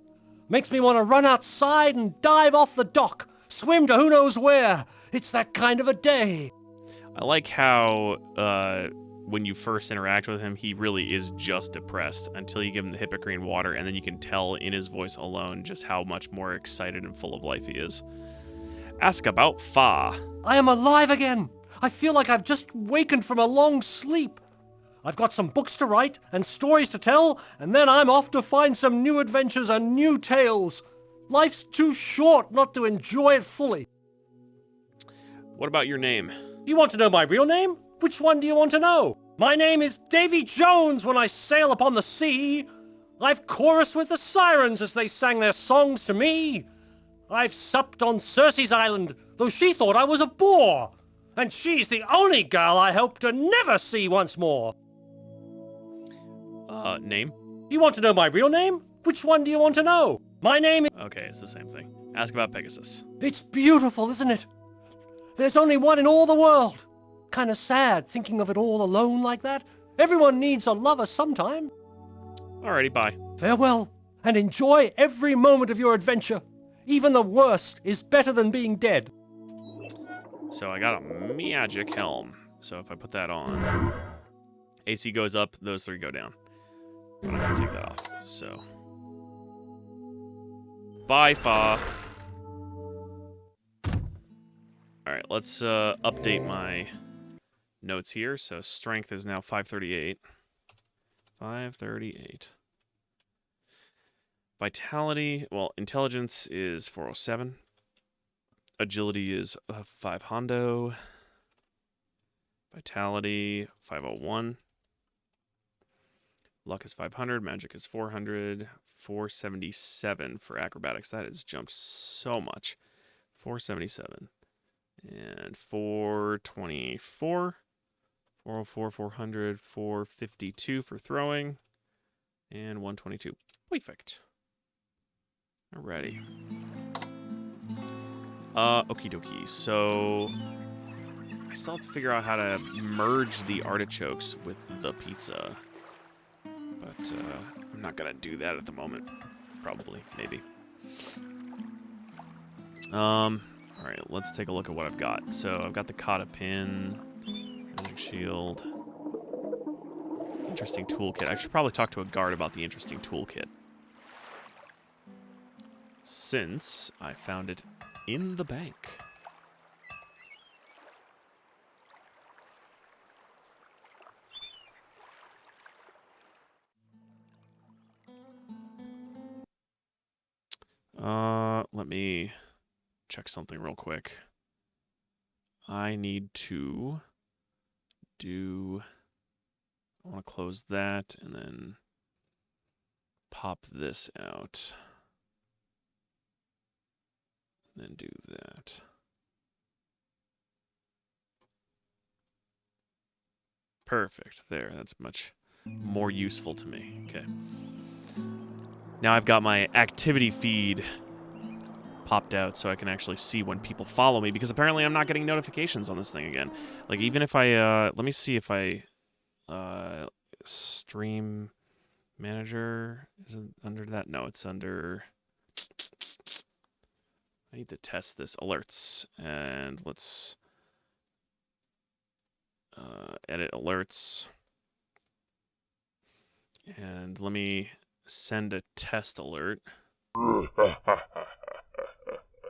Makes me want to run outside and dive off the dock, swim to who knows where. It's that kind of a day. I like how, when you first interact with him, he really is just depressed until you give him the hippocrene water, and then you can tell in his voice alone just how much more excited and full of life he is. Ask about Fa. I am alive again. I feel like I've just wakened from a long sleep. I've got some books to write and stories to tell, and then I'm off to find some new adventures and new tales. Life's too short not to enjoy it fully. What about your name? You want to know my real name? Which one do you want to know? My name is Davy Jones when I sail upon the sea. I've chorused with the sirens as they sang their songs to me. I've supped on Circe's island, though she thought I was a bore. And she's the only girl I hope to never see once more. Name? You want to know my real name? Which one do you want to know? My name is... Okay, it's the same thing. Ask about Pegasus. It's beautiful, isn't it? There's only one in all the world. Kinda sad thinking of it all alone like that. Everyone needs a lover sometime. Alrighty, bye. Farewell, and enjoy every moment of your adventure. Even the worst is better than being dead. So I got a magic helm. So if I put that on, AC goes up, those three go down. But I'm gonna take that off. So bye, Fa. Alright, let's update my notes here. So strength is now 538. 538. Vitality, well, intelligence is 407. Agility is 500. Vitality 501. Luck is 500. Magic is 400. 477 for acrobatics. That has jumped so much. 477. And 424. 404, 400, 452 for throwing. And 122. Perfect. Alrighty. Okie dokie. So I still have to figure out how to merge the artichokes with the pizza. But I'm not gonna do that at the moment. Probably, maybe. Alright, let's take a look at what I've got. So I've got the kata pin, magic shield, interesting toolkit. I should probably talk to a guard about the interesting toolkit, since I found it in the bank. Let me check something real quick. I need to do... I want to close that and then pop this out. Then do that. Perfect. There, that's much more useful to me. Okay. Now I've got my activity feed popped out so I can actually see when people follow me, because apparently I'm not getting notifications on this thing again. Like, even if I, let me see if I, stream manager, is it under that? No, it's under, I need to test this, alerts, and let's, edit alerts, and let me send a test alert.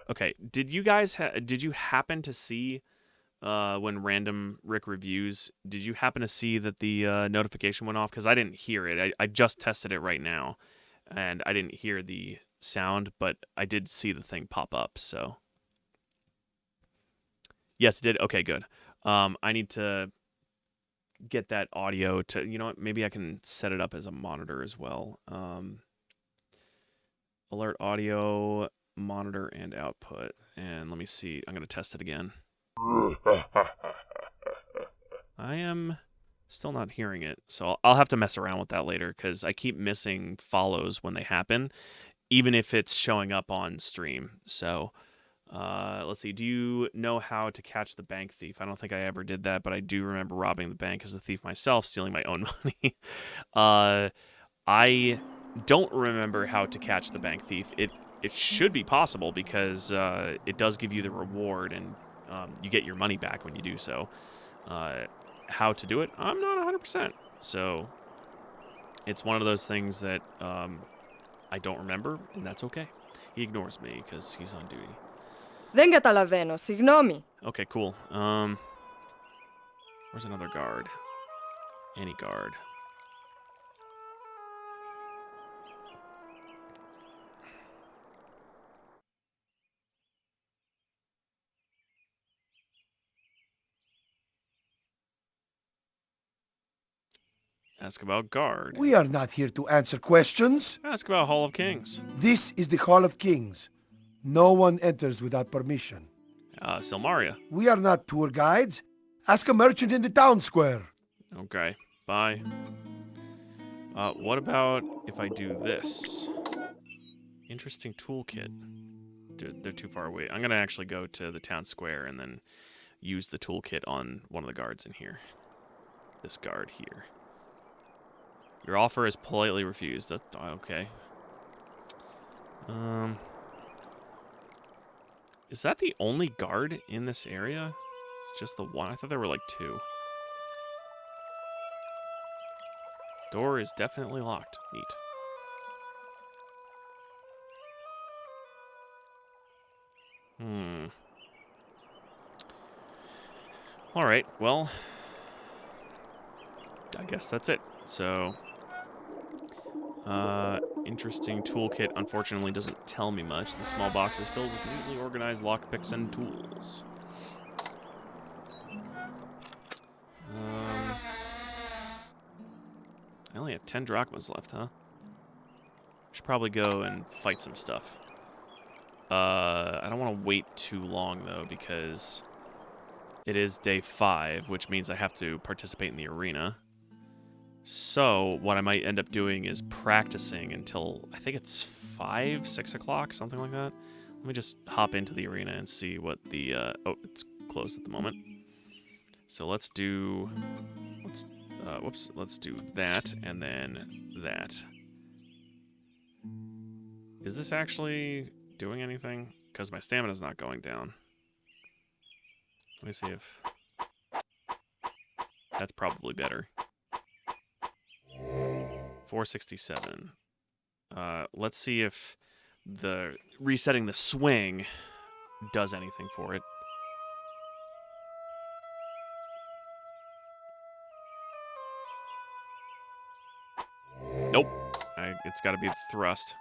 Okay, did you guys did you happen to see when Random Rick reviews, did you happen to see that the notification went off? Because I didn't hear it. I just tested it right now, and I didn't hear the sound, but I did see the thing pop up, so. Yes, it did. Okay, good. I need to get that audio to, you know what, maybe I can set it up as a monitor as well. Alert audio, monitor, and output. And let me see. I'm going to test it again. I am still not hearing it, so I'll have to mess around with that later because I keep missing follows when they happen, even if it's showing up on stream. So let's see. Do you know how to catch the bank thief? I don't think I ever did that, but I do remember robbing the bank as a thief myself, stealing my own money. I don't remember how to catch the bank thief. It should be possible because it does give you the reward and you get your money back when you do so. How to do it? I'm not 100%. So it's one of those things that I don't remember, and that's okay. He ignores me because he's on duty. Venga Talaveno, signomi. Okay, cool. Where's another guard? Any guard. Ask about guard. We are not here to answer questions. Ask about Hall of Kings. This is the Hall of Kings. No one enters without permission. Silmaria. We are not tour guides. Ask a merchant in the town square. Okay, bye. What about if I do this? Interesting toolkit. Dude, they're too far away. I'm going to actually go to the town square and then use the toolkit on one of the guards in here. This guard here. Your offer is politely refused. Okay. Is that the only guard in this area? It's just the one. I thought there were like two. Door is definitely locked. Neat. All right. Well, I guess that's it. So, interesting toolkit unfortunately doesn't tell me much. The small box is filled with neatly organized lockpicks and tools. I only have 10 drachmas left, huh? Should probably go and fight some stuff. I don't want to wait too long, though, because it is day 5, which means I have to participate in the arena. So, what I might end up doing is practicing until, I think it's 5, 6 o'clock, something like that. Let me just hop into the arena and see what the, oh, it's closed at the moment. So let's do, let's do that, and then that. Is this actually doing anything? Because my stamina's not going down. Let me see if, that's probably better. 467. Let's see if the resetting the swing does anything for it. Nope. It's got to be the thrust.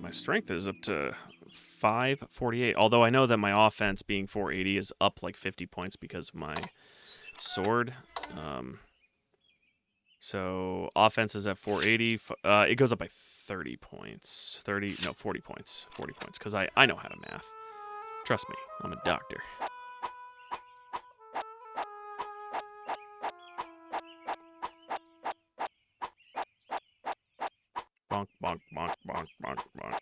My strength is up to 548. Although I know that my offense being 480 is up like 50 points because of my sword. So offense is at 480. It goes up by 30 points. 40 points. 40 points because I know how to math. Trust me, I'm a doctor. Bonk, bonk, bonk, bonk, bonk, bonk.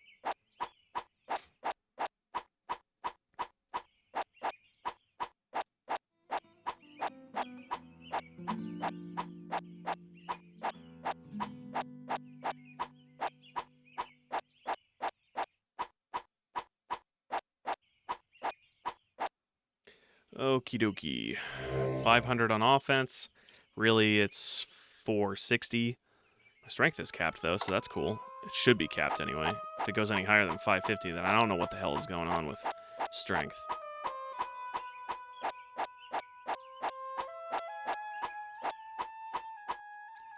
Okie dokie. 500 on offense, Really, it's 460. My strength is capped, though, so that's cool. It should be capped anyway. If it goes any higher than 550, then I don't know what the hell is going on with strength.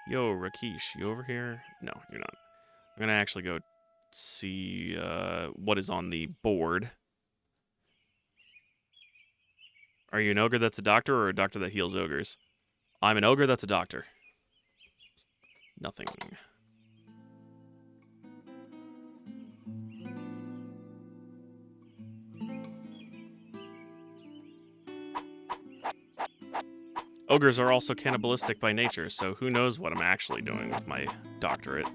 Yo, Rakesh, you over here? No, you're not. I'm going to actually go see what is on the board. Are you an ogre that's a doctor or a doctor that heals ogres? I'm an ogre that's a doctor. Nothing. Ogres are also cannibalistic by nature, so who knows what I'm actually doing with my doctorate.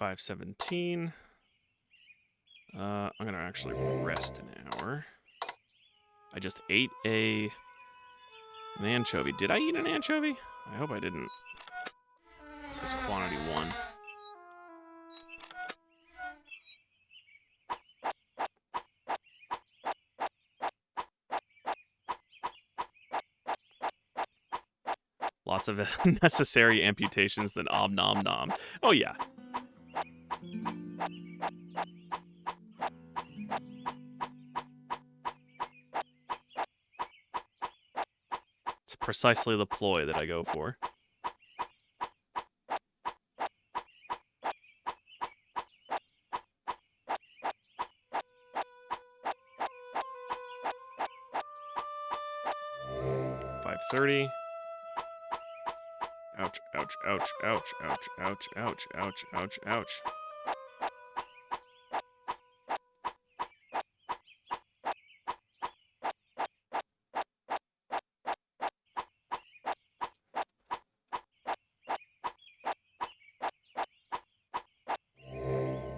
$5.17. I'm gonna actually rest an hour. I just ate an anchovy. Did I eat an anchovy? I hope I didn't. This is quantity 1. Lots of necessary amputations than om nom nom. Oh yeah. It's precisely the ploy that I go for. $5.30. Ouch, ouch, ouch, ouch, ouch, ouch, ouch, ouch, ouch, ouch.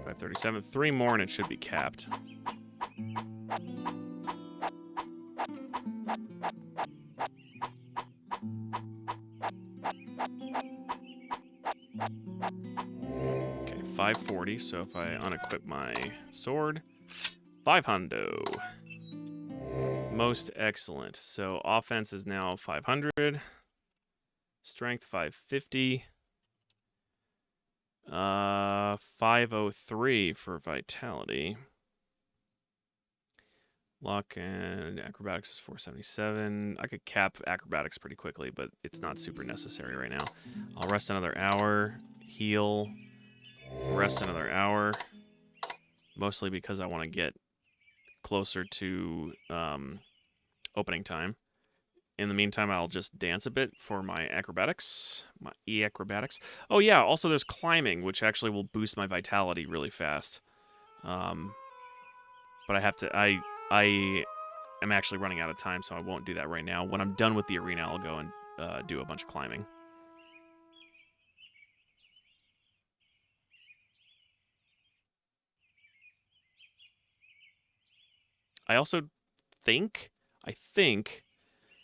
$5.37. 3 more and it should be capped. Okay, 540. So if I unequip my sword, 500. Most excellent. So offense is now 500. Strength 550. 503 for vitality. Luck and acrobatics is 477. I could cap acrobatics pretty quickly, but it's not super necessary right now. I'll rest another hour, heal, rest another hour, mostly because I want to get closer to opening time. In the meantime, I'll just dance a bit for my acrobatics, my E-acrobatics. Oh yeah, also there's climbing, which actually will boost my vitality really fast. But I have to, I am actually running out of time, so I won't do that right now. When I'm done with the arena, I'll go and do a bunch of climbing. I also think,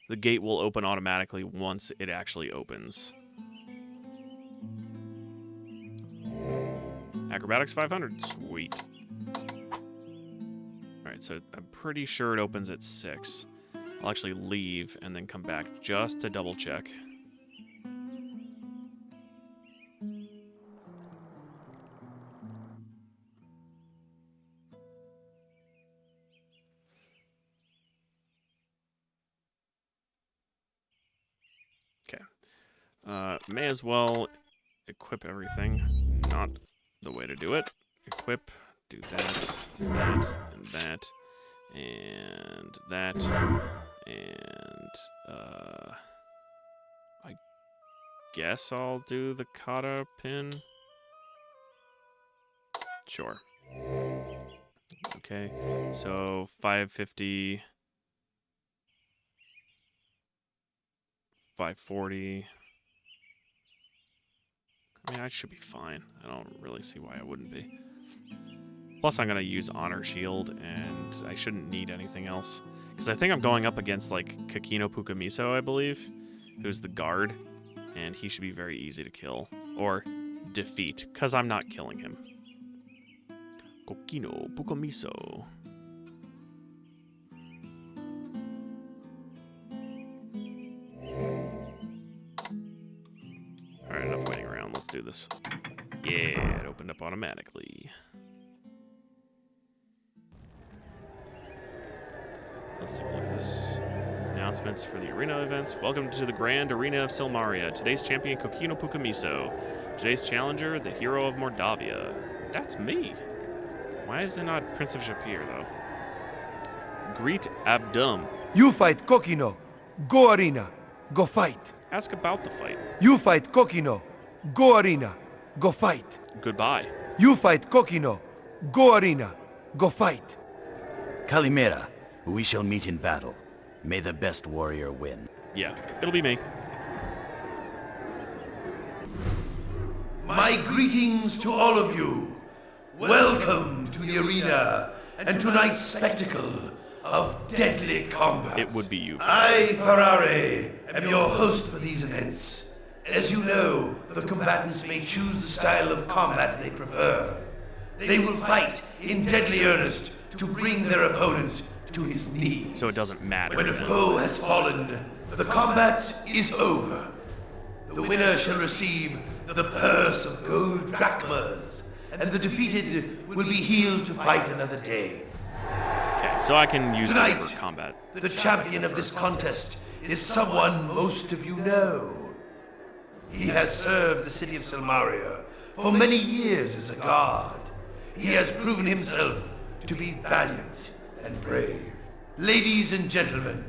the gate will open automatically once it actually opens. Acrobatics 500, sweet. Alright, so I'm pretty sure it opens at 6. I'll actually leave and then come back just to double check. Okay. May as well equip everything. Not the way to do it. Equip, do that, and that, and that, and I guess I'll do the kata pin. Sure. Okay, so 550, 540. I mean, I should be fine. I don't really see why I wouldn't be. Plus, I'm going to use Honor Shield, and I shouldn't need anything else. Because I think I'm going up against, like, Kakino Pukamiso, I believe. who's the guard, and he should be very easy to kill or defeat, because I'm not killing him. Kokino Pukamiso. Alright, enough waiting around. Let's do this. Yeah, it opened up automatically. Let's take a look at this. Announcements for the arena events. Welcome to the Grand Arena of Silmaria. Today's champion, Kokino Pukamiso. Today's challenger, the hero of Mordavia. That's me. Why is it not Prince of Shapir, though? Greet Abdum. You fight Kokino. Go arena. Go fight. Ask about the fight. You fight Kokino. Go arena. Go fight. Goodbye. You fight Kokino. Go arena. Go fight. Kalimera, we shall meet in battle. May the best warrior win. Yeah, it'll be me. My greetings to all of you. Welcome to the arena and tonight's spectacle of deadly combat. It would be you. I, Ferrari, am your host for these events. As you know, the combatants may choose the style of combat they prefer. They will fight in deadly earnest to bring their opponent to his knees. So it doesn't matter. When a foe has fallen, the combat is over. The winner shall receive the purse of gold drachmas, and the defeated will be healed to fight another day. Okay, so I can use Tonight, it for combat. The champion of this contest is someone most of you know. He has served the city of Silmaria for many years as a guard. He has proven himself to be valiant and brave. Ladies and gentlemen,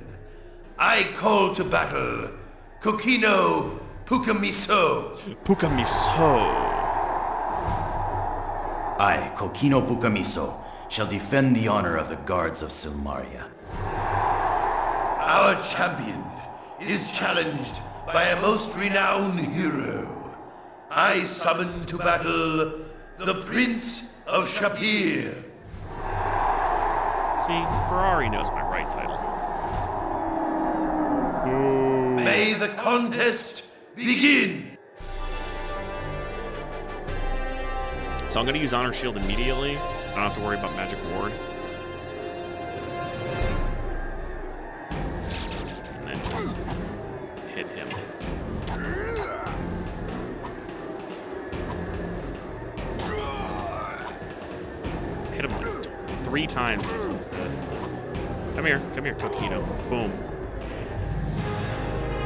I call to battle Kokino Pukamiso. Pukamiso. I, Kokino Pukamiso, shall defend the honor of the guards of Silmaria. Our champion is challenged by a most renowned hero. I summon to battle the Prince of Shapir. See, Ferrari knows my right title. May the contest begin! So I'm going to use Honor Shield immediately. I don't have to worry about Magic Ward. And then just hit him. Hit him like 3 times and he's dead. Come here, Kokino. Boom.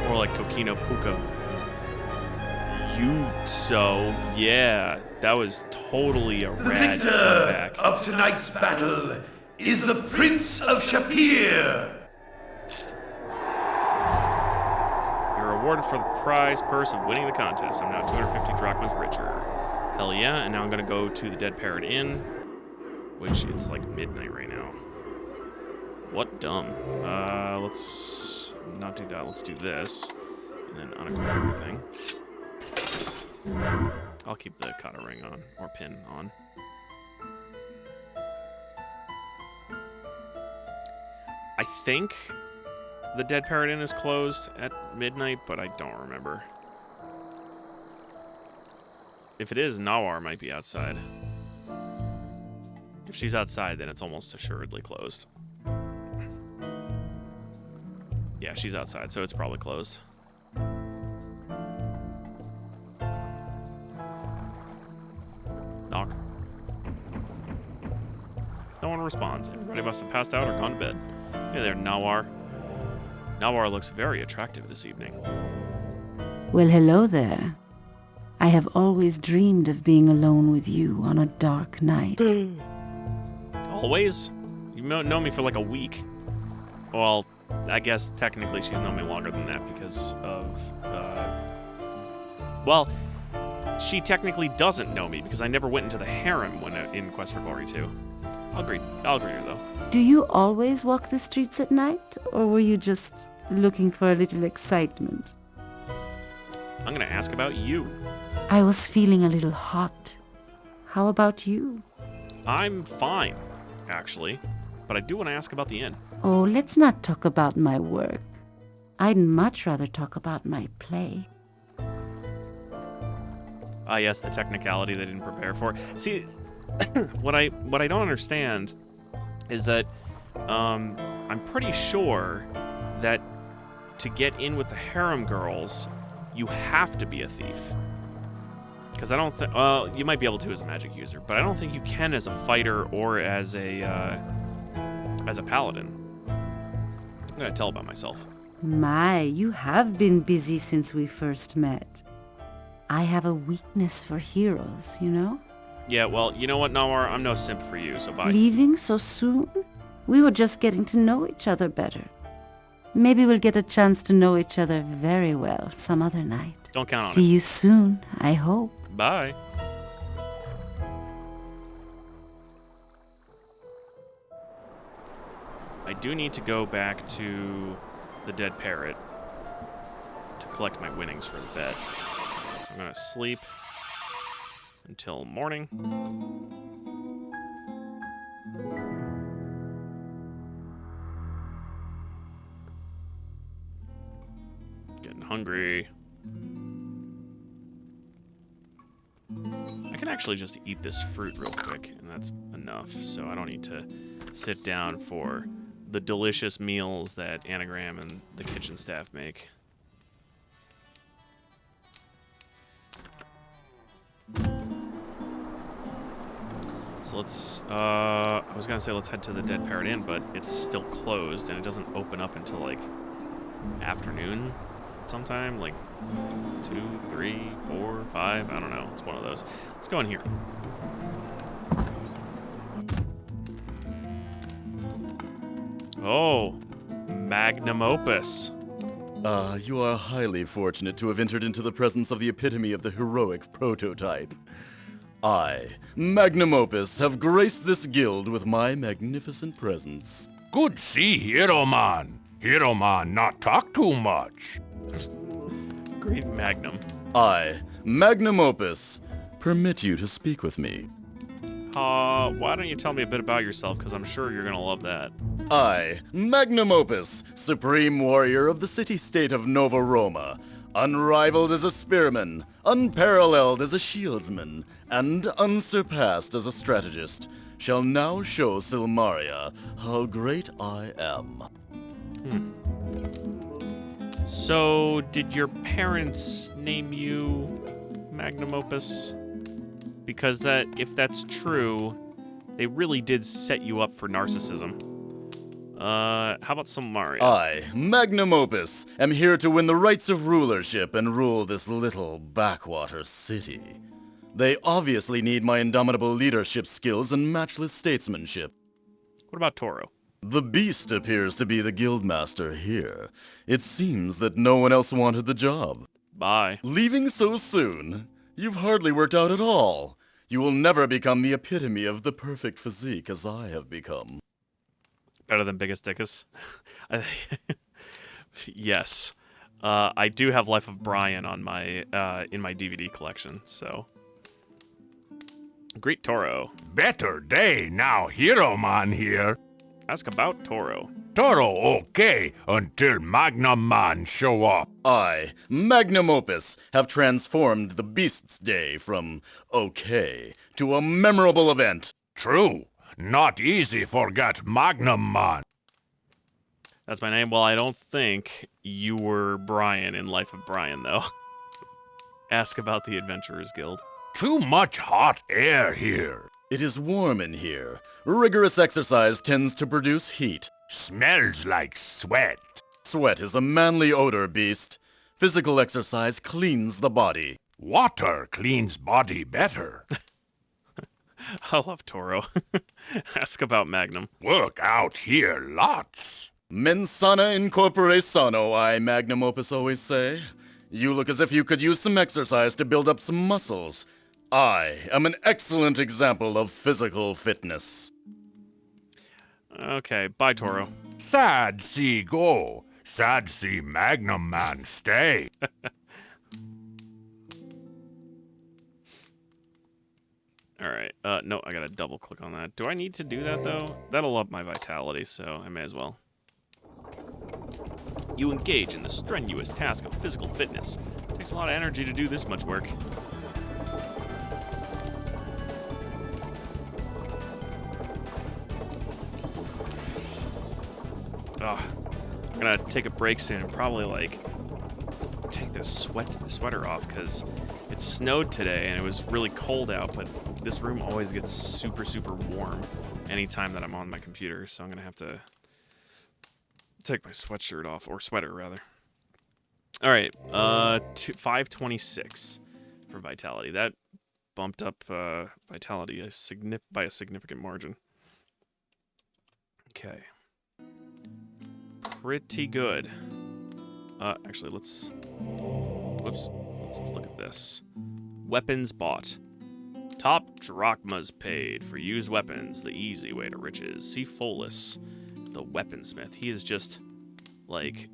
More like Kokino Puka. So yeah, that was totally a The rad victor comeback. of tonight's battle is the Prince of Shapir. You're awarded for the prize purse of winning the contest. I'm now 250 drachmas richer. Hell yeah, and now I'm gonna go to the Dead Parrot Inn, which it's like midnight right now. What dumb. Let's not do that. Let's do this, and then unequip everything. I'll keep the kata ring on, or pin on. I think the Dead Parrot Inn is closed at midnight, but I don't remember. If it is, Nawar might be outside. If she's outside, then it's almost assuredly closed. Yeah, she's outside, so it's probably closed. Knock. No one responds. Everybody must have passed out or gone to bed. Hey there, Nawar. Nawar looks very attractive this evening. Well, hello there. I have always dreamed of being alone with you on a dark night. Always? You know me for like a week. Well, I guess technically she's known me longer than that because of, well, she technically doesn't know me because I never went into the harem when in Quest for Glory 2. I'll agree her though. Do you always walk the streets at night, or were you just looking for a little excitement? I'm gonna ask about you. I was feeling a little hot. How about you? I'm fine, actually, but I do want to ask about the inn. Oh, let's not talk about my work. I'd much rather talk about my play. Ah, yes, the technicality they didn't prepare for. See, what I don't understand is that I'm pretty sure that to get in with the harem girls, you have to be a thief. Because I don't think, well, you might be able to as a magic user, but I don't think you can as a fighter or as a paladin. I'm gonna tell about myself. My, you have been busy since we first met. I have a weakness for heroes, you know? Yeah, well, you know what, Nawar? I'm no simp for you, so bye. Leaving so soon? We were just getting to know each other better. Maybe we'll get a chance to know each other very well some other night. Don't count on it. See you soon, I hope. Bye. I do need to go back to the dead parrot to collect my winnings for the bet. So I'm gonna sleep until morning. Getting hungry. I can actually just eat this fruit real quick, and that's enough, so I don't need to sit down for the delicious meals that Anagram and the kitchen staff make. So let's, I was gonna say let's head to the Dead Parrot Inn, but it's still closed, and it doesn't open up until, like, afternoon sometime, like 2, 3, 4, 5, I don't know. It's one of those. Let's go in here. Oh, magnum opus. You are highly fortunate to have entered into the presence of the epitome of the heroic prototype. I, Magnum Opus, have graced this guild with my magnificent presence. Good see, Hero Man. Hero Man not talk too much. Great Magnum. I, Magnum Opus, permit you to speak with me. Why don't you tell me a bit about yourself, because I'm sure you're going to love that. I, Magnum Opus, supreme warrior of the city-state of Nova Roma, unrivaled as a spearman, unparalleled as a shieldsman, and unsurpassed as a strategist, shall now show Silmaria how great I am. So, did your parents name you Magnum Opus? Because that, if that's true, they really did set you up for narcissism. How about Silmaria? I, Magnum Opus, am here to win the rights of rulership and rule this little backwater city. They obviously need my indomitable leadership skills and matchless statesmanship. What about Toro? The beast appears to be the guildmaster here. It seems that no one else wanted the job. Bye. Leaving so soon? You've hardly worked out at all. You will never become the epitome of the perfect physique as I have become. Better than Biggest Dickus? Yes. I do have Life of Brian on my in my DVD collection, so... Greet Toro. Better day now, Hero Man here. Ask about Toro. Toro okay until Magnum Man show up. I, Magnum Opus, have transformed the Beast's Day from okay to a memorable event. True. Not easy forget Magnum Man. That's my name. Well, I don't think you were Brian in Life of Brian, though. Ask about the Adventurers Guild. Too much hot air here. It is warm in here. Rigorous exercise tends to produce heat. Smells like sweat. Sweat is a manly odor, Beast. Physical exercise cleans the body. Water cleans body better. I love Toro. Ask about Magnum. Work out here lots. Mens sana in corpore sano, I, Magnum Opus, always say. You look as if you could use some exercise to build up some muscles. I am an excellent example of physical fitness. Okay, bye, Toro. Sad see go. Sad see Magnum Man stay. Alright, no, I gotta double click on that. Do I need to do that, though? That'll up my vitality, so I may as well. you engage in the strenuous task of physical fitness. It takes a lot of energy to do this much work. Ugh. I'm gonna take a break soon and probably, like, take this sweater off because it snowed today and it was really cold out, but this room always gets super, super warm anytime that I'm on my computer, so I'm gonna have to take my sweatshirt off, or sweater, rather. All right, 526 for vitality. That bumped up vitality by a significant margin. Okay. Pretty good. Actually, let's look at this. Weapons bought. Top drachmas paid for used weapons, the easy way to riches. See Folus, the weaponsmith. He is just, like,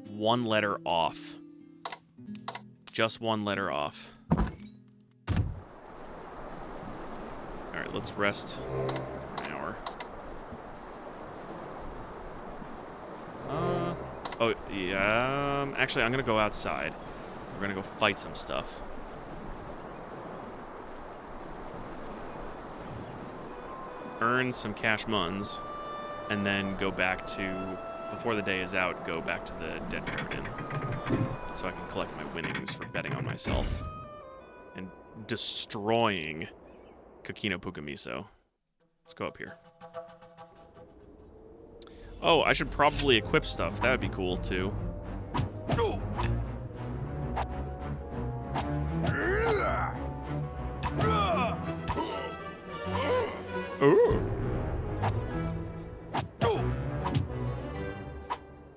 one letter off. Just one letter off. Alright, let's rest for an hour. Oh, yeah. Actually, I'm gonna go outside. We're gonna go fight some stuff. Earn some cash muns, and then go back to, before the day is out, go back to the Dead Parrot Inn, so I can collect my winnings for betting on myself and destroying Kokino Pukamiso. Let's go up here. Oh, I should probably equip stuff. That would be cool, too.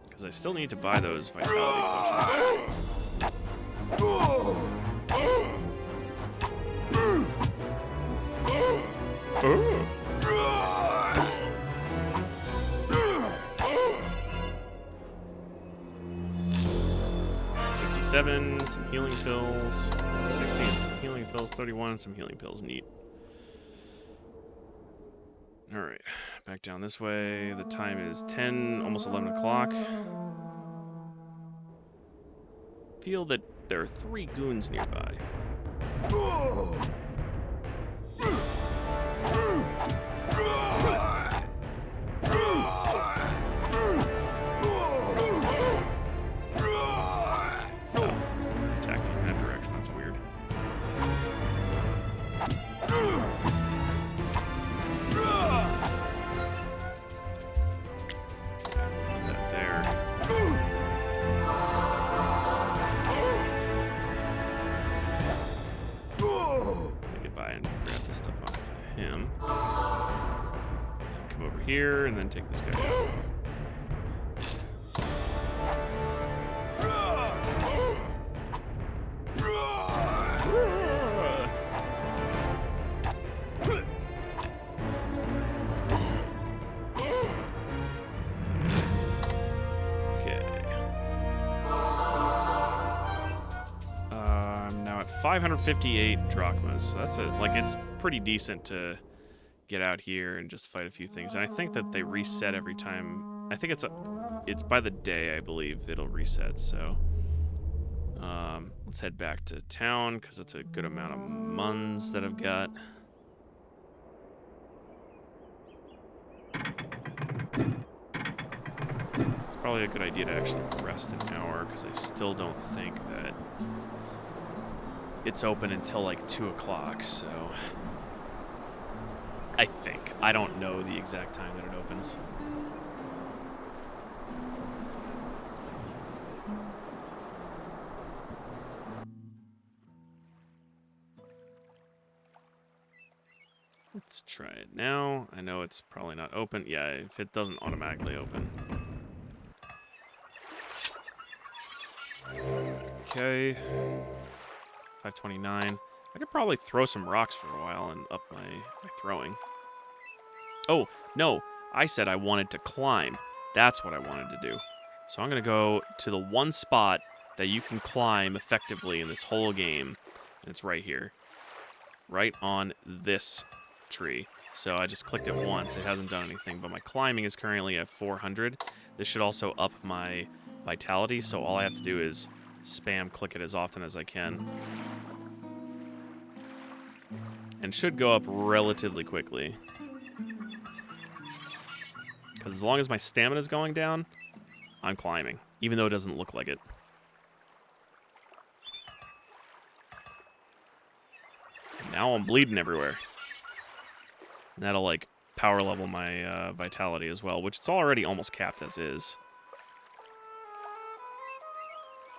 Because I still need to buy those vitality potions. Oh. 57, some healing pills. 16, some healing pills. 31, some healing pills. Neat. Alright, back down this way. The time is 10, almost 11 o'clock. Feel that there are 3 goons nearby. Stop attacking in that direction, that's weird. Put that there. Get by and grab this stuff off of him. And come over here and then take this guy out. Okay. I'm now at 558 drachmas. So that's it's pretty decent to get out here and just fight a few things. And I think that they reset every time. I think it's by the day, I believe, it'll reset. So let's head back to town because it's a good amount of muns that I've got. It's probably a good idea to actually rest an hour because I still don't think that it's open until like 2 o'clock, so I think. I don't know the exact time that it opens. Let's try it now. I know it's probably not open. Yeah, if it doesn't automatically open. Okay. 529. I could probably throw some rocks for a while and up my throwing. Oh, no. I said I wanted to climb. That's what I wanted to do. So I'm going to go to the one spot that you can climb effectively in this whole game. And it's right here. Right on this tree. So I just clicked it once. It hasn't done anything, but my climbing is currently at 400. This should also up my vitality, so all I have to do is spam click it as often as I can. And should go up relatively quickly. Because as long as my stamina is going down, I'm climbing, even though it doesn't look like it. Now I'm bleeding everywhere. And that'll, like, power level my vitality as well, which it's already almost capped as is.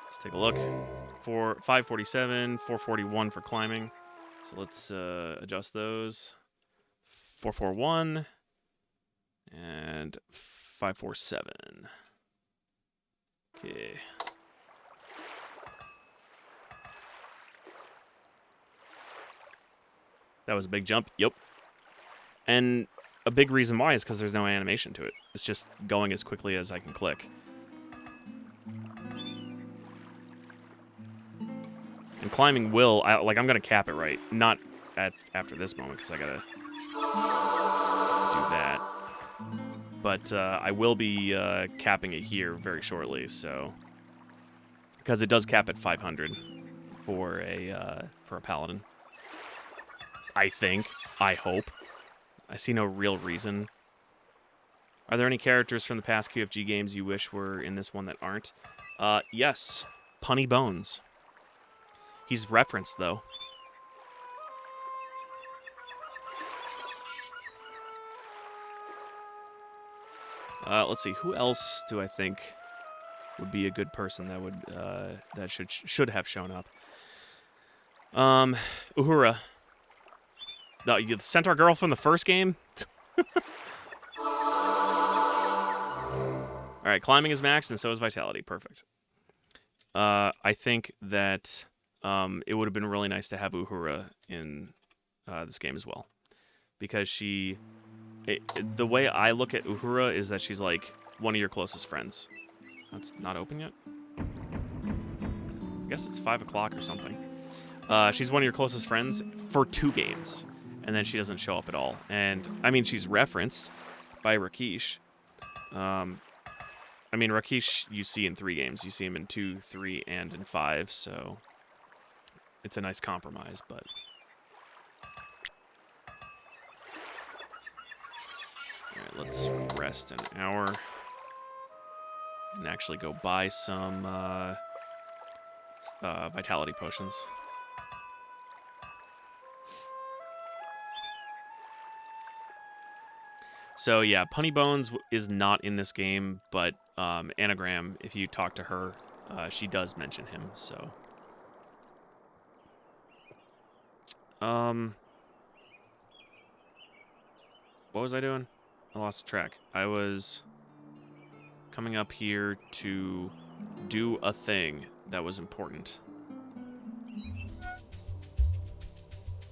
Let's take a look. 547, 441 for climbing. So let's adjust those. 441 and 547. Okay. That was a big jump. Yep. And a big reason why is because there's no animation to it. It's just going as quickly as I can click. And climbing will, I'm going to cap it right. Not after this moment, because I got to do that. But I will be capping it here very shortly, so... Because it does cap at 500 for a Paladin. I think. I hope. I see no real reason. Are there any characters from the past QFG games you wish were in this one that aren't? Yes. Punny Bones. He's referenced, though. Let's see. Who else do I think would be a good person that would that should have shown up? Uhura. The centaur girl from the first game? Alright, climbing is maxed, and so is vitality. Perfect. I think that it would have been really nice to have Uhura in this game as well. Because the way I look at Uhura is that she's like one of your closest friends. That's not open yet? I guess it's 5 o'clock or something. She's one of your closest friends for 2 games. And then she doesn't show up at all. And, I mean, she's referenced by Rakesh. I mean, Rakesh you see in 3 games. You see him in 2, 3, and in 5, so it's a nice compromise, but... Alright, let's rest an hour. And actually go buy some vitality potions. So yeah, Punny Bones is not in this game, but Anagram, if you talk to her, she does mention him, so... What was I doing? I lost track. I was coming up here to do a thing that was important.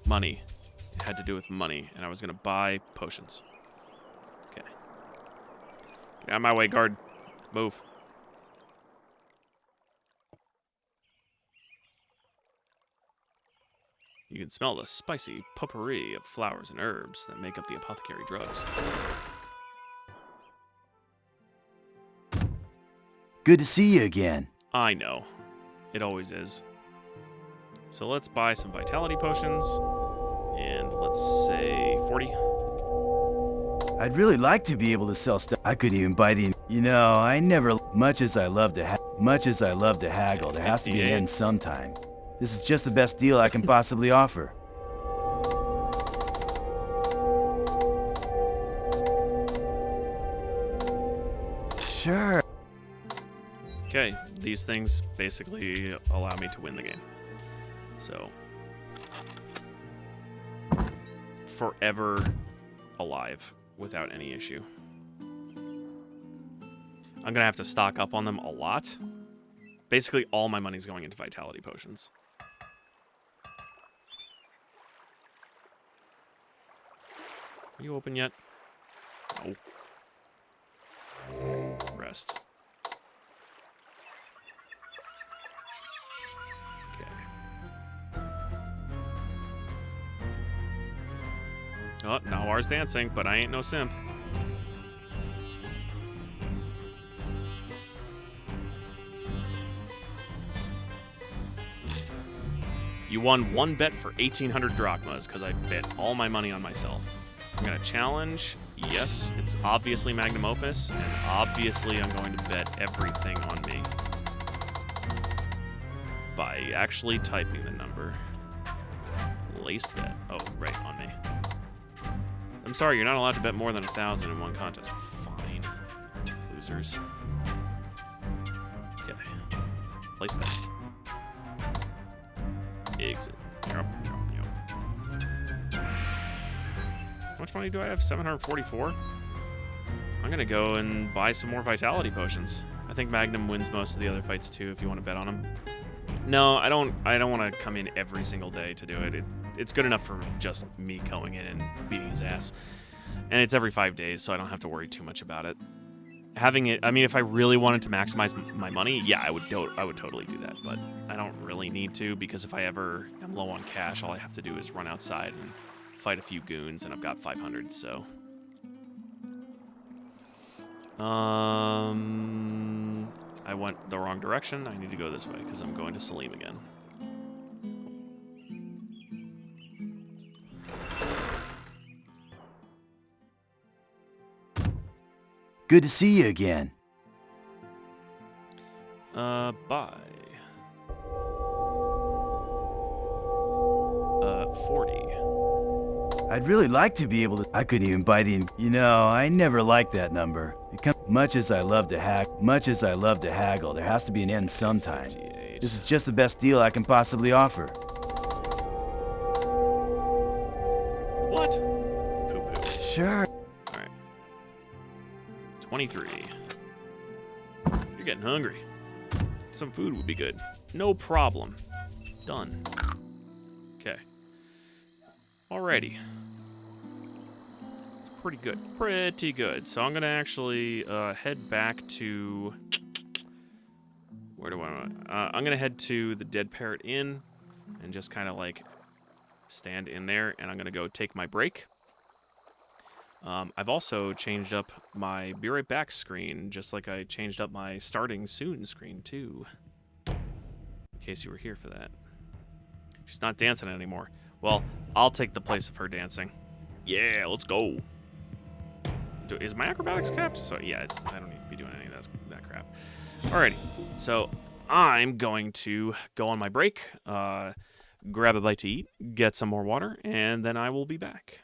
Money. It had to do with money, and I was going to buy potions. Okay. Get out of my way, guard. Move. You can smell the spicy potpourri of flowers and herbs that make up the apothecary drugs. Good to see you again. I know. It always is. So let's buy some vitality potions. And let's say 40. I'd really like to be able to sell stuff. I couldn't even buy the... You know, I never... Much as I love to haggle, there has to be an end sometime. This is just the best deal I can possibly offer. Sure. Okay, these things basically allow me to win the game. So, forever alive without any issue. I'm gonna have to stock up on them a lot. Basically, all my money's going into vitality potions. Are you open yet? No. Rest. Oh, now ours dancing, but I ain't no simp. You won one bet for 1,800 drachmas because I bet all my money on myself. I'm going to challenge. Yes, it's obviously Magnum Opus, and obviously I'm going to bet everything on me by actually typing the number. Place bet. Oh, right, on me. I'm sorry, you're not allowed to bet more than 1,000 in one contest. Fine. Losers. Okay. Place bet. Exit. Yep. How much money do I have? 744? I'm gonna go and buy some more vitality potions. I think Magnum wins most of the other fights too, if you want to bet on him. No, I don't want to come in every single day to do it. It's good enough for just me going in and beating his ass. And it's every 5 days, so I don't have to worry too much about it. Having it, I mean, if I really wanted to maximize my money, yeah, I would totally do that. But I don't really need to, because if I ever am low on cash, all I have to do is run outside and fight a few goons, and I've got 500. So, I went the wrong direction. I need to go this way because I'm going to Salim again. Good to see you again. Bye. 40. I'd really like to be able to. I couldn't even buy the. You know, I never liked that number. Much as I love to haggle, there has to be an end sometime. This is just the best deal I can possibly offer. What? Poo-poo. Sure. All right. 23. You're getting hungry. Some food would be good. No problem. Done. Okay. Alrighty. It's pretty good. Pretty good. So I'm going to actually head back to... Where do I want? I'm going to head to the Dead Parrot Inn and just kind of like stand in there, and I'm going to go take my break. I've also changed up my Be Right Back screen, just like I changed up my Starting Soon screen, too. In case you were here for that. She's not dancing anymore. Well, I'll take the place of her dancing. Yeah, let's go. Is my acrobatics capped? So, yeah, I don't need to be doing any of that crap. Alrighty, so I'm going to go on my break, grab a bite to eat, get some more water, and then I will be back.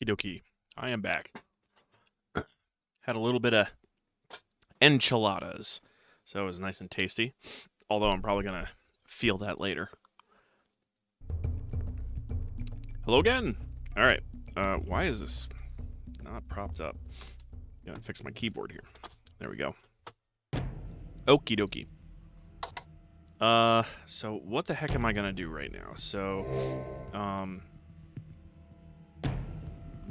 Okie dokie. I am back. Had a little bit of enchiladas, so it was nice and tasty. Although I'm probably gonna feel that later. Hello again. All right. Why is this not propped up? Gotta fix my keyboard here. There we go. Okie dokie. So what the heck am I gonna do right now? So, I'm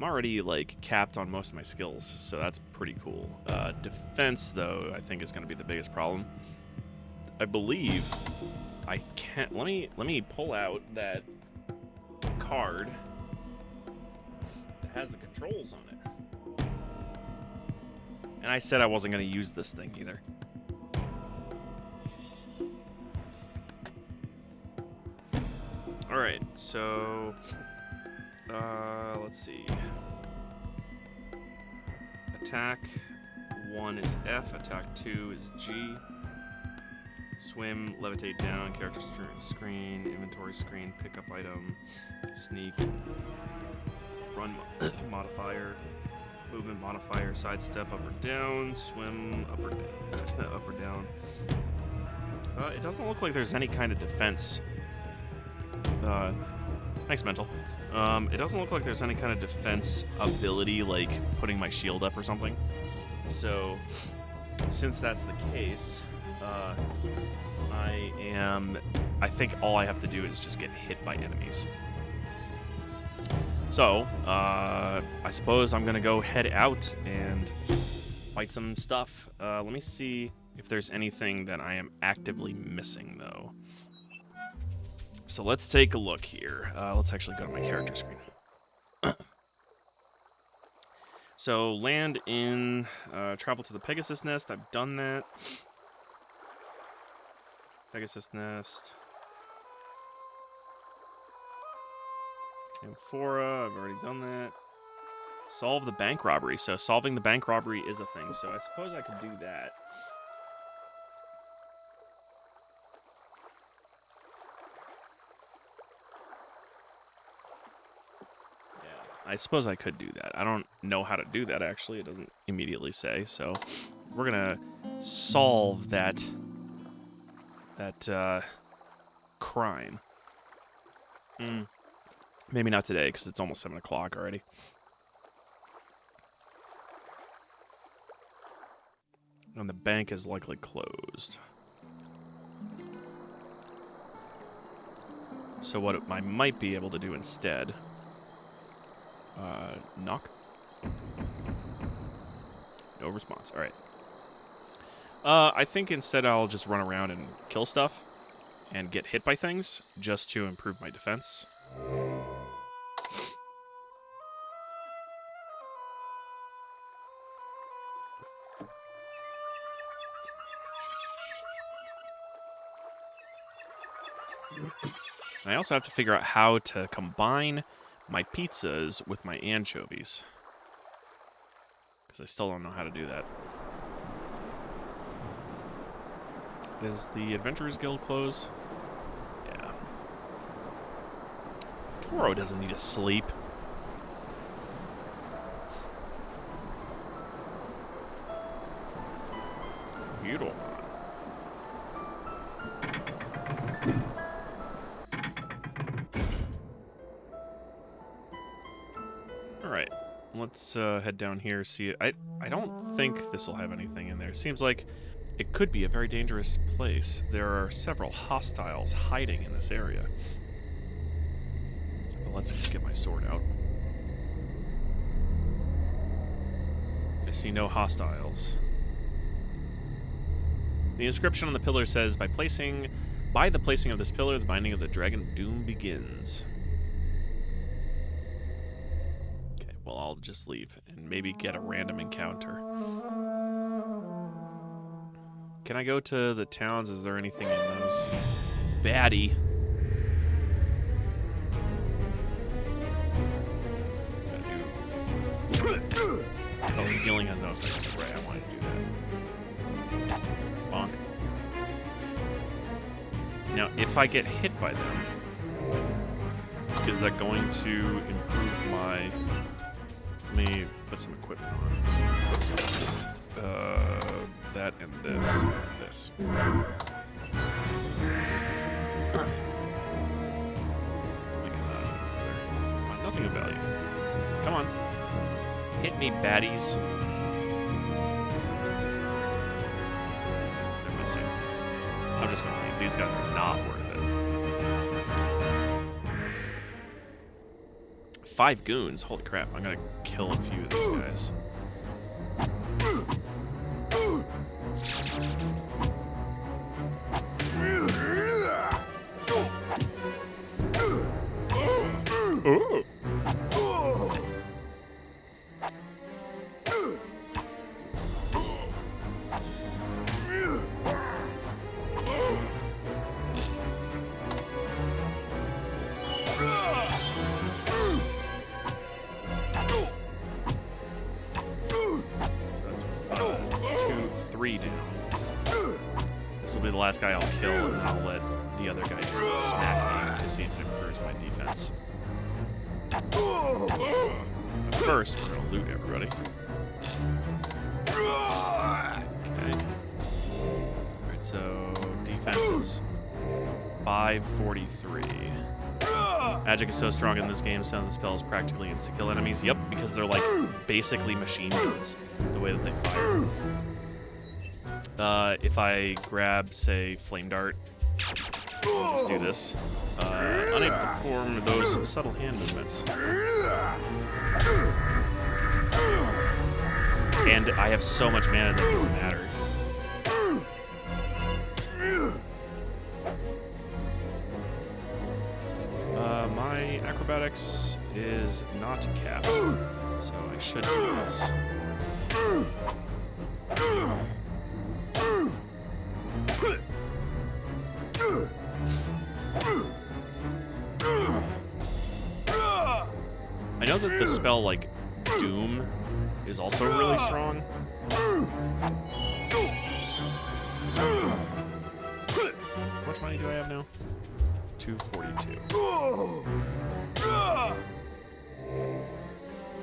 already, like, capped on most of my skills, so that's pretty cool. Defense, though, I think is gonna be the biggest problem. I believe I can't... Let me pull out that card that has the controls on it. And I said I wasn't gonna use this thing, either. Alright, so... let's see. Attack 1 is F, attack 2 is G. Swim, levitate down, character screen, inventory screen, pick up item, sneak, run modifier, movement modifier, sidestep up or down, swim up or down. It doesn't look like there's any kind of defense. Thanks, mental. It doesn't look like there's any kind of defense ability, like putting my shield up or something. So, since that's the case, I think all I have to do is just get hit by enemies. So, I suppose I'm gonna go head out and fight some stuff. Let me see if there's anything that I am actively missing, though. So let's take a look here. Let's actually go to my character screen. So land in, travel to the Pegasus nest. I've done that. Pegasus nest. Amphora, I've already done that. Solve the bank robbery. So solving the bank robbery is a thing. So I suppose I could do that. I suppose I could do that. I don't know how to do that, actually. It doesn't immediately say. So we're going to solve that crime. Maybe not today, because it's almost 7 o'clock already. And the bank is likely closed. So what I might be able to do instead... knock. No response. All right. I think instead I'll just run around and kill stuff and get hit by things just to improve my defense. I also have to figure out how to combine my pizzas with my anchovies, because I still don't know how to do that. Is the Adventurers Guild closed? Yeah. Toro doesn't need to sleep. You don't. Alright, let's head down here, see it. I don't think this will have anything in there. Seems like it could be a very dangerous place. There are several hostiles hiding in this area. Well, let's just get my sword out. I see no hostiles. The inscription on the pillar says, by the placing of this pillar, the binding of the Dragon of Doom begins. Okay, well, I'll just leave and maybe get a random encounter. Can I go to the towns? Is there anything in those? Baddie. Oh, healing has no effect. Right, I want to do that. Bonk. Now, if I get hit by them, is that going to improve my Let me put some equipment on. That and this and this. Find nothing of value. Come on. Hit me, baddies. They're missing. I'm just gonna leave. These guys are not worth it. 5 goons. Holy crap. I'm gonna kill a few of these guys. Ooh. This will be the last guy I'll kill, and then I'll let the other guy just smack me to see if it improves my defense. But first, we're gonna loot everybody. Okay. Alright, so defenses. 543. Magic is so strong in this game, some of the spells practically insta-kill enemies. Yep, because they're like basically machine guns, the way that they fire. If I grab, say, Flame Dart, I'll just do this. Unable to perform those subtle hand movements. And I have so much mana that it doesn't matter. My acrobatics is not capped, so I should do this. I know that the spell, like, Doom is also really strong. How much money do I have now? 242.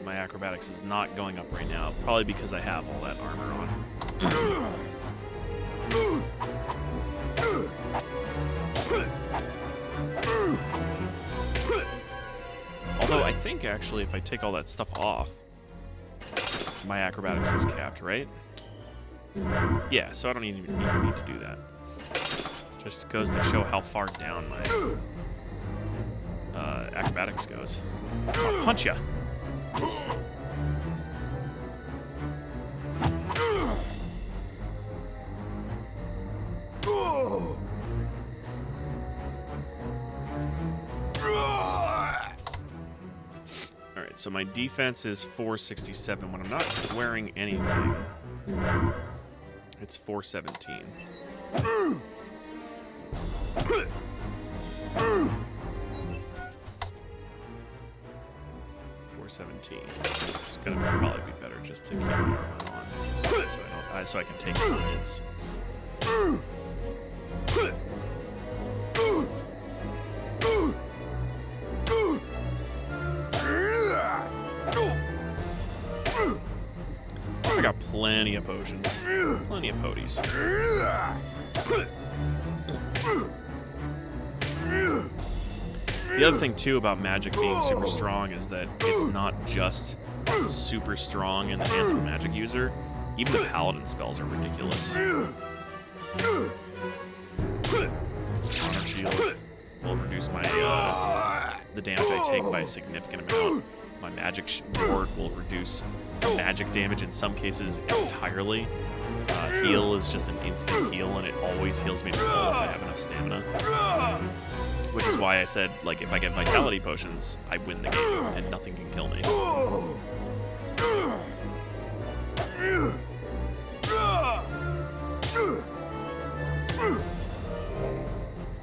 My acrobatics is not going up right now, probably because I have all that armor on. Although I think, actually, if I take all that stuff off, my acrobatics is capped, right? Yeah, so I don't even need to do that. Just goes to show how far down my acrobatics goes. I'll punch ya! Alright, so my defense is 467. When I'm not wearing anything, it's 417. 417. It's gonna probably be better just to keep my armor on, so I can take the hits. I got plenty of potions. Plenty of poties. The other thing, too, about magic being super strong is that it's not just super strong in the hands of a magic user. Even the Paladin spells are ridiculous. Honor Shield will reduce my the damage I take by a significant amount. My magic ward will reduce magic damage in some cases entirely. Heal is just an instant heal, and it always heals me to full if I have enough stamina. Which is why I said, like, if I get vitality potions, I win the game, and nothing can kill me.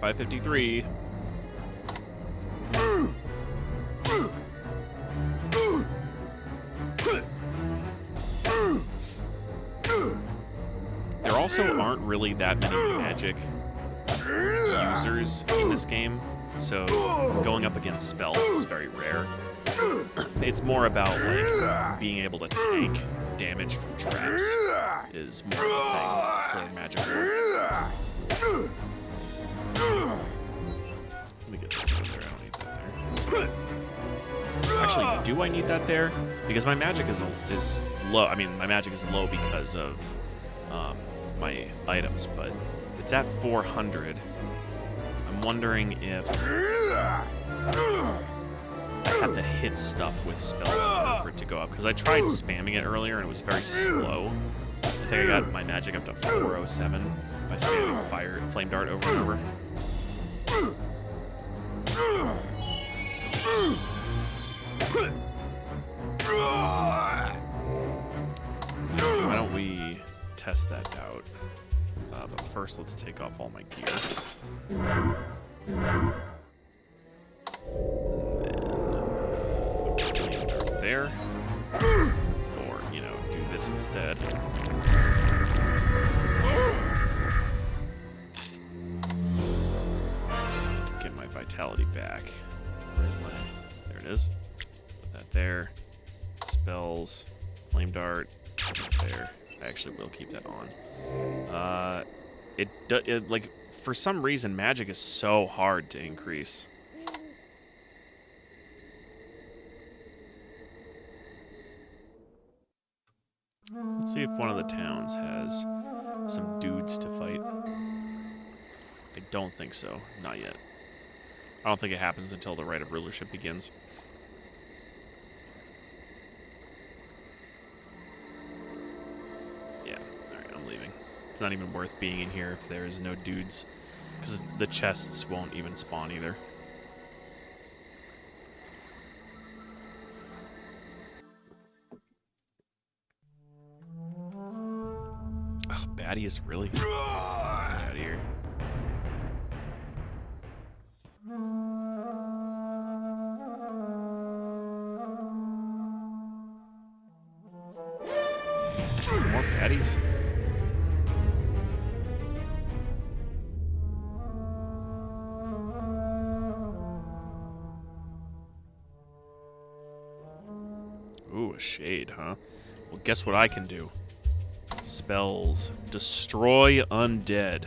553. There also aren't really that many magic users in this game, so going up against spells is very rare. It's more about like being able to tank damage from traps is more of a thing for magic. Let me get this over there. I don't need that there. Actually, do I need that there? Because my magic is low. I mean, my magic is low because of my items, but it's at 400. I'm wondering if I have to hit stuff with spells in order for it to go up, because I tried spamming it earlier and it was very slow. I think I got my magic up to 407 by spamming flame dart over and over. Why don't we test that out? But first, let's take off all my gear. There, or do this instead. Get my vitality back. Where's my? There it is. Put that there. Spells, flame dart. There. I actually will keep that on. It like for some reason magic is so hard to increase. Let's see if one of the towns has some dudes to fight. I don't think so. Not yet. I don't think it happens until the Right of Rulership begins. Yeah, alright, I'm leaving. It's not even worth being in here if there's no dudes, because the chests won't even spawn either. Thaddeus, really? Get out of here. More baddies? Ooh, a shade, huh? Well, guess what I can do? Spells. Destroy undead.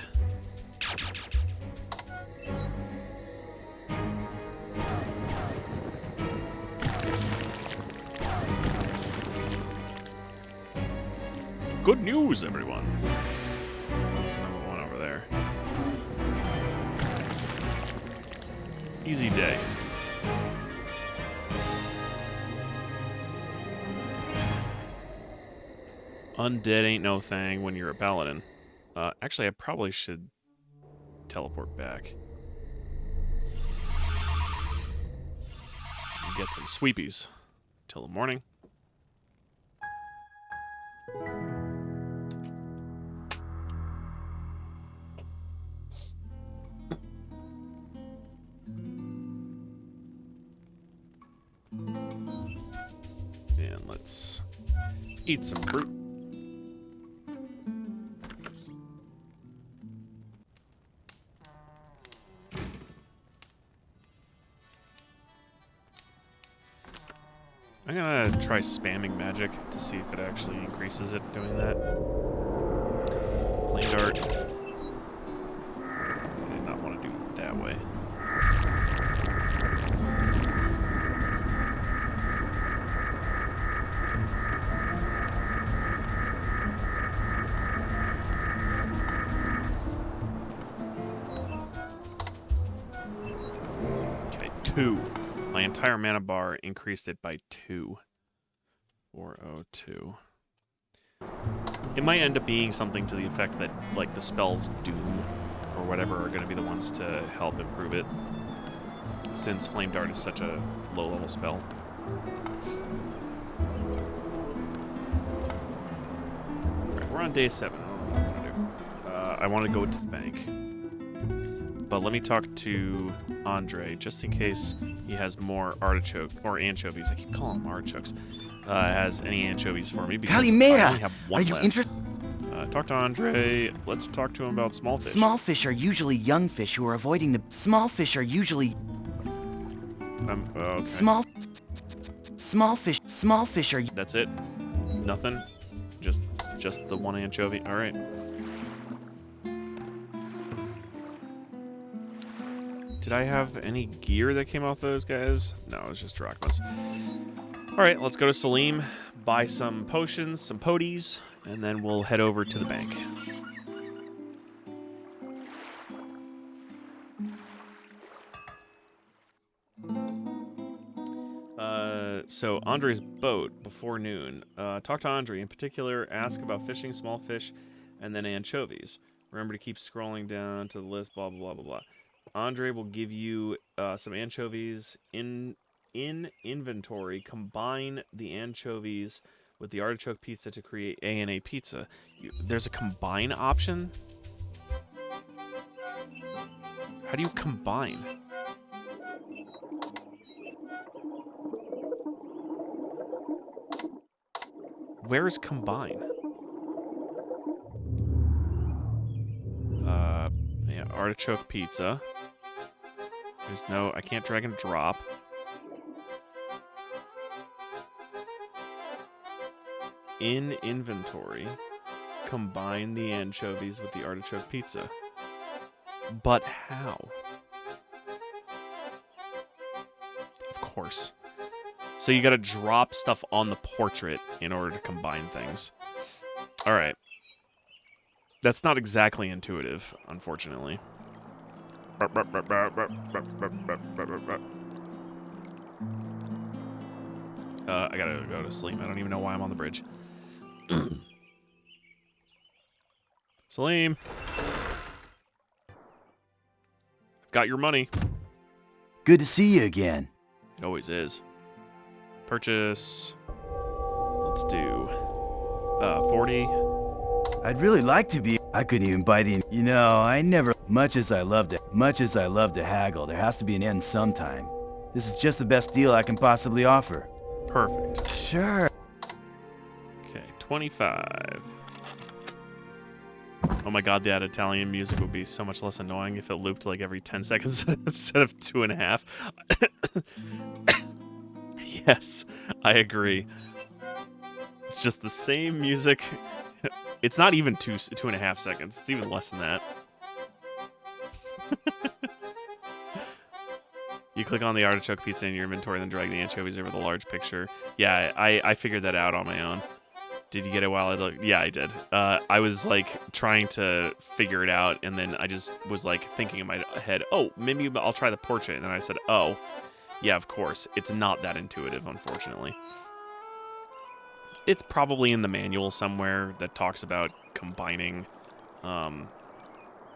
Good news, everyone. There's number one over there. Easy day. Undead ain't no thing when you're a paladin. Actually, I probably should teleport back. Get some sweepies till the morning. And let's eat some fruit. I'm gonna try spamming magic to see if it actually increases it doing that. Flame dart. I did not want to do it that way. Okay, 2. My entire mana bar increased it by 2. 402. It might end up being something to the effect that, like, the spells Doom or whatever are going to be the ones to help improve it, since Flame Dart is such a low-level spell. Alright, we're on day 7. I don't know what I want to do. I want to go to the bank. But let me talk to Andre, just in case he has more artichoke, or anchovies. I keep calling them artichokes. Has any anchovies for me, because Calimera, I only have one left. Are you interested? Talk to Andre. Let's talk to him about small fish. Small fish are usually young fish who are avoiding the... Small fish are usually... Okay. Small fish are... That's it? Nothing? Just the one anchovy? Alright. Did I have any gear that came off those guys? No, it was just drachmas. Alright, let's go to Salim, buy some potions, some poties, and then we'll head over to the bank. So Andre's boat before noon. Talk to Andre. In particular, ask about fishing, small fish, and then anchovies. Remember to keep scrolling down to the list, blah, blah, blah, blah, blah. Andre will give you some anchovies in inventory. Combine the anchovies with the artichoke pizza to create A&A pizza. There's a combine option? How do you combine? Where is combine? Yeah, artichoke pizza. There's no, I can't drag and drop. In inventory, combine the anchovies with the artichoke pizza. But how? Of course. So you gotta drop stuff on the portrait in order to combine things. Alright. That's not exactly intuitive, unfortunately. I gotta go to sleep. I don't even know why I'm on the bridge. Salim! I've got your money. Good to see you again. It always is. Purchase. Let's do 40. I'd really like to be. I couldn't even buy the. You know, I never. Much as I love to haggle, there has to be an end sometime. This is just the best deal I can possibly offer. Perfect. Sure. Okay, 25. Oh my god, that Italian music would be so much less annoying if it looped like every 10 seconds instead of 2.5. Yes, I agree. It's just the same music. It's not even 2.5 seconds. It's even less than that. You click on the artichoke pizza in your inventory, then drag the anchovies over the large picture. Yeah, I figured that out on my own. Did you get it while I looked? Yeah, I did. I was like trying to figure it out, and then I just was like thinking in my head, oh, maybe I'll try the portrait. And then I said, oh, yeah, of course. It's not that intuitive, unfortunately. It's probably in the manual somewhere that talks about combining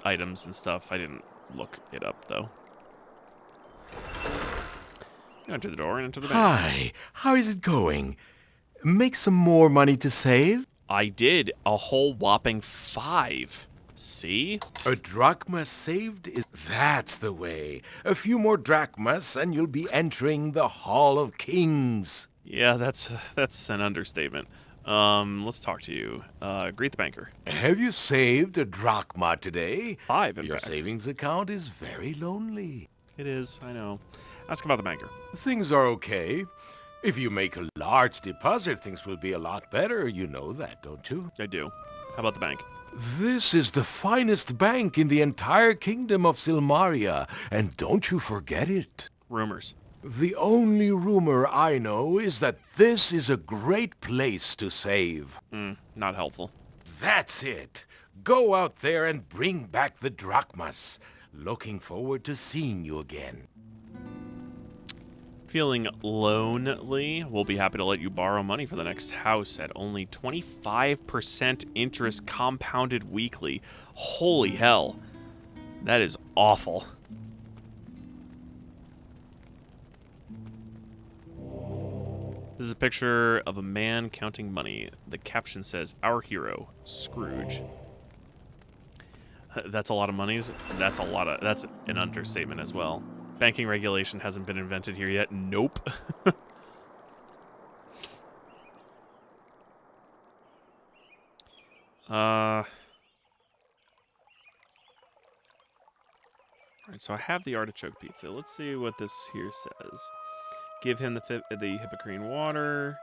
items and stuff. I didn't look it up, though. You enter the door and enter the bank. Hi, how is it going? Make some more money to save? I did. A whole whopping 5. See? A drachma saved is... That's the way. A few more drachmas and you'll be entering the Hall of Kings. Yeah, that's an understatement. Let's talk to you. Greet the banker. Have you saved a drachma today? 5, in Your fact. savings account is very lonely. It is, I know. Ask about the banker. Things are okay. If you make a large deposit, things will be a lot better. You know that, don't you? I do. How about the bank? This is the finest bank in the entire kingdom of Silmaria, and don't you forget it. Rumors. The only rumor I know is that this is a great place to save. Not helpful. That's it. Go out there and bring back the drachmas. Looking forward to seeing you again. Feeling lonely? We'll be happy to let you borrow money for the next house at only 25% interest compounded weekly. Holy hell. That is awful. This is a picture of a man counting money. The caption says, "Our hero, Scrooge." That's a lot of monies. That's an understatement as well. Banking regulation hasn't been invented here yet. Nope. Alright, so I have the artichoke pizza. Let's see what this here says. Give him the Hippocrene water.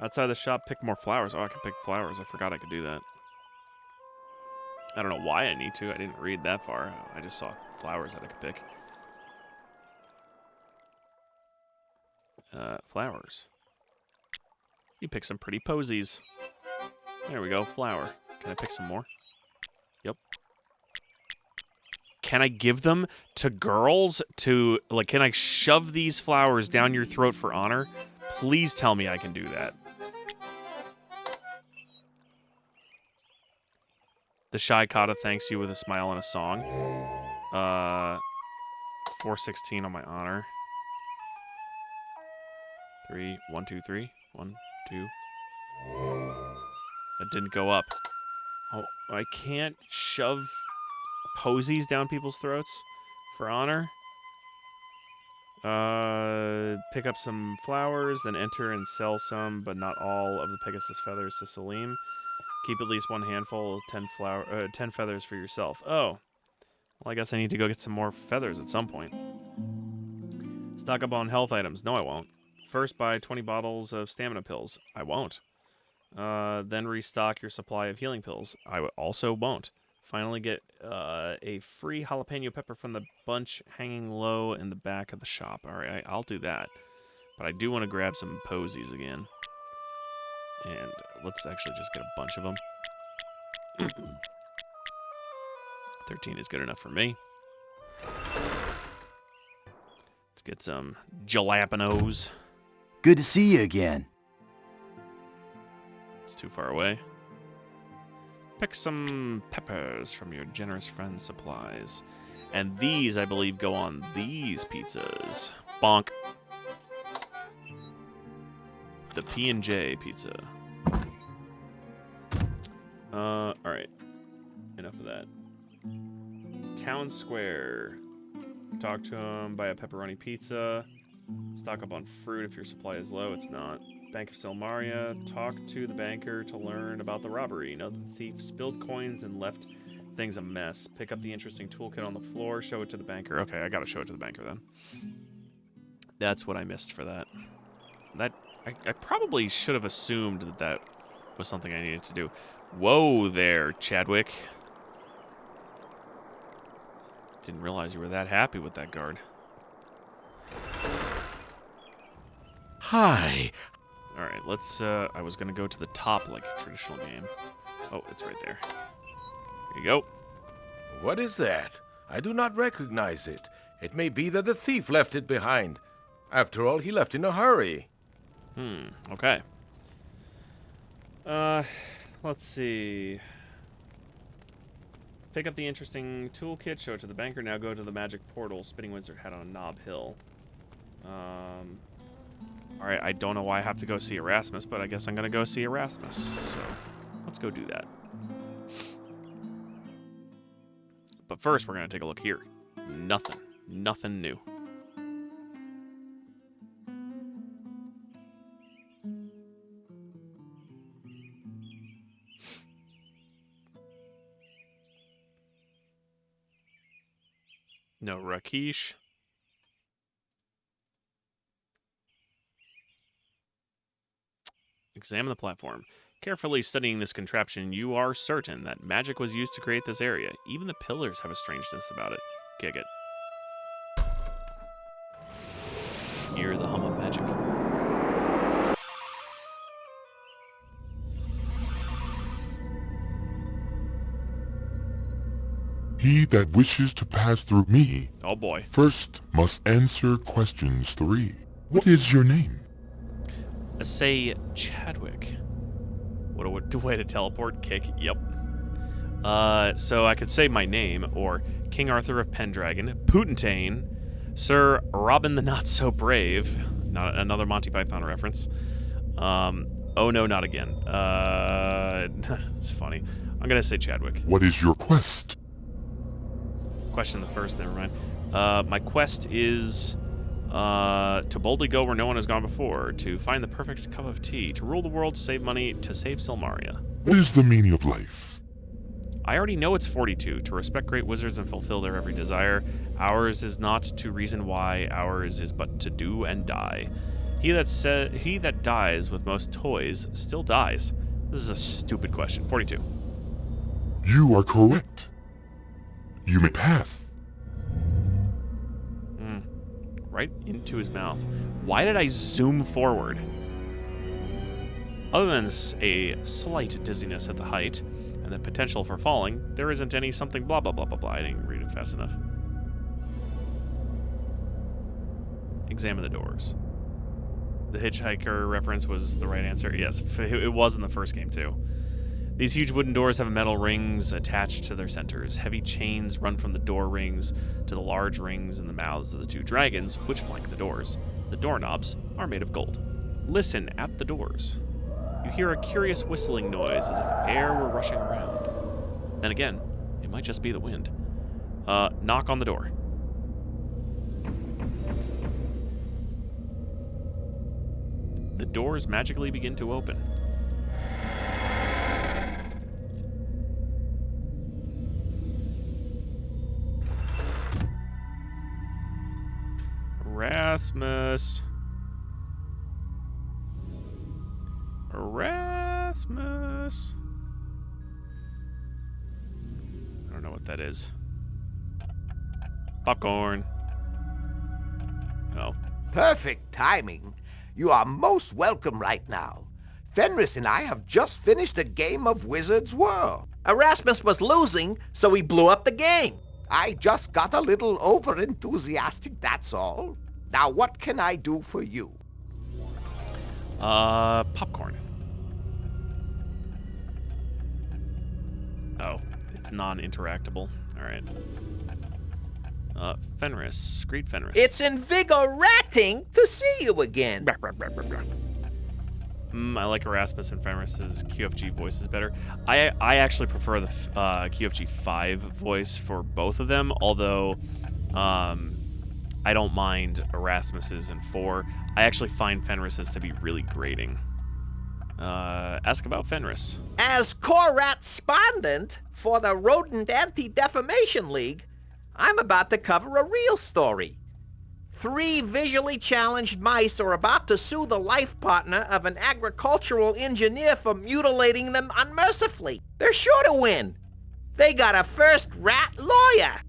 Outside the shop, pick more flowers. Oh, I can pick flowers. I forgot I could do that. I don't know why I need to. I didn't read that far. I just saw flowers that I could pick. Flowers. You pick some pretty posies. There we go, flower. Can I pick some more? Yep. Can I give them to girls to, like, can I shove these flowers down your throat for honor? Please tell me I can do that. The Shy Kata thanks you with a smile and a song. 416 on my honor. 3, 1, 2, 3. 1, 2. That didn't go up. Oh, I can't shove posies down people's throats for honor. Pick up some flowers, then enter and sell some, but not all of the Pegasus feathers to Salim. Keep at least one handful, 10 feathers for yourself. Oh. Well, I guess I need to go get some more feathers at some point. Stock up on health items. No, I won't. First, buy 20 bottles of stamina pills. I won't. Then restock your supply of healing pills. I also won't. Finally, get a free jalapeno pepper from the bunch hanging low in the back of the shop. All right, I'll do that. But I do want to grab some posies again. And let's actually just get a bunch of them. 13 is good enough for me. Let's get some jalapenos. Good to see you again. It's too far away. Pick some peppers from your generous friend's supplies. And these, I believe, go on these pizzas. Bonk. The P&J pizza. Alright. Enough of that. Town Square. Talk to him, buy a pepperoni pizza. Stock up on fruit if your supply is low. It's not. Bank of Silmaria. Talk to the banker to learn about the robbery. Know that the thief spilled coins and left things a mess. Pick up the interesting toolkit on the floor. Show it to the banker. Okay, I gotta show it to the banker then. That's what I missed for that. I probably should have assumed that that was something I needed to do. Whoa there, Chadwick. Didn't realize you were that happy with that guard. Hi. All right, let's, I was going to go to the top like a traditional game. Oh, it's right there. Here you go. What is that? I do not recognize it. It may be that the thief left it behind. After all, he left in a hurry. Okay. Let's see. Pick up the interesting toolkit, show it to the banker. Now go to the magic portal. Spinning Wizard had on Knob Hill. Alright, I don't know why I have to go see Erasmus, but I guess I'm going to go see Erasmus. So, let's go do that. But first, we're going to take a look here. Nothing. Nothing new. No Rakesh. Examine the platform. Carefully studying this contraption, you are certain that magic was used to create this area. Even the pillars have a strangeness about it. Gig it. Hear the hum of magic. He that wishes to pass through me, oh boy, first must answer questions 3. What is your name? Say Chadwick. What a way to teleport. Kick. Yep. So I could say my name, or King Arthur of Pendragon, Putantane, Sir Robin the Not So Brave, not another Monty Python reference. Oh no, not again. It's funny. I'm gonna say Chadwick. What is your quest? Question the first, never mind. My quest is to boldly go where no one has gone before, to find the perfect cup of tea, to rule the world, to save money, to save Silmaria. What is the meaning of life? I already know it's 42, to respect great wizards and fulfill their every desire. Ours is not to reason why, ours is but to do and die. He that dies with most toys still dies. This is a stupid question. 42. You are correct. You may pass. Right into his mouth. Why did I zoom forward? Other than a slight dizziness at the height and the potential for falling, there isn't any something blah blah blah blah blah. I didn't read it fast enough. Examine the doors. The hitchhiker reference was the right answer. Yes, it was in the first game too. These huge wooden doors have metal rings attached to their centers. Heavy chains run from the door rings to the large rings in the mouths of the two dragons, which flank the doors. The doorknobs are made of gold. Listen at the doors. You hear a curious whistling noise as if air were rushing around. Then again, it might just be the wind. Knock on the door. The doors magically begin to open. Erasmus. Erasmus. I don't know what that is. Popcorn. Oh. Perfect timing. You are most welcome right now. Fenris and I have just finished a game of Wizard's World. Erasmus was losing, so he blew up the game. I just got a little over-enthusiastic, that's all. Now, what can I do for you? Popcorn. Oh, it's non-interactable. All right. Fenris. Great Fenris. It's invigorating to see you again. I like Erasmus and Fenris's QFG voices better. I actually prefer the QFG 5 voice for both of them, although I don't mind Erasmus's in 4. I actually find Fenris's to be really grating. Ask about Fenris. As correspondent for the Rodent Anti-Defamation League, I'm about to cover a real story. 3 visually challenged mice are about to sue the life partner of an agricultural engineer for mutilating them unmercifully. They're sure to win. They got a first rat lawyer.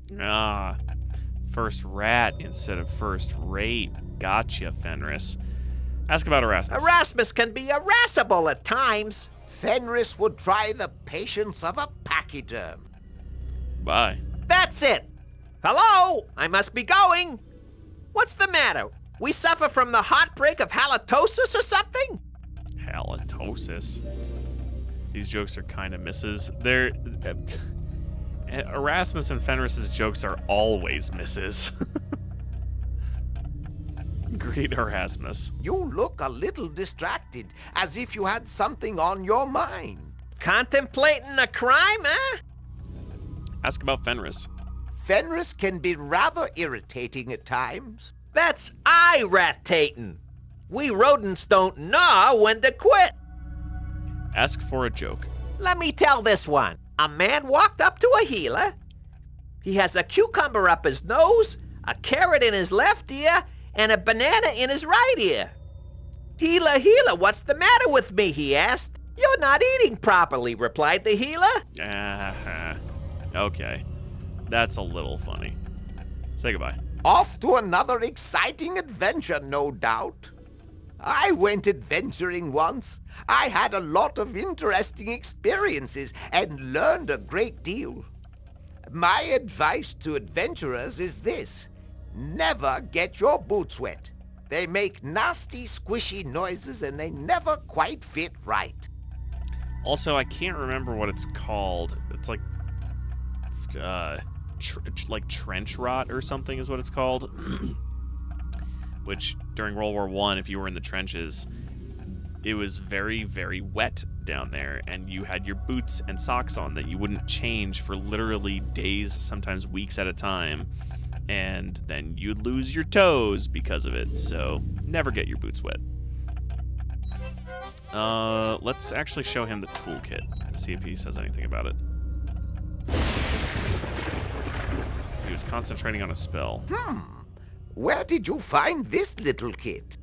First rat instead of first rate. Gotcha, Fenris. Ask about Erasmus. Erasmus can be irascible at times. Fenris would try the patience of a pachyderm. Bye. That's it. Hello? I must be going. What's the matter? We suffer from the heartbreak of halitosis or something? Halitosis? These jokes are kind of misses. They're... Erasmus and Fenris's jokes are always misses. Great Erasmus. You look a little distracted, as if you had something on your mind. Contemplating a crime, huh? Ask about Fenris. Fenris can be rather irritating at times. That's irritating. We rodents don't know when to quit. Ask for a joke. Let me tell this one. A man walked up to a healer. He has a cucumber up his nose, a carrot in his left ear, and a banana in his right ear. Healer, healer, what's the matter with me? He asked. You're not eating properly, replied the healer. Okay. That's a little funny. Say goodbye. Off to another exciting adventure, no doubt. I went adventuring once. I had a lot of interesting experiences and learned a great deal. My advice to adventurers is this. Never get your boots wet. They make nasty, squishy noises and they never quite fit right. Also, I can't remember what it's called. It's like... like trench rot or something is what it's called. Which, during World War I, if you were in the trenches, it was very, very wet down there, and you had your boots and socks on that you wouldn't change for literally days, sometimes weeks at a time, and then you'd lose your toes because of it, so never get your boots wet. Let's actually show him the toolkit, see if he says anything about it. He was concentrating on a spell. Where did you find this little kit?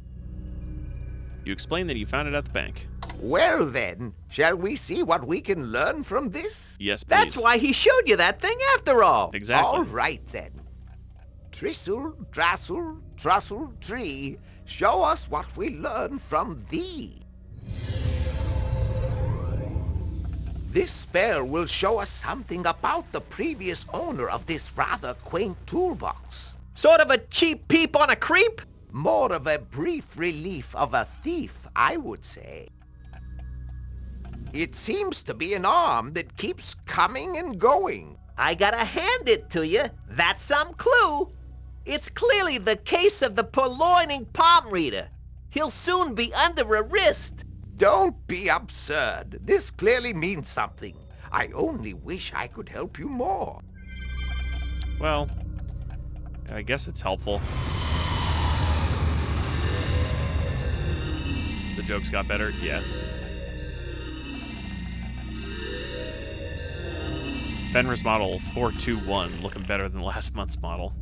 You explained that you found it at the bank. Well then, shall we see what we can learn from this? Yes, please. That's why he showed you that thing after all. Exactly. All right then. Tristle, drassle, trussle, tree, show us what we learn from thee. This spell will show us something about the previous owner of this rather quaint toolbox. Sort of a cheap peep on a creep? More of a brief relief of a thief, I would say. It seems to be an arm that keeps coming and going. I gotta hand it to you. That's some clue. It's clearly the case of the purloining palm reader. He'll soon be under arrest. Don't be absurd. This clearly means something. I only wish I could help you more. Well, I guess it's helpful. The jokes got better? Yeah. Fenris model 421, looking better than last month's model.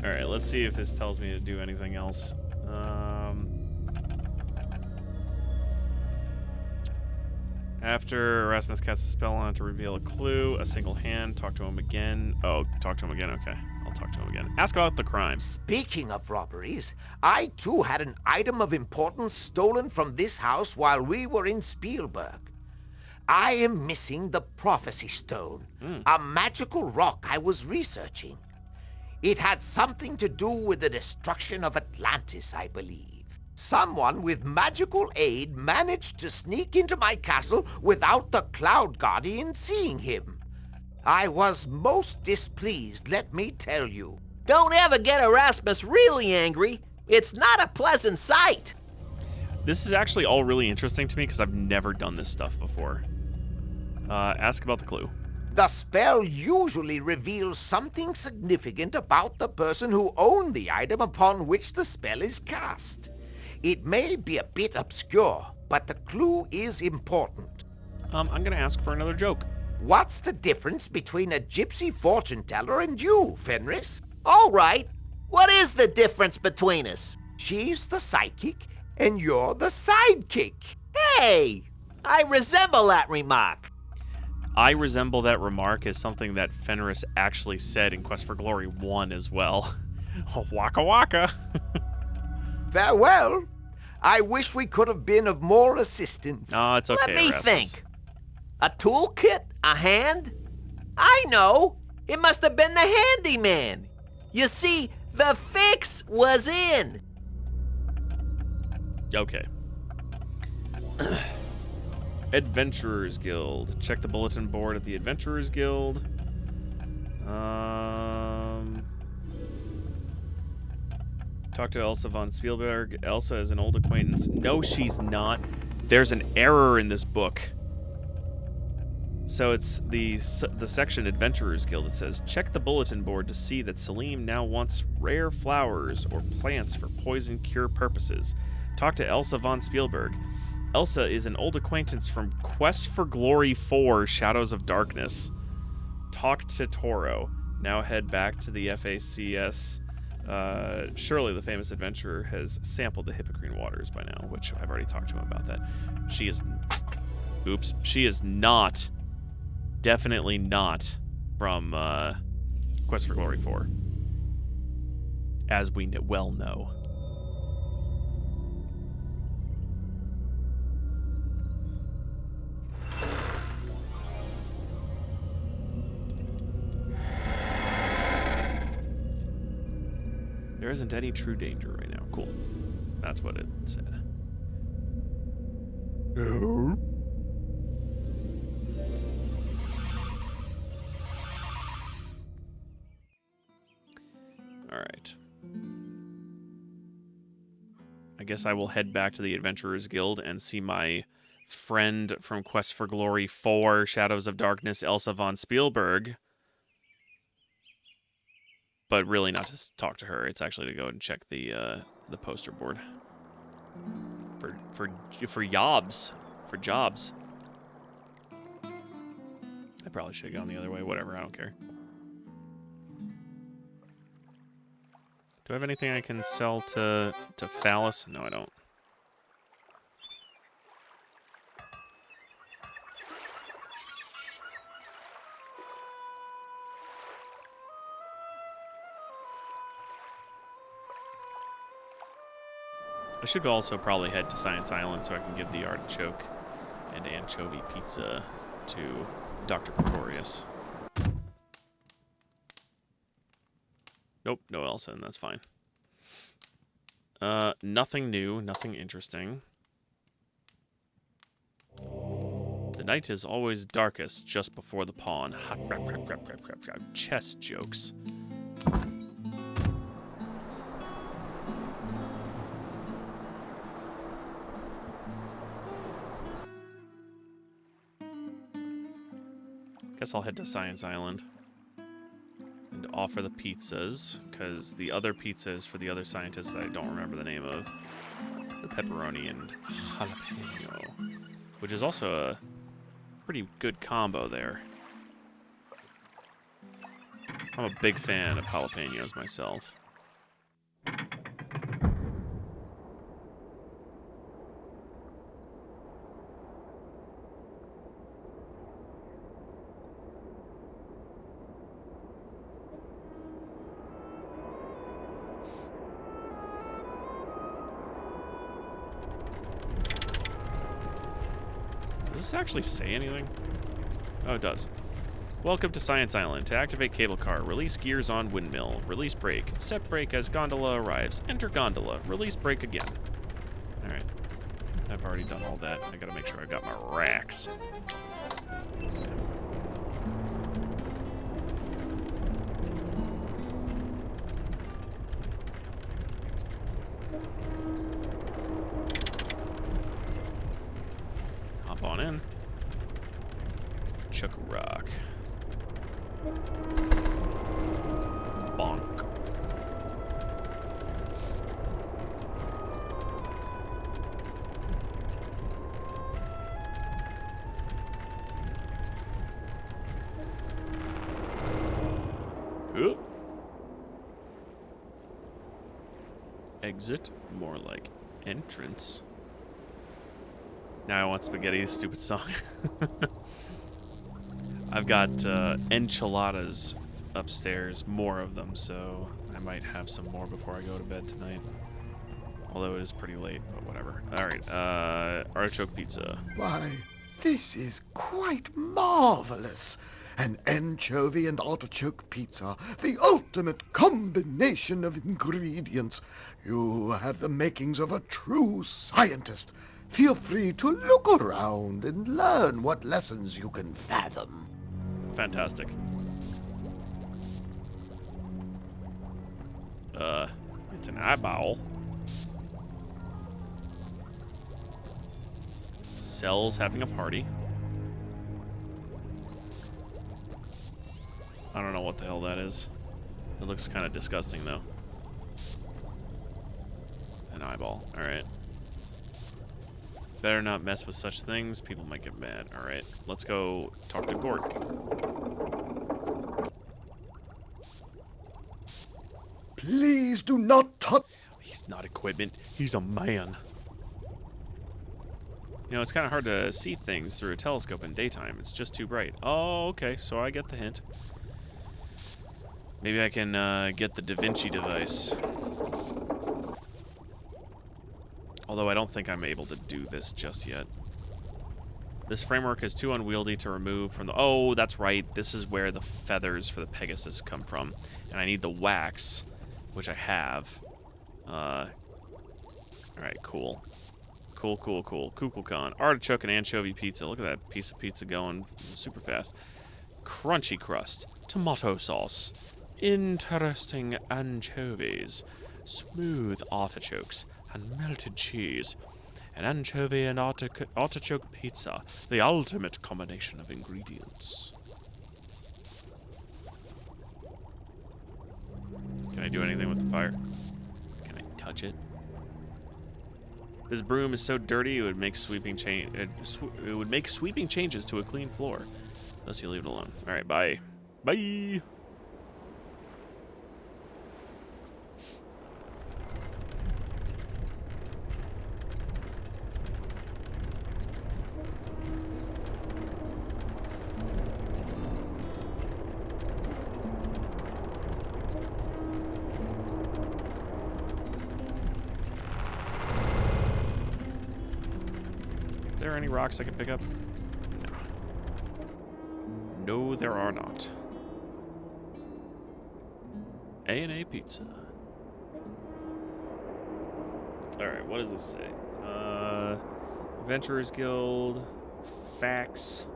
Alright, let's see if this tells me to do anything else. After Erasmus casts a spell on it to reveal a clue, a single hand, talk to him again. Oh, talk to him again, okay. I'll talk to him again. Ask about the crime. Speaking of robberies, I too had an item of importance stolen from this house while we were in Spielberg. I am missing the Prophecy Stone, a magical rock I was researching. It had something to do with the destruction of Atlantis, I believe. Someone with magical aid managed to sneak into my castle without the Cloud Guardian seeing him. I was most displeased, let me tell you. Don't ever get Erasmus really angry. It's not a pleasant sight. This is actually all really interesting to me because I've never done this stuff before. Ask about the clue. The spell usually reveals something significant about the person who owned the item upon which the spell is cast. It may be a bit obscure, but the clue is important. I'm gonna ask for another joke. What's the difference between a gypsy fortune teller and you, Fenris? All right. What is the difference between us? She's the psychic, and you're the sidekick. Hey, I resemble that remark. I resemble that remark as something that Fenris actually said in Quest for Glory 1 as well. Waka waka. Farewell. I wish we could have been of more assistance. No, it's okay, Let me Erasmus. think. A toolkit? A hand? I know. It must have been the handyman. You see, the fix was in. Okay. Adventurers Guild. Check the bulletin board at the Adventurers Guild. Talk to Elsa von Spielberg. Elsa is an old acquaintance. No, she's not. There's an error in this book. So it's the section Adventurers Guild. It says, check the bulletin board to see that Salim now wants rare flowers or plants for poison cure purposes. Talk to Elsa von Spielberg. Elsa is an old acquaintance from Quest for Glory 4, Shadows of Darkness. Talk to Toro. Now head back to the FACS. Surely the famous adventurer has sampled the Hippocrene waters by now, which I've already talked to him about that. She is... Oops. She is not... Definitely not from Quest for Glory 4. As we well know. There isn't any true danger right now. Cool. That's what it said. Oh. All right. I guess I will head back to the Adventurers Guild and see my friend from Quest for Glory 4, Shadows of Darkness, Elsa von Spielberg. But really not to talk to her. It's actually to go and check the poster board for jobs. For jobs. I probably should have gone the other way. Whatever. I don't care. Do I have anything I can sell to Phallus? No, I don't. I should also probably head to Science Island so I can give the artichoke and anchovy pizza to Dr. Pretorius. Nope, no Elson, that's fine. Nothing new, nothing interesting. The night is always darkest just before the pawn. Chess jokes. Guess I'll head to Science Island and offer the pizzas, because the other pizzas for the other scientists that I don't remember the name of, the pepperoni and jalapeno, which is also a pretty good combo there. I'm a big fan of jalapenos myself. Does this actually say anything? Oh, it does. Welcome to Science Island. To activate cable car, release gears on windmill. Release brake. Set brake as gondola arrives. Enter gondola. Release brake again. Alright. I've already done all that. I gotta make sure I got my racks. Okay. Hop on in. Chuck a rock. Bonk. Oop. Exit, more like entrance. Now I want spaghetti, stupid song. I've got enchiladas upstairs, more of them, so I might have some more before I go to bed tonight. Although it is pretty late, but whatever. Alright, artichoke pizza. Why, this is quite marvelous. An anchovy and artichoke pizza, the ultimate combination of ingredients. You have the makings of a true scientist. Feel free to look around and learn what lessons you can fathom. Fantastic. It's an eyeball. Cell's having a party. I don't know what the hell that is. It looks kind of disgusting, though. An eyeball. Alright. Better not mess with such things. People might get mad. Alright. Let's go talk to Gort. Please do not touch. He's not equipment. He's a man. You know, it's kind of hard to see things through a telescope in daytime. It's just too bright. Oh, okay. So I get the hint. Maybe I can get the Da Vinci device. Although I don't think I'm able to do this just yet. This framework is too unwieldy to remove from the... Oh, that's right. This is where the feathers for the Pegasus come from. And I need the wax, which I have. Alright, cool. Cool. Kukulkan. Artichoke and anchovy pizza. Look at that piece of pizza going super fast. Crunchy crust. Tomato sauce. Interesting anchovies. Smooth artichokes. And melted cheese. An anchovy and artichoke pizza. The ultimate combination of ingredients. Can I do anything with the fire? Can I touch it? This broom is so dirty it would make sweeping changes to a clean floor. Unless you leave it alone. Alright, bye. Bye! there any rocks I can pick up? No. No, there are not. A&A Pizza. Alright, what does this say? Adventurers Guild. Facts.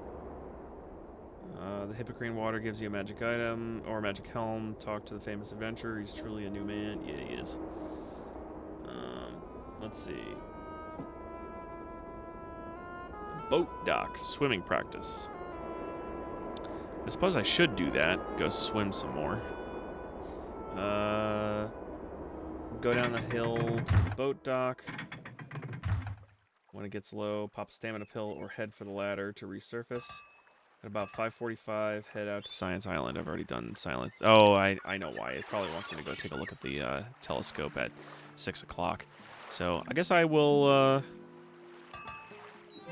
The Hippocrene water gives you a magic item or a magic helm. Talk to the famous adventurer. He's truly a new man. Yeah, he is. Let's see. Boat dock. Swimming practice. I suppose I should do that. Go swim some more. Go down the hill to the boat dock. When it gets low, pop a stamina pill or head for the ladder to resurface. At about 5:45, head out to Science Island. I've already done Silence. Oh, I know why. It probably wants me to go take a look at the telescope at 6 o'clock. So I guess I will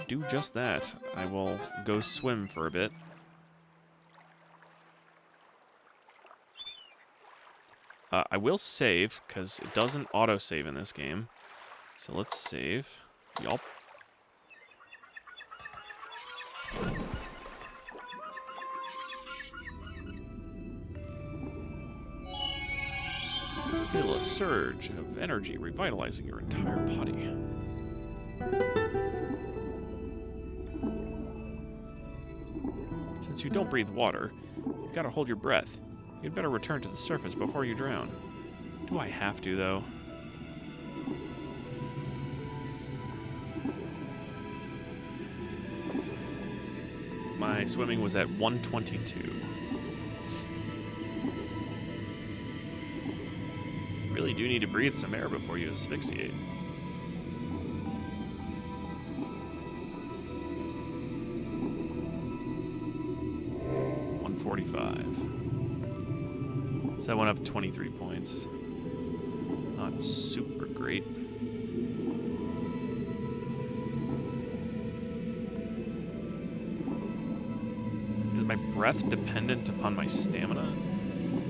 do just that. I will go swim for a bit. I will save, because it doesn't auto-save in this game. So let's save. Yup. Feel a surge of energy revitalizing your entire body. Since you don't breathe water, you've got to hold your breath. You'd better return to the surface before you drown. Do I have to, though? My swimming was at 122. You really do need to breathe some air before you asphyxiate. So that went up 23 points. Not super great. Is my breath dependent upon my stamina?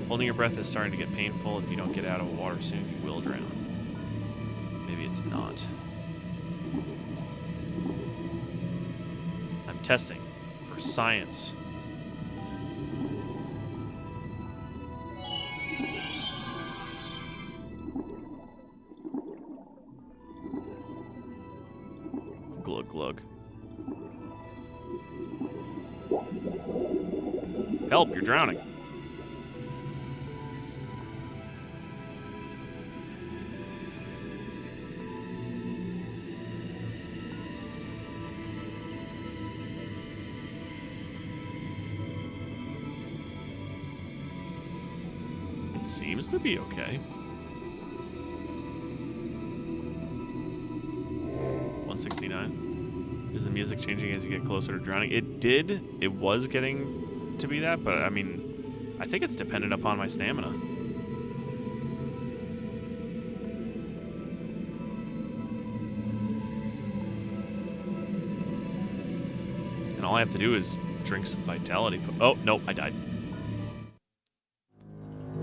Holding your breath is starting to get painful. If you don't get out of water soon, you will drown. Maybe it's not. I'm testing for science. Glug glug. Help, you're drowning. It seems to be okay. 169. Is the music changing as you get closer to drowning? It did. It was getting to be that, but I mean, I think it's dependent upon my stamina. And all I have to do is drink some vitality. Oh, no, I died.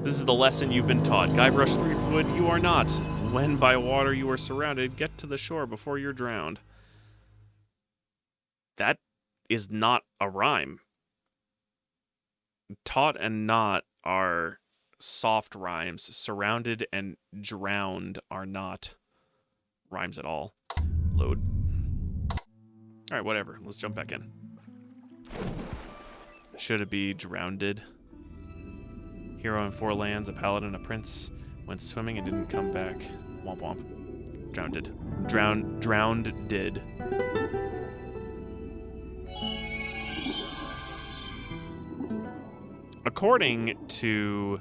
This is the lesson you've been taught. Guybrush Threepwood, you are not. When by water you are surrounded, get to the shore before you're drowned. That is not a rhyme. Taught and not are soft rhymes. Surrounded and drowned are not rhymes at all. Load. Alright, whatever. Let's jump back in. Should it be drowned? Hero in four lands, a paladin, a prince, went swimming and didn't come back. Womp womp. Drowned. Drowned did. According to,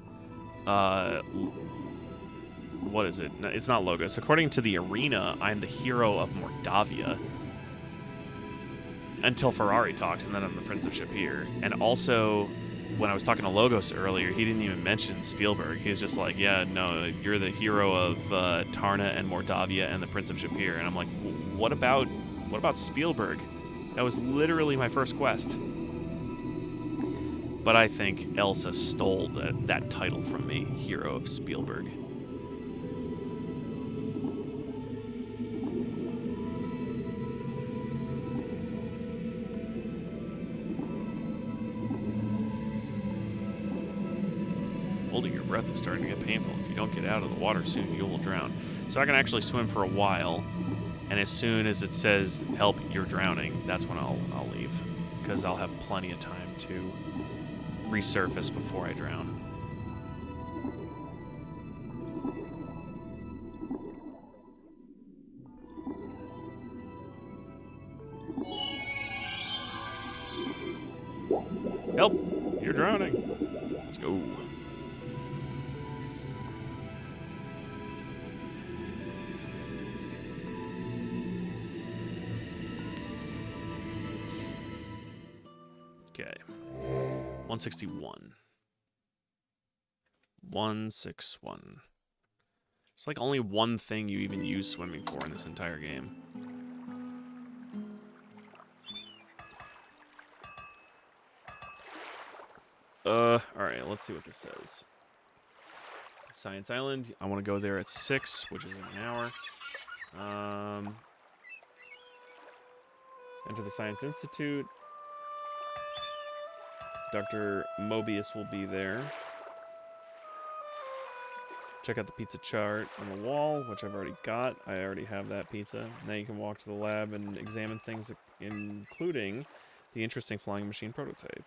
what is it? No, it's not Logos. According to the arena, I'm the hero of Mordavia. Until Ferrari talks, and then I'm the Prince of Shapir. And also, when I was talking to Logos earlier, he didn't even mention Spielberg. He was just like, yeah, no, you're the hero of Tarna and Mordavia and the Prince of Shapir. And I'm like, what about Spielberg? That was literally my first quest. But I think Elsa stole that title from me, Hero of Spielberg. Holding your breath is starting to get painful. If you don't get out of the water soon, you will drown. So I can actually swim for a while, and as soon as it says, help, you're drowning, that's when I'll leave. Because I'll have plenty of time to resurface before I drown. Help! You're drowning. Let's go. Okay. 161. 161. It's like only one thing you even use swimming for in this entire game. Alright, let's see what this says. Science Island. I want to go there at 6, which is in an hour. Enter the Science Institute. Dr. Mobius will be there. Check out the pizza chart on the wall, which I've already got. I already have that pizza. Now you can walk to the lab and examine things, including the interesting flying machine prototype.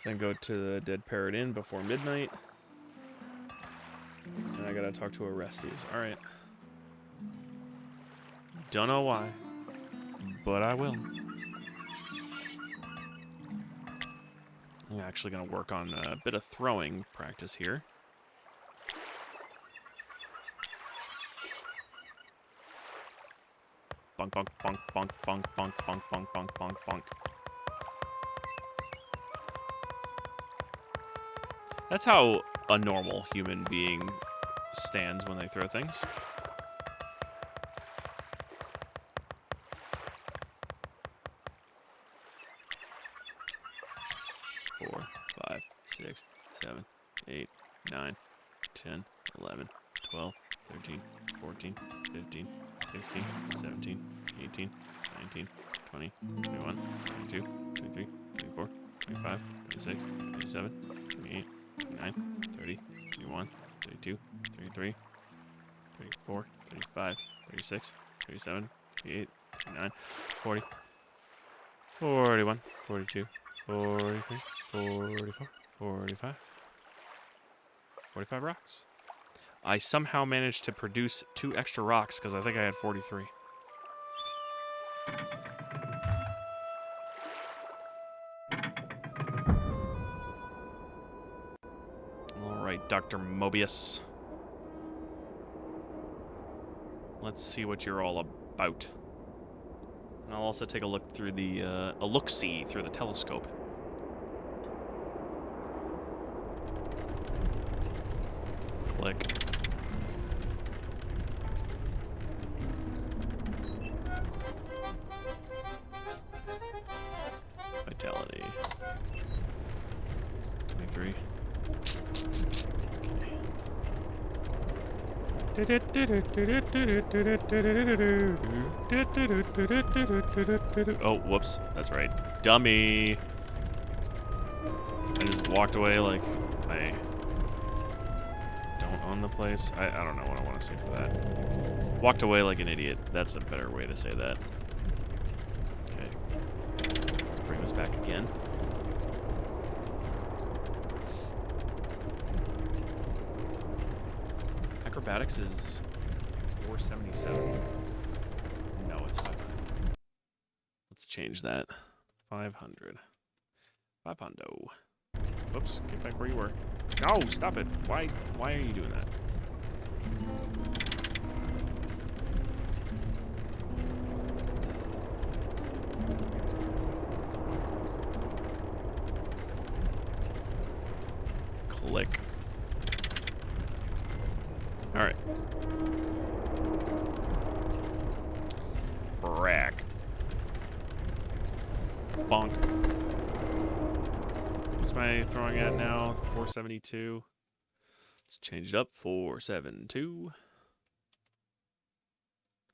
Then go to the Dead Parrot Inn before midnight. And I gotta talk to Orestes. Alright. Don't know why, but I will. I'm actually gonna work on a bit of throwing practice here. Bonk, bonk, bonk, bonk, bonk, bonk, bonk, bonk, bonk, bonk, bonk. That's how a normal human being stands when they throw things. Four, 5, 6, 7, 8, 9, 10, 11, 12, 13, 14, 15, 16, 17, 18, 19, 20, 21, 22, 23, 24, 25, 26, 27, 28, 29, 30, 31, 32, 33, 34, 35, 36, 37, 38, 39, 40, 41, 42, 43, 44, 45. 45 rocks. I somehow managed to produce 2 extra rocks because I think I had 43. Alright, Dr. Mobius. Let's see what you're all about. And I'll also take a look through the, a look-see through the telescope. Click. Vitality. 23. Oh, whoops. That's right. Dummy. I just walked away like I don't own the place. I don't know what I want to say for that. Walked away like an idiot. That's a better way to say that. Okay. Let's bring this back again. Acrobatics is 477. No, it's 500. Let's change that. 500. 500. Whoops, get back where you were. No, stop it. Why are you doing that? Click. All right. Brack. Bonk. What's my throwing at now? 472. Let's change it up. 472.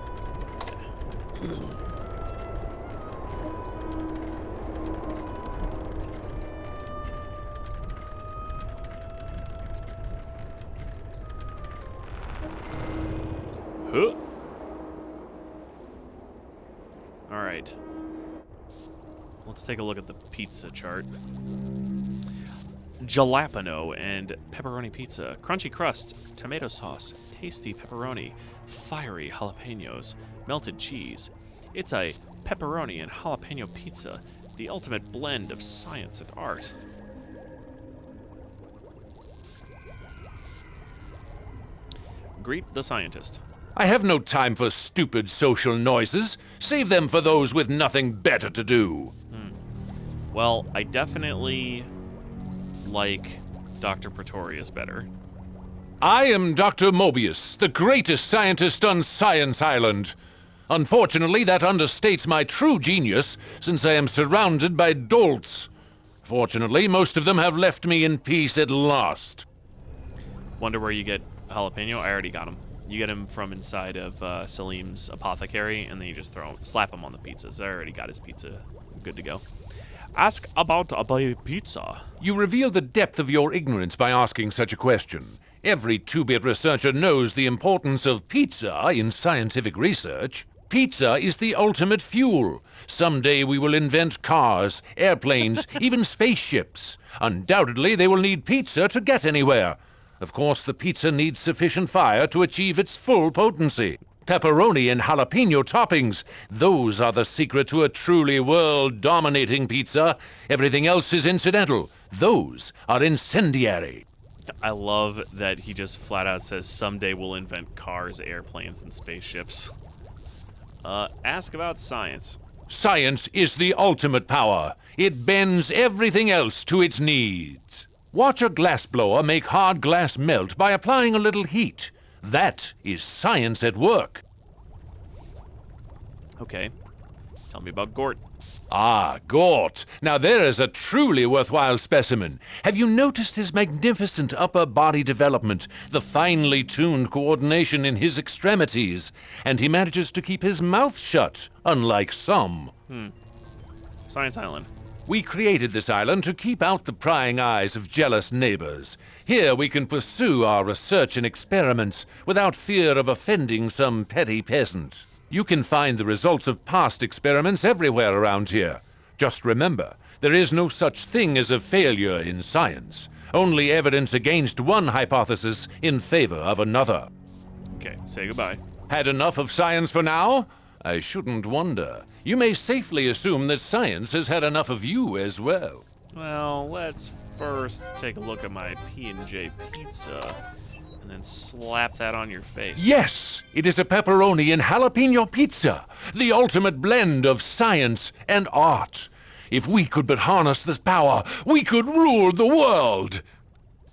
Okay. All right. Let's take a look at the pizza chart. Jalapeno and pepperoni pizza. Crunchy crust, tomato sauce, tasty pepperoni, fiery jalapenos, melted cheese. It's a pepperoni and jalapeno pizza, the ultimate blend of science and art. Greet the scientist. I have no time for stupid social noises. Save them for those with nothing better to do. Well, I definitely like Dr. Pretorius better. I am Dr. Mobius, the greatest scientist on Science Island. Unfortunately, that understates my true genius, since I am surrounded by dolts. Fortunately, most of them have left me in peace at last. Wonder where you get jalapeno? I already got him. You get him from inside of Salim's apothecary, and then you just slap him on the pizzas. I already got his pizza good to go. Ask about a pizza. You reveal the depth of your ignorance by asking such a question. Every two-bit researcher knows the importance of pizza in scientific research. Pizza is the ultimate fuel. Someday we will invent cars, airplanes, even spaceships. Undoubtedly, they will need pizza to get anywhere. Of course, the pizza needs sufficient fire to achieve its full potency. Pepperoni and jalapeno toppings, those are the secret to a truly world-dominating pizza. Everything else is incidental. Those are incendiary. I love that he just flat out says, someday we'll invent cars, airplanes, and spaceships. Ask about science. Science is the ultimate power. It bends everything else to its needs. Watch a glassblower make hard glass melt by applying a little heat. That is science at work. Okay. Tell me about Gort. Ah, Gort. Now there is a truly worthwhile specimen. Have you noticed his magnificent upper body development, the finely tuned coordination in his extremities? And he manages to keep his mouth shut, unlike some. Science Island. We created this island to keep out the prying eyes of jealous neighbors. Here we can pursue our research and experiments without fear of offending some petty peasant. You can find the results of past experiments everywhere around here. Just remember, there is no such thing as a failure in science. Only evidence against one hypothesis in favor of another. Okay, say goodbye. Had enough of science for now? I shouldn't wonder. You may safely assume that science has had enough of you as well. Well, let's first take a look at my P&J pizza, and then slap that on your face. Yes! It is a pepperoni and jalapeno pizza, the ultimate blend of science and art. If we could but harness this power, we could rule the world.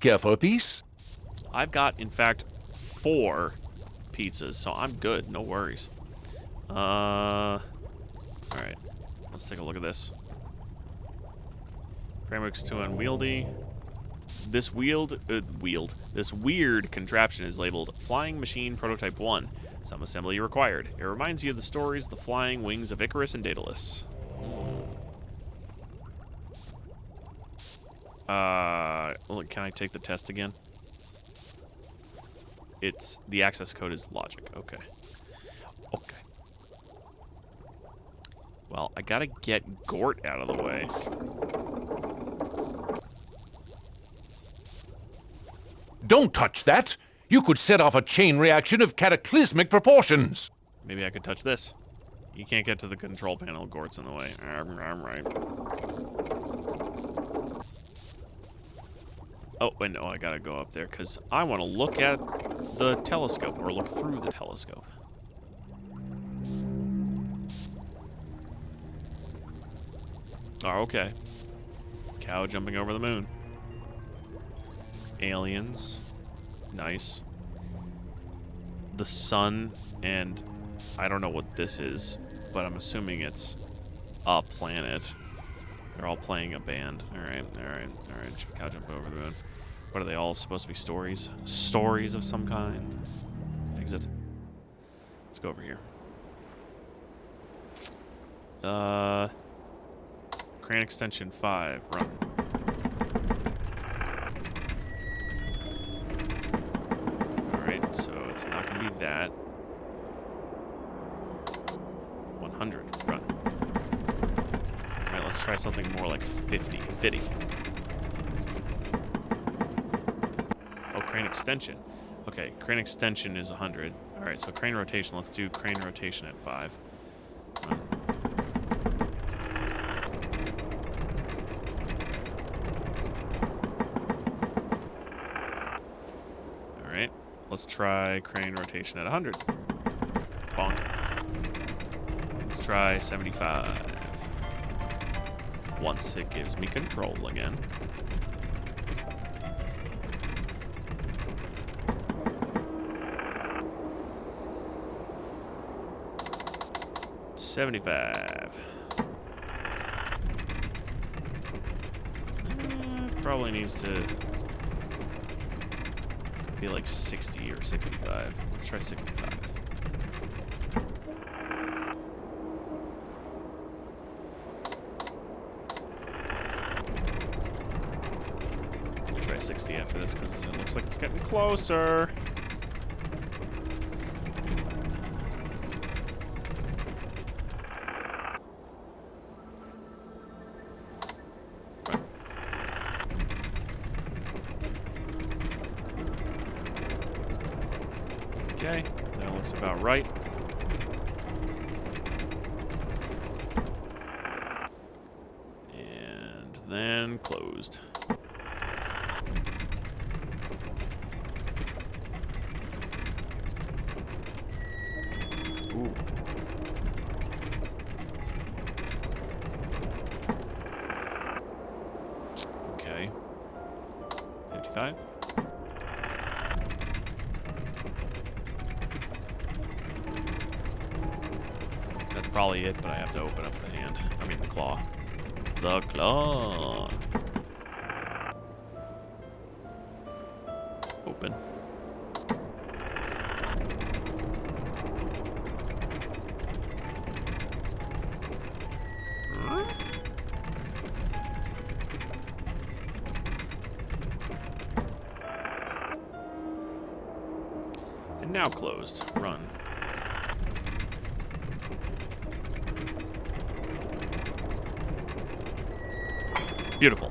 Care for a piece? I've got, in fact, 4 pizzas, so I'm good. No worries. Alright. Let's take a look at this. Framework's too unwieldy. This this weird contraption is labeled Flying Machine Prototype 1. Some assembly required. It reminds you of the stories, the flying wings of Icarus and Daedalus. Look, can I take the test again? It's, the access code is logic. Okay. Okay. Well, I gotta get Gort out of the way. Don't touch that! You could set off a chain reaction of cataclysmic proportions! Maybe I could touch this. You can't get to the control panel, Gort's in the way. I'm right. Oh, wait, no, I gotta go up there, because I want to look at the telescope, or look through the telescope. Oh, okay. Cow jumping over the moon. Aliens. Nice. The sun, and I don't know what this is, but I'm assuming it's a planet. They're all playing a band. Alright. Cow jump over the moon. What are they all supposed to be? Stories? Stories of some kind? Exit. Let's go over here. Crane extension 5, run. Alright, so it's not gonna be that. 100. Run. Alright, let's try something more like 50. 50. Oh, crane extension. Okay, crane extension is 100. Alright, so crane rotation. Let's do crane rotation at 5. Run. Alright, let's try crane rotation at 100. Bonk. Let's try 75. Once it gives me control again. $75. Probably needs to be like 60 or 65. Let's try 65. We'll try 60 after this because it looks like it's getting closer. Okay, that looks about right. And then closed. Ooh. Okay. 55. That's probably it, but I have to open up the hand. I mean, the claw. The claw. Open. And now closed. Run. Beautiful.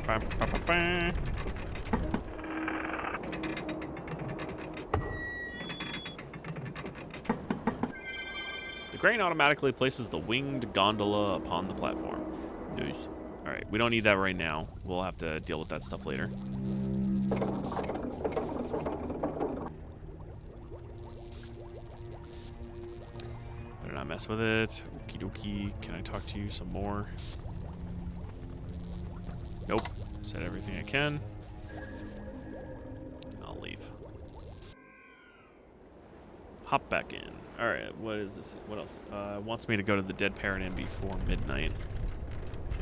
Ba, ba, ba, ba. The crane automatically places the winged gondola upon the platform. Nice. Alright, we don't need that right now. We'll have to deal with that stuff later. Better not mess with it. Okie dokie. Can I talk to you some more? Nope. Said everything I can. I'll leave. Hop back in. Alright, what is this? What else? Wants me to go to the Dead Parrot Inn before midnight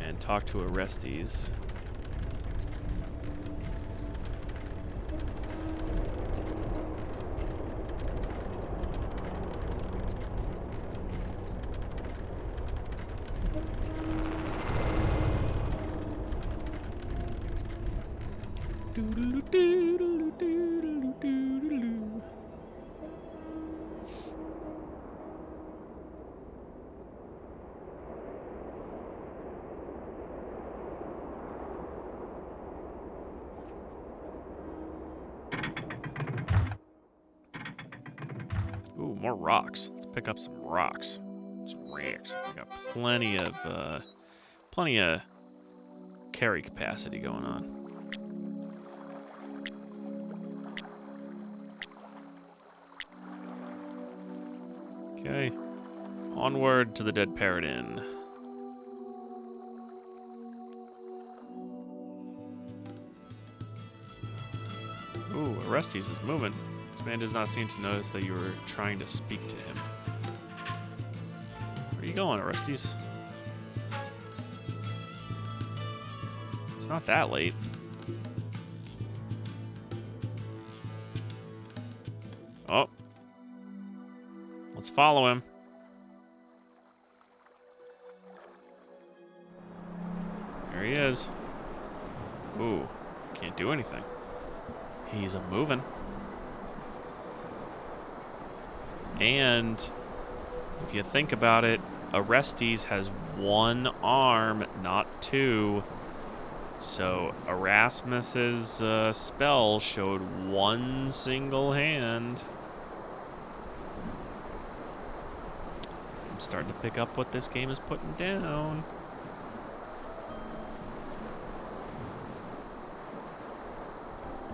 and talk to arrestees. Ooh, more rocks. Let's pick up some rocks. Some rocks. We got plenty of carry capacity going on. Okay. Onward to the Dead Parrot Inn. Ooh, Orestes is moving. This man does not seem to notice that you were trying to speak to him. Where are you going, Orestes? It's not that late. Oh. Let's follow him. There he is. Ooh, can't do anything. He's a moving. And If you think about it, Orestes has one arm, not two. So Erasmus's spell showed one single hand. I'm starting to pick up what this game is putting down.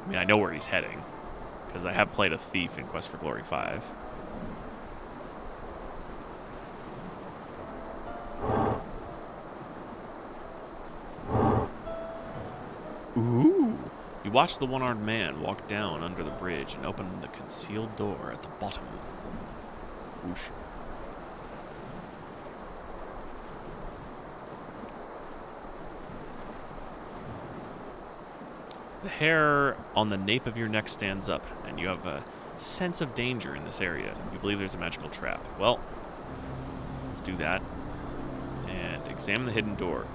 I mean, I know where he's heading, because I have played a thief in Quest for Glory 5. Ooh! You watch the one-armed man walk down under the bridge and open the concealed door at the bottom. Whoosh. The hair on the nape of your neck stands up, and you have a sense of danger in this area. You believe there's a magical trap. Well, let's do that. And examine the hidden door.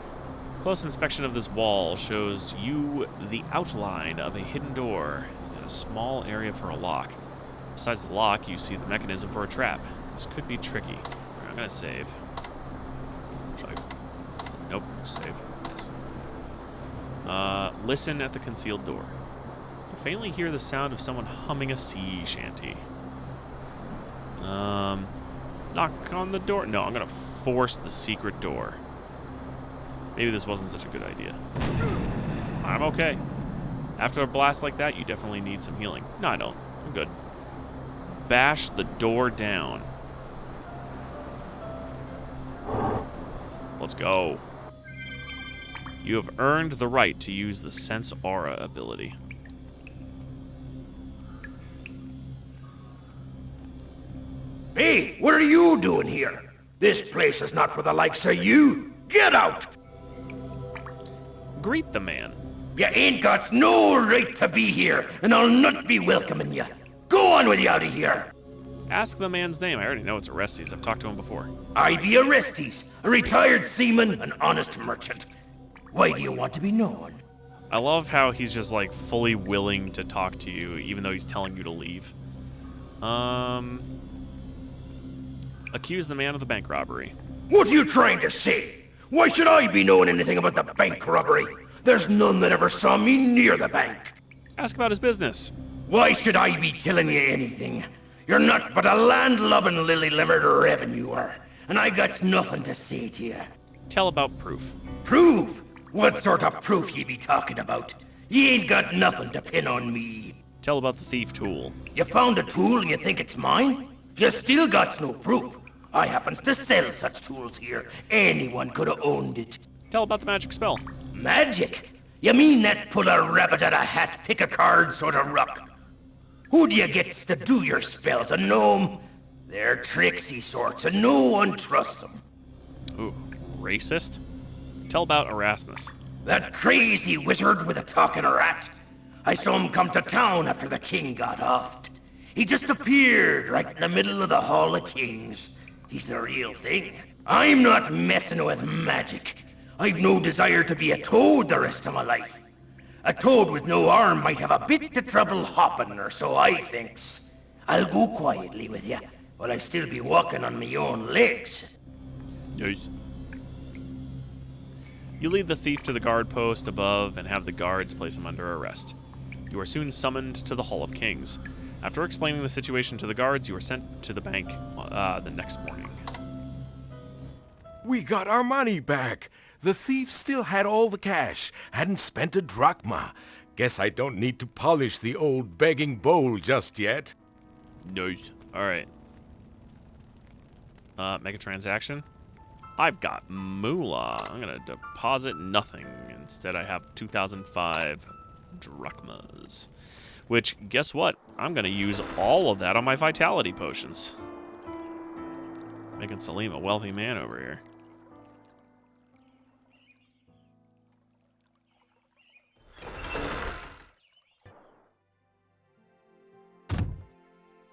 Close inspection of this wall shows you the outline of a hidden door and a small area for a lock. Besides the lock, you see the mechanism for a trap. This could be tricky. I'm gonna save. Should I? Nope, save. Yes. Listen at the concealed door. You faintly hear the sound of someone humming a sea shanty. Knock on the door. No, I'm gonna force the secret door. Maybe this wasn't such a good idea. I'm okay. After a blast like that, you definitely need some healing. No, I don't. I'm good. Bash the door down. Let's go. You have earned the right to use the Sense Aura ability. Hey, what are you doing here? This place is not for the likes of you. Get out! Greet the man. You ain't got no right to be here, and I'll not be welcoming you. Go on with you out of here. Ask the man's name. I already know it's Orestes. I've talked to him before. I be Orestes, a retired seaman, an honest merchant. Why do you want to be known? I love how he's just like fully willing to talk to you, even though he's telling you to leave. Accuse the man of the bank robbery. What are you trying to say? Why should I be knowing anything about the bank robbery? There's none that ever saw me near the bank. Ask about his business. Why should I be telling you anything? You're not but a land-lubbing lily-livered revenuer, and I got nothing to say to you. Tell about proof. Proof? What sort of proof ye be talking about? Ye ain't got nothing to pin on me. Tell about the thief tool. You found a tool and you think it's mine? You still got no proof. I happens to sell such tools here. Anyone could have owned it. Tell about the magic spell. Magic? You mean that pull a rabbit out of a hat, pick a card sort of ruck? Who do you get to do your spells? A gnome? They're tricksy sorts, and no one trusts them. Ooh, racist? Tell about Erasmus. That crazy wizard with a talking rat. I saw him come to town after the king got offed. He just appeared right in the middle of the Hall of Kings. He's the real thing. I'm not messing with magic. I've no desire to be a toad the rest of my life. A toad with no arm might have a bit of trouble hopping, or so I thinks. I'll go quietly with you, while I still be walking on me own legs. Yes. You lead the thief to the guard post above and have the guards place him under arrest. You are soon summoned to the Hall of Kings. After explaining the situation to the guards, you are sent to the bank the next morning. We got our money back. The thief still had all the cash, hadn't spent a drachma. Guess I don't need to polish the old begging bowl just yet. Nice. Alright. Make a transaction. I've got moolah. I'm gonna deposit nothing. Instead, I have 2005 drachmas. Which, guess what? I'm gonna use all of that on my vitality potions. Making Salim a wealthy man over here.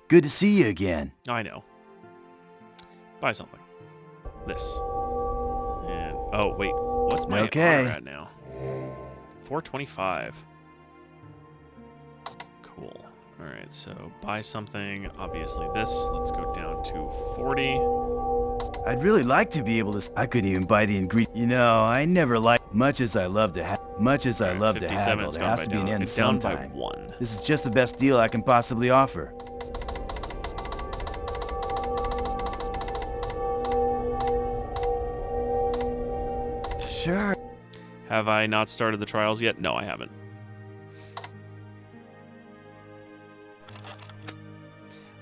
Good to see you again. I know. Buy something. This. And, oh, wait. What's my honor at now? 425. Cool. Alright, so buy something. Obviously this. Let's go down to 40. I'd really like to be able to... I couldn't even buy the ingredient. You know, I never liked... Much as I love to haggle, there has to be an end sometime. By 1. This is just the best deal I can possibly offer. Sure. Have I not started the trials yet? No, I haven't.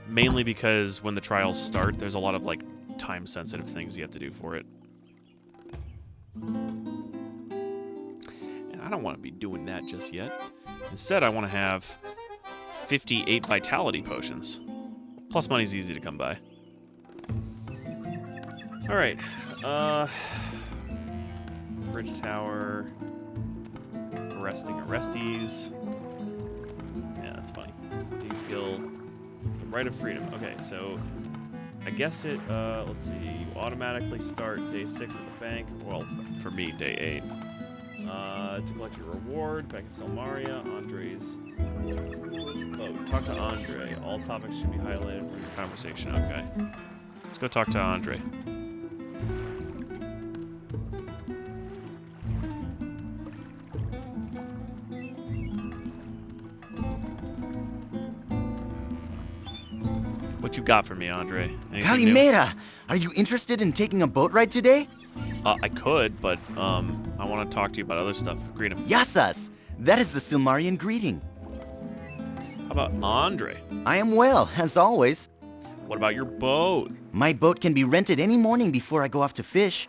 Mainly because when the trials start, there's a lot of, like, time-sensitive things you have to do for it. And I don't want to be doing that just yet. Instead, I want to have 58 vitality potions. Plus money's easy to come by. Alright. Bridge tower. Arresting arrestees. Yeah, that's funny. Team skill. The right of freedom. Okay, so I guess it, let's see, you automatically start day 6 at the bank. Well, for me, day 8. To collect your reward, back in Selmaria, Andre's. Oh, talk to Andre. All topics should be highlighted from your conversation. Okay. Let's go talk to Andre. What you got for me, Andre? Anything new? Calimera, are you interested in taking a boat ride today? I could, but I want to talk to you about other stuff. Greet him. Yasas, that is the Silmarian greeting. How about Andre? I am well, as always. What about your boat? My boat can be rented any morning before I go off to fish.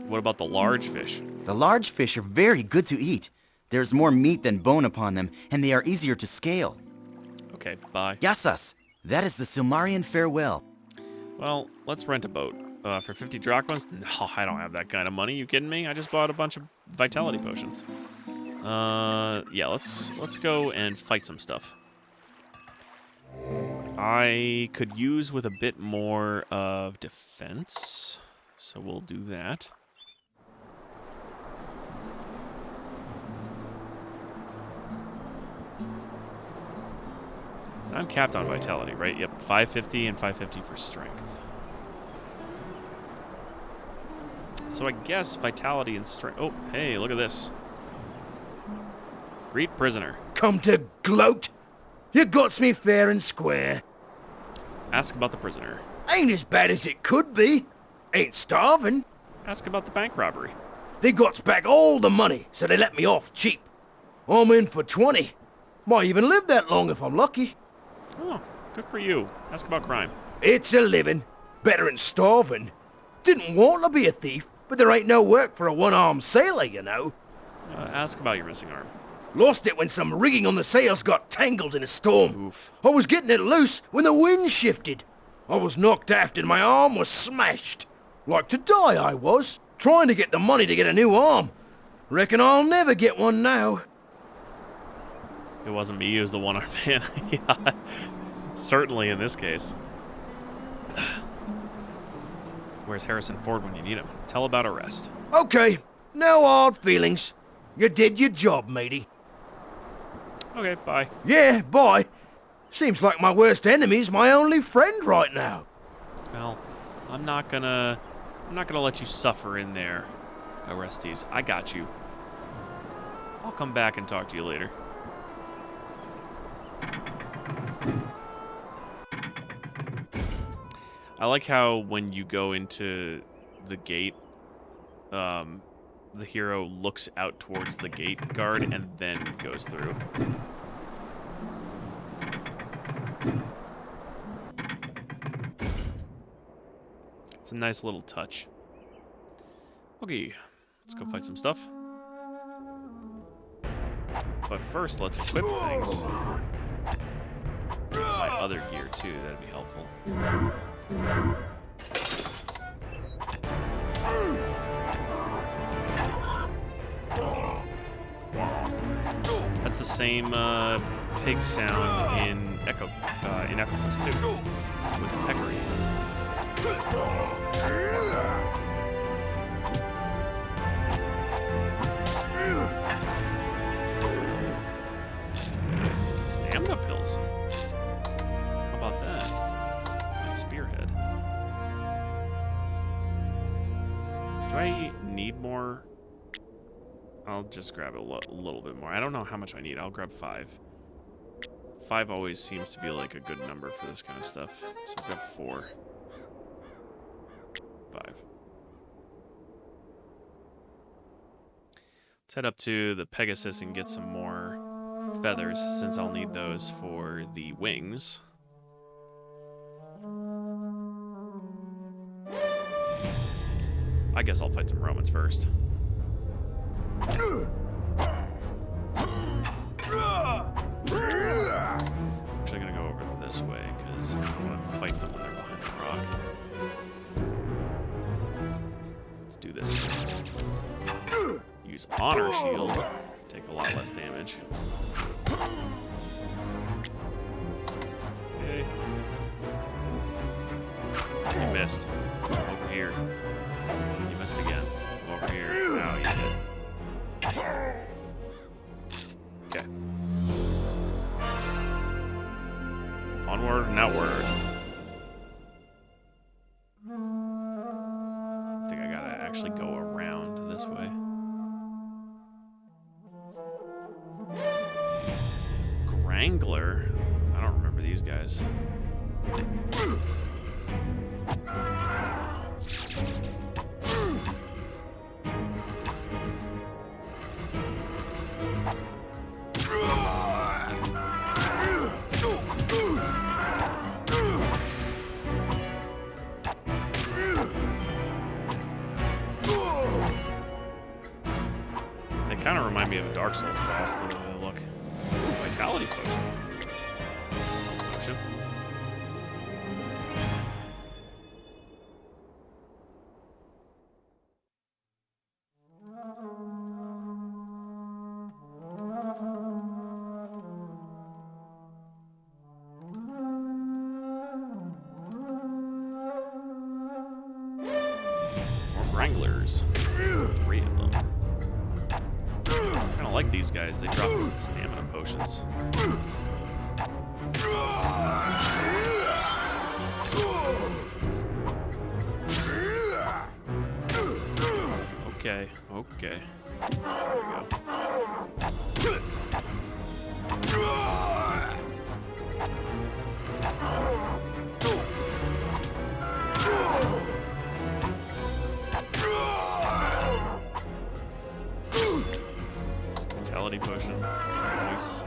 What about the large fish? The large fish are very good to eat. There's more meat than bone upon them, and they are easier to scale. Okay, bye. Yasas, that is the Silmarian farewell. Well, let's rent a boat. For 50 drachmas? No, I don't have that kind of money. You kidding me? I just bought a bunch of vitality potions. Yeah, let's go and fight some stuff. I could use with a bit more of defense, so we'll do that. I'm capped on vitality, right? Yep, 550 and 550 for strength. So I guess vitality and strength. Oh, hey, look at this. Greet prisoner. Come to gloat? You got me fair and square. Ask about the prisoner. Ain't as bad as it could be. Ain't starving. Ask about the bank robbery. They got back all the money, so they let me off cheap. I'm in for 20. Might even live that long if I'm lucky. Oh, good for you. Ask about crime. It's a living. Better than starving. Didn't want to be a thief, but there ain't no work for a one-armed sailor, you know. Ask about your missing arm. Lost it when some rigging on the sails got tangled in a storm. Oof. I was getting it loose when the wind shifted. I was knocked aft and my arm was smashed. Like to die I was, trying to get the money to get a new arm. Reckon I'll never get one now. It wasn't me, it was the one-armed man. Yeah, certainly in this case. Where's Harrison Ford when you need him? Tell about arrest. Okay, no hard feelings. You did your job, matey. Okay, bye. Yeah, bye. Seems like my worst enemy's my only friend right now. Well, I'm not gonna let you suffer in there, arrestees. I got you. I'll come back and talk to you later. I like how when you go into the gate, the hero looks out towards the gate guard and then goes through. It's a nice little touch. Okay, let's go fight some stuff. But first, let's equip things. My other gear, too, that'd be helpful. That's the same pig sound in Echo Quest 2 with the peccary. Stamina pills. need more? I'll just grab a little bit more. I don't know how much I need. I'll grab 5. 5 always seems to be like a good number for this kind of stuff. So I'll grab 4. 5. Let's head up to the Pegasus and get some more feathers, since I'll need those for the wings. I guess I'll fight some Romans first. Actually gonna go over this way because I want to fight them when they're behind the rock. Let's do this. Use Honor Shield. Take a lot less damage. Okay. You missed. Over here. You missed again. Over here. Now you hit. Okay. Onward and outward. I think I gotta actually go around this way. Grangler? I don't remember these guys. They kind of remind me of a Dark Souls boss, the way they look. Ooh, Vitality Potion. Potion. More Wranglers. 3 of them. I don't like these guys. They drop stamina potions. Okay, okay. There we go. Vitality potion. Nice.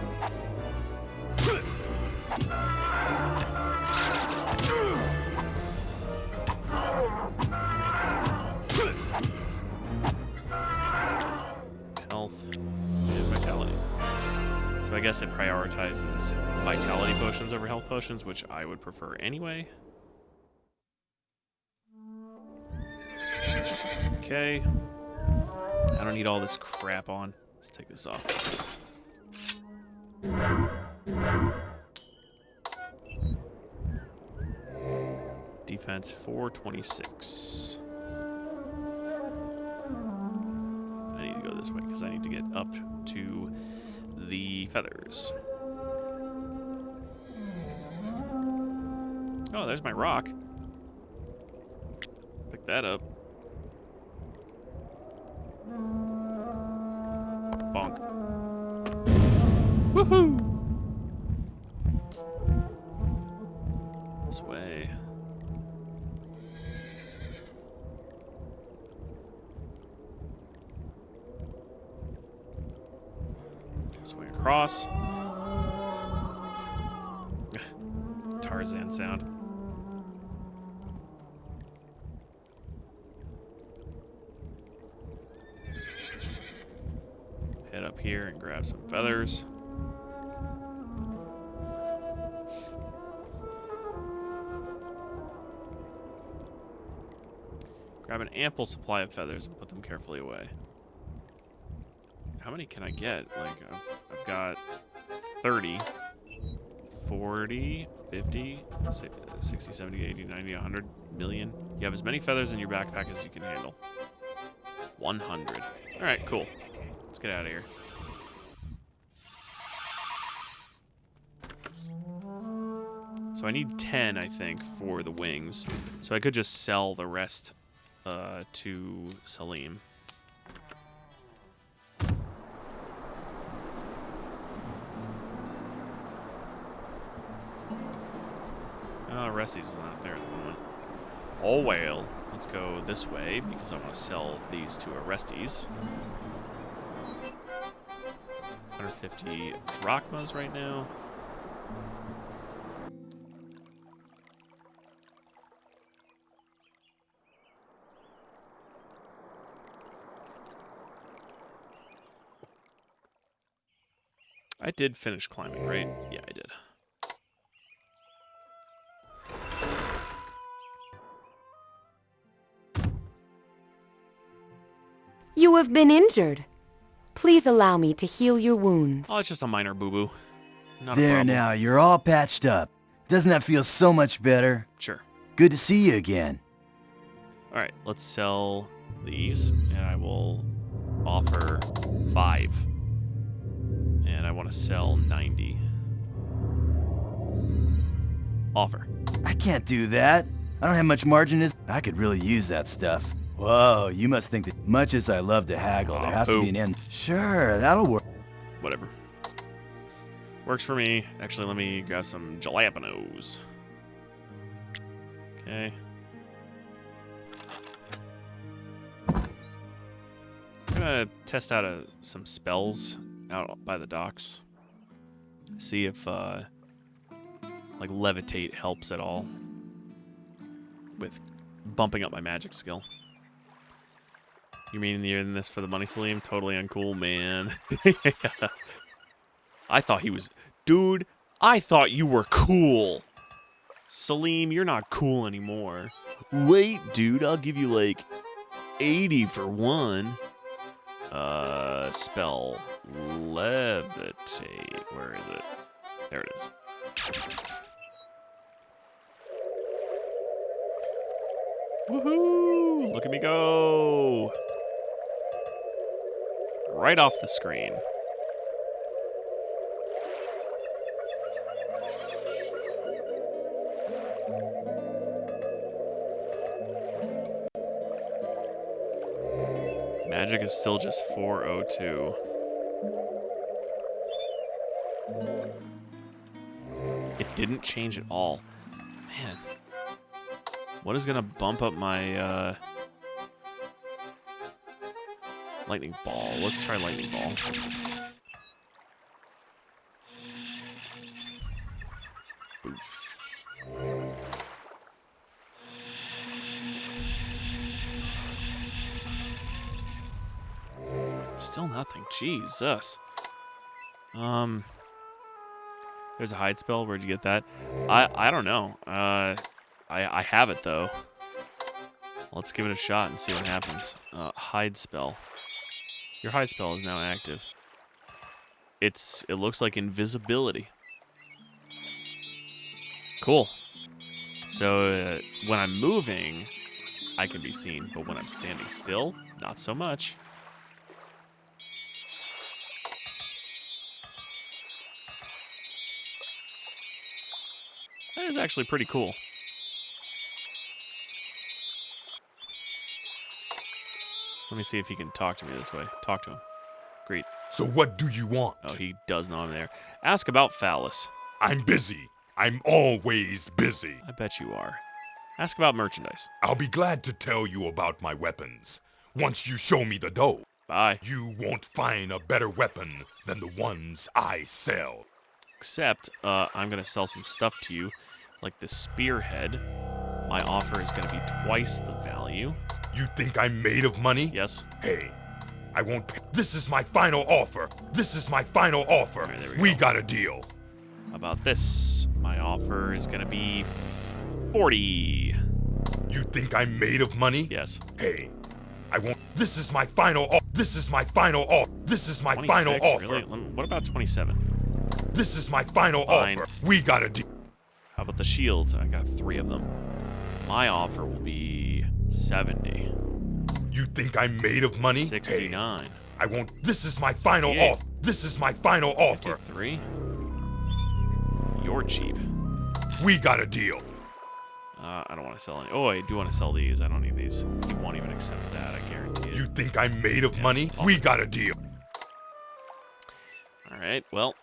Health and vitality. So I guess it prioritizes vitality potions over health potions, which I would prefer anyway. Okay. I don't need all this crap on. Let's take this off. Defense 426. I need to go this way because I need to get up to the feathers. Oh, there's my rock. Pick that up. Bonk. Woohoo! This way. Swing across. Tarzan sound. Head up here and grab some feathers. Grab an ample supply of feathers and put them carefully away. How many can I get? Like, I've got 30, 40, 50, 60, 70, 80, 90, 100 million. You have as many feathers in your backpack as you can handle. 100. All right, cool. Let's get out of here. So I need 10, I think, for the wings. So I could just sell the rest to Salim. Orestes is not there at the moment. Oh, well. Let's go this way because I want to sell these to Orestes. 150 drachmas right now. I did finish climbing, right? Yeah, I did. You have been injured. Please allow me to heal your wounds. Oh, it's just a minor boo-boo. Not a There problem. now, you're all patched up. Doesn't that feel so much better? Sure. Good to see you again. All right, let's sell these, and I will offer 5. And I want to sell 90. Offer. I can't do that. I don't have much margin. I could really use that stuff. Whoa, you must think that much as I love to haggle, there has to be an end. Sure, that'll work. Whatever. Works for me. Actually, let me grab some jalapenos. Okay. I'm gonna test out some spells out by the docks. See if like levitate helps at all with bumping up my magic skill. You mean you're in this for the money, Salim? Totally uncool, man. I thought he was... Dude, I thought you were cool. Salim, you're not cool anymore. Wait, dude, I'll give you like 80 for one. Spell levitate. Where is it? There it is. Woohoo! Look at me go! Right off the screen. Magic is still just 402. It didn't change at all. Man. What is gonna bump up my lightning ball? Let's try lightning ball. Boosh. Still nothing. Jesus. There's a hide spell. Where'd you get that? I don't know. I have it though. Let's give it a shot and see what happens. Hide spell. Your hide spell is now active. It looks like invisibility. Cool. So when I'm moving, I can be seen, but when I'm standing still, not so much. That is actually pretty cool. Let me see if he can talk to me this way. Talk to him. Great. So what do you want? Oh, he does know I'm there. Ask about Phallus. I'm busy. I'm always busy. I bet you are. Ask about merchandise. I'll be glad to tell you about my weapons. Once you show me the dough. Bye. You won't find a better weapon than the ones I sell. Except, I'm going to sell some stuff to you, like the spearhead. My offer is going to be twice the value. You think I'm made of money? Yes. Hey, I won't pay. This is my final offer. This is my final offer. Right, we got a deal. How about this? My offer is going to be 40. You think I'm made of money? Yes. Hey, I won't. This is my final offer. This is my final offer. This is my final offer. Really? What about 27? This is my final Fine. offer. We got a deal. How about the shields? I got 3 of them. My offer will be 70. You think I'm made of money? 69. Hey, I won't. This is my final 68. offer. This is my final offer. 53. You're cheap. We got a deal. I don't want to sell any. Oh, I do want to sell these. I don't need these. He won't even accept that. I guarantee it. You think I'm made of money? We got a deal. All right. Well,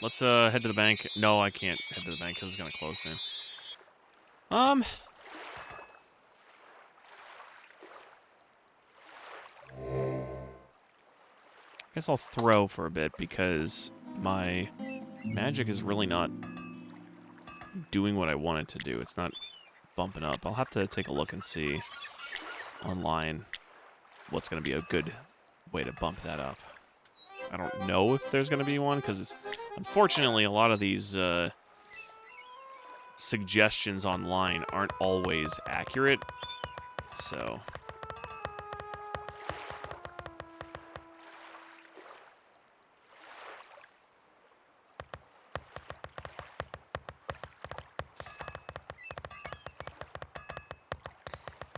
let's head to the bank. No, I can't head to the bank because it's gonna close soon. I guess I'll throw for a bit because my magic is really not doing what I want it to do. It's not bumping up. I'll have to take a look and see online what's going to be a good way to bump that up. I don't know if there's going to be one because unfortunately a lot of these suggestions online aren't always accurate. So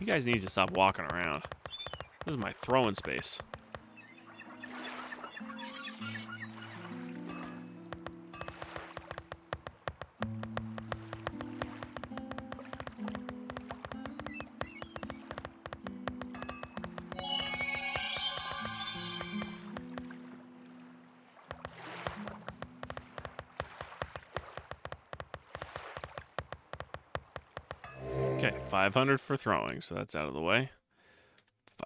you guys need to stop walking around. This is my throwing space. Okay, 500 for throwing, so that's out of the way.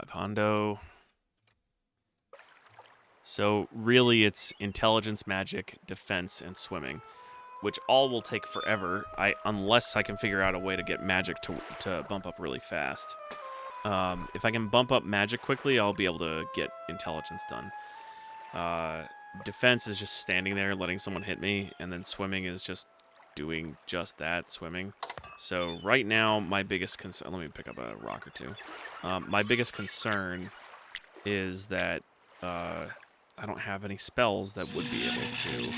500. So really it's intelligence, magic, defense, and swimming, which all will take forever unless I can figure out a way to get magic to bump up really fast. If I can bump up magic quickly, I'll be able to get intelligence done. Defense is just standing there letting someone hit me, and then swimming is just doing just that, swimming. So right now, my biggest concern... Let me pick up a rock or two. My biggest concern is that I don't have any spells that would be able to...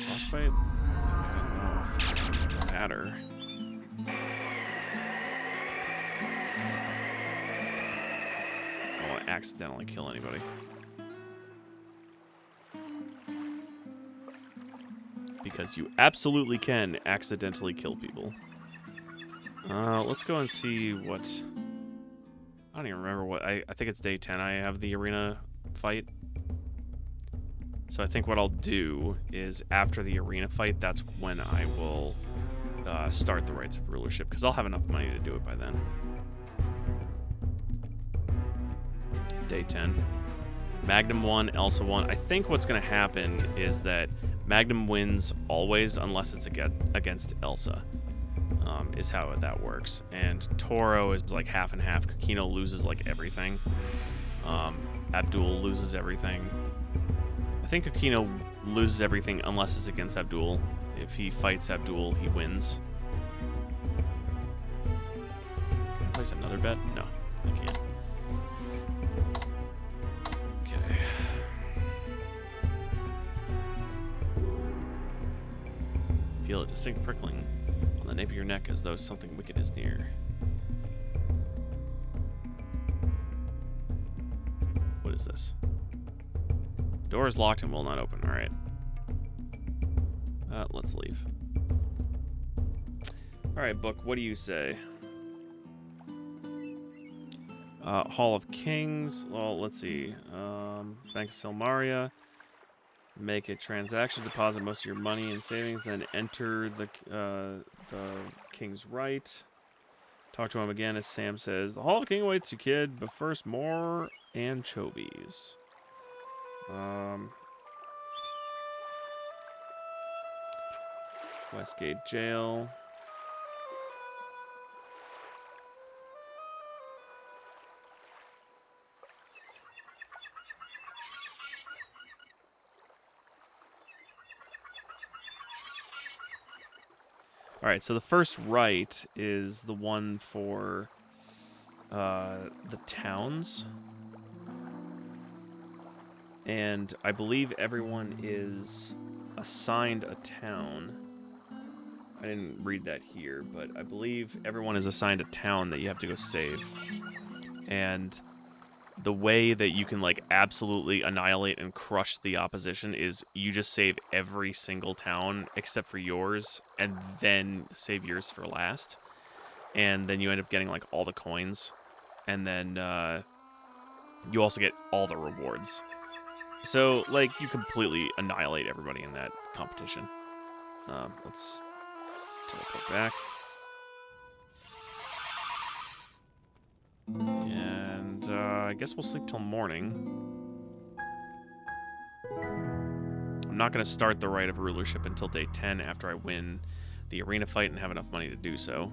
Frostbite? I don't know if it's going to matter. I don't want to accidentally kill anybody. Because you absolutely can accidentally kill people. Let's go and see what... I don't even remember what... I think it's day 10 I have the arena fight. So I think what I'll do is after the arena fight, that's when I will start the Rights of Rulership, because I'll have enough money to do it by then. Day 10. Magnum won, Elsa won. I think what's going to happen is that Magnum wins always unless it's against Elsa, is how that works. And Toro is like half and half. Kakino loses like everything. Abdul loses everything. I think Kakino loses everything unless it's against Abdul. If he fights Abdul, he wins. Can I place another bet? No, I can't. Okay. Feel a distinct prickling on the nape of your neck as though something wicked is near. What is this? The door is locked and will not open. All right. Let's leave. All right, book. What do you say? Hall of Kings. Well, let's see. Bank of Silmaria. Make a transaction, deposit most of your money and savings, then enter the King's Right. Talk to him again as Sam says, "The Hall of King awaits you, kid, but first more anchovies." Westgate Jail. All right, so the first right is the one for the towns. And I believe everyone is assigned a town. I didn't read that here, but I believe everyone is assigned a town that you have to go save. And the way that you can like absolutely annihilate and crush the opposition is you just save every single town except for yours, and then save yours for last. And then you end up getting like all the coins, and then you also get all the rewards. So like you completely annihilate everybody in that competition. Let's teleport back. And I guess we'll sleep till morning. I'm not going to start the Rite of Rulership until day 10 after I win the arena fight and have enough money to do so.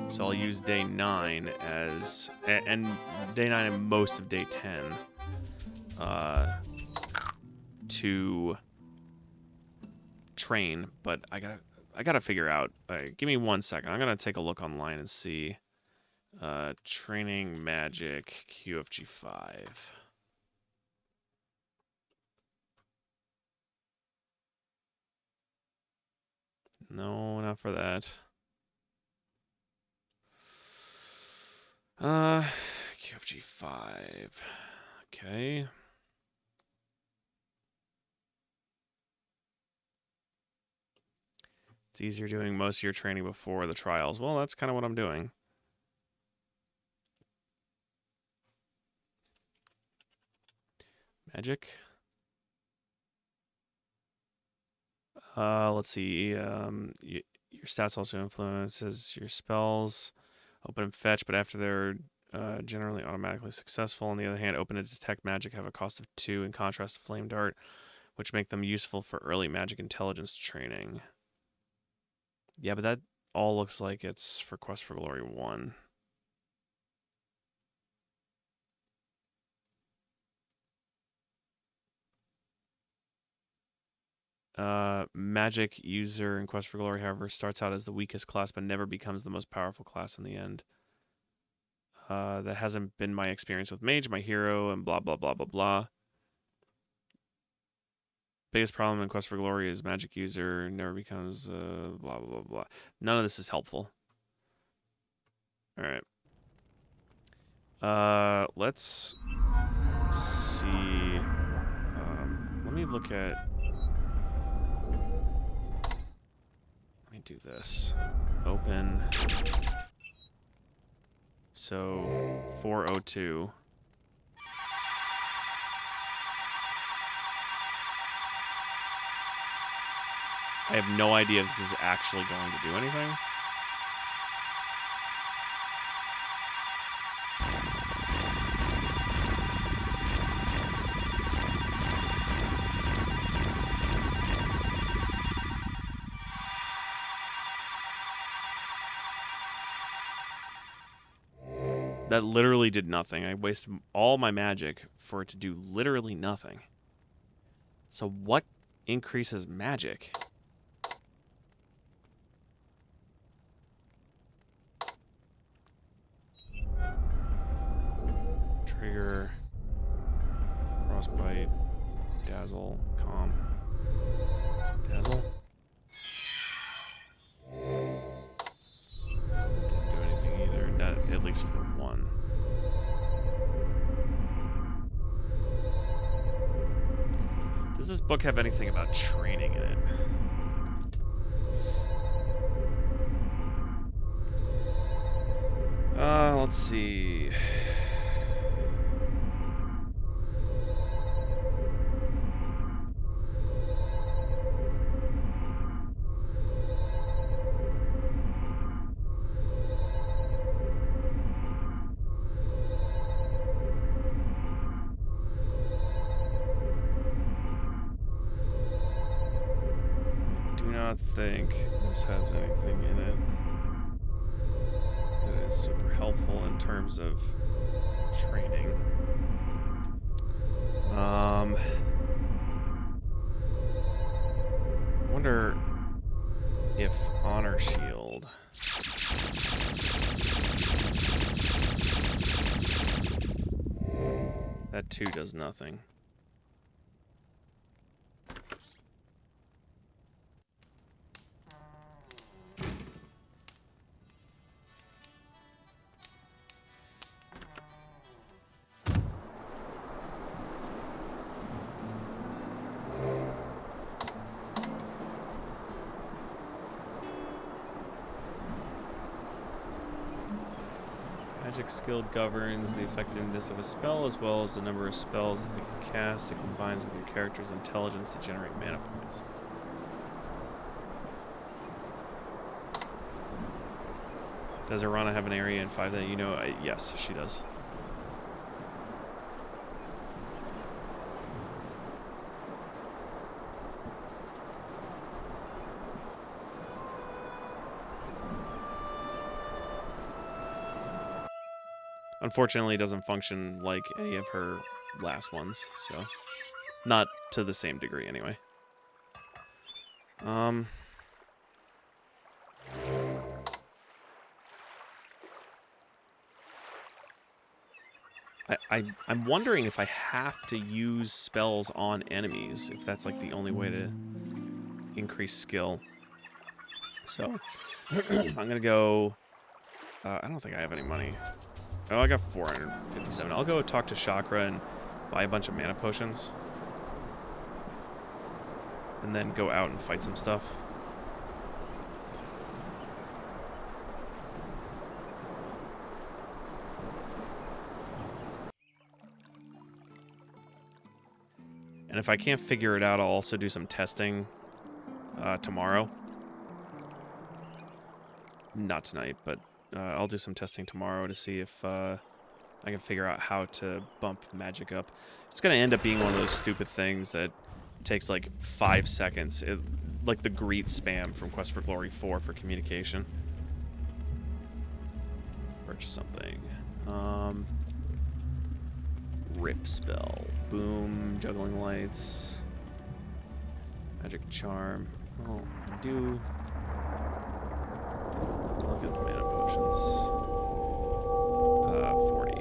So I'll use day 9 as... and day 9 and most of day 10 to train, but I gotta figure out. Give me 1 second. I'm gonna take a look online and see. Training magic QFG 5. No, not for that. QFG 5. Okay. It's easier doing most of your training before the trials. Well, that's kind of what I'm doing. Magic. Let's see. Your stats also influences your spells. Open and fetch, but after they're generally automatically successful. On the other hand, open and detect magic have a cost of 2 in contrast to flame dart, which make them useful for early magic intelligence training. Yeah, but that all looks like it's for Quest for Glory 1. Magic user in Quest for Glory, however, starts out as the weakest class, but never becomes the most powerful class in the end. That hasn't been my experience with Mage, my hero, and blah, blah, blah, blah, blah. Biggest problem in Quest for Glory is magic user never becomes blah, blah, blah, blah. None of this is helpful. All right. Let's see. Let me look at... Let me do this. Open. So, 402. I have no idea if this is actually going to do anything. That literally did nothing. I wasted all my magic for it to do literally nothing. So what increases magic? Trigger, frostbite, dazzle, calm. Dazzle? Didn't do anything either, not, at least for one. Does this book have anything about training in it? Let's see. I think this has anything in it that is super helpful in terms of training. I wonder if Honor Shield that too does nothing. Magic skill governs the effectiveness of a spell as well as the number of spells that you can cast. It combines with your character's intelligence to generate mana points. Does Arana have an area in 5 that you know? Yes, she does. Unfortunately, it doesn't function like any of her last ones, so not to the same degree anyway. I'm wondering if I have to use spells on enemies, if that's like the only way to increase skill. So I'm gonna go. I don't think I have any money. Oh, I got 457. I'll go talk to Chakra and buy a bunch of mana potions. And then go out and fight some stuff. And if I can't figure it out, I'll also do some testing tomorrow. Not tonight, but I'll do some testing tomorrow to see if I can figure out how to bump magic up. It's going to end up being one of those stupid things that takes like 5 seconds. Like the greet spam from Quest for Glory 4 for communication. Purchase something. Rip spell. Boom. Juggling lights. Magic charm. Oh, I do. Look at the mana potions. 40.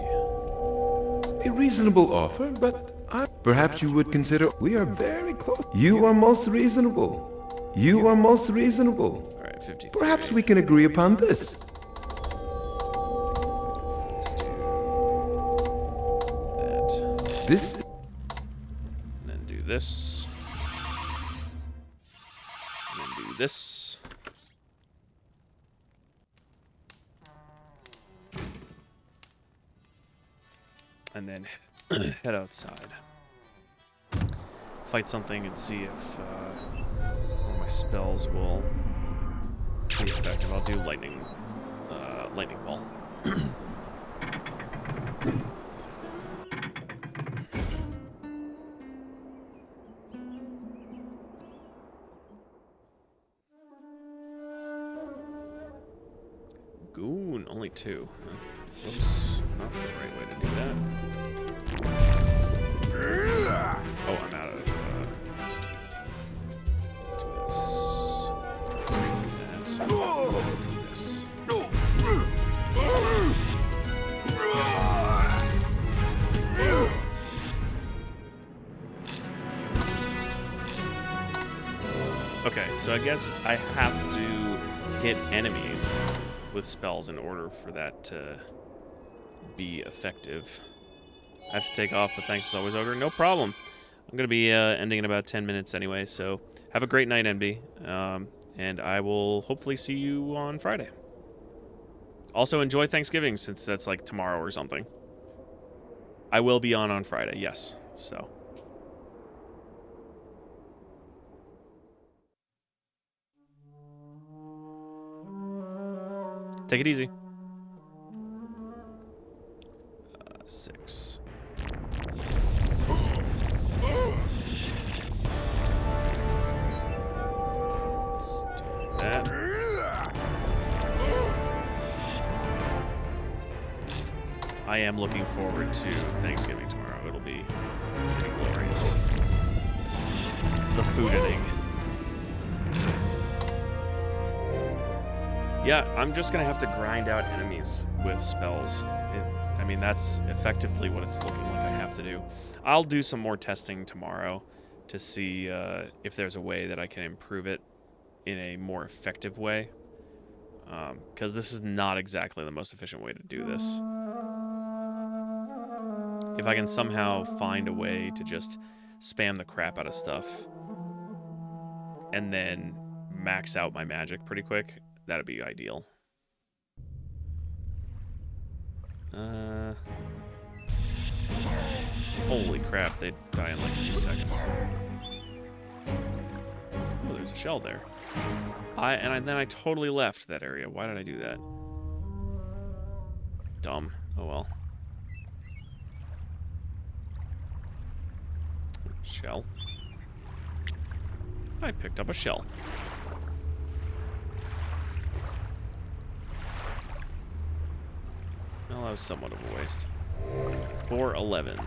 A reasonable offer, but perhaps you would consider we are very close. You are most reasonable. You are most reasonable. All right, 50. Perhaps we can agree upon this. This. And then do this. And then do this. And then head outside. Fight something and see if one of my spells will be effective. I'll do lightning ball. Goon, only 2. Whoops, not the right way to do that. Oh, I'm out of. Let's do this. Break that. Do this. Okay, so I guess I have to hit enemies with spells in order for that to be effective. I have to take off, but thanks as always, Ogre. No problem. I'm going to be ending in about 10 minutes anyway, so have a great night, MB. And I will hopefully see you on Friday. Also, enjoy Thanksgiving, since that's like tomorrow or something. I will be on Friday, yes. So. Take it easy. 6. Let's do that. I am looking forward to Thanksgiving tomorrow. It'll be glorious. The fooding. Yeah, I'm just going to have to grind out enemies with spells. I mean, that's effectively what it's looking like I have to do. I'll do some more testing tomorrow to see if there's a way that I can improve it in a more effective way. Because this is not exactly the most efficient way to do this. If I can somehow find a way to just spam the crap out of stuff and then max out my magic pretty quick, that'd be ideal. Holy crap, they die in like 2 seconds. Oh, there's a shell there. Then I totally left that area. Why did I do that? Dumb. Oh well. Shell. I picked up a shell. Well, that was somewhat of a waste. 411.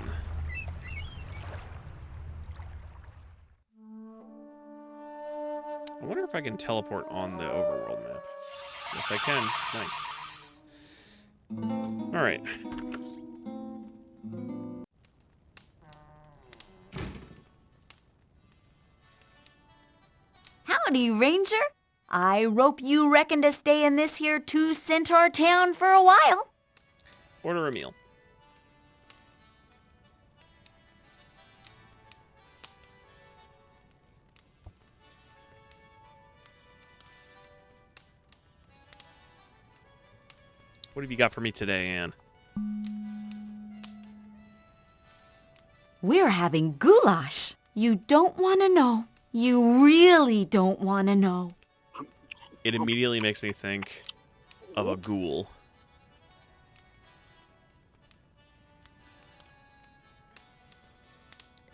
I wonder if I can teleport on the overworld map. Yes, I can. Nice. Alright. Howdy, Ranger. I rope you reckon to stay in this here 2-centaur town for a while. Order a meal. What have you got for me today, Anne? We're having goulash. You don't want to know. You really don't want to know. It immediately makes me think of a ghoul.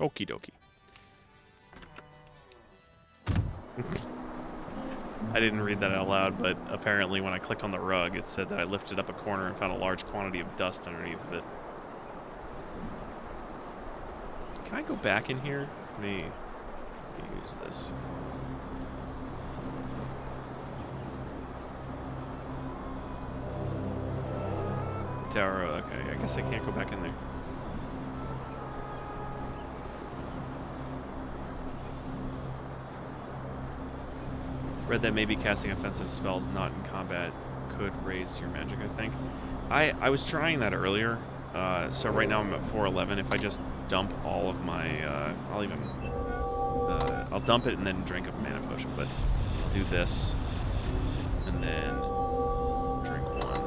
Okie dokie. I didn't read that out loud, but apparently when I clicked on the rug, it said that I lifted up a corner and found a large quantity of dust underneath of it. Can I go back in here? Let me use this. Tower, okay, I guess I can't go back in there. Read that maybe casting offensive spells not in combat could raise your magic, I think. I was trying that earlier, so right now I'm at 411. If I just dump all of my, I'll dump it and then drink a mana potion, but I'll do this, and then drink one,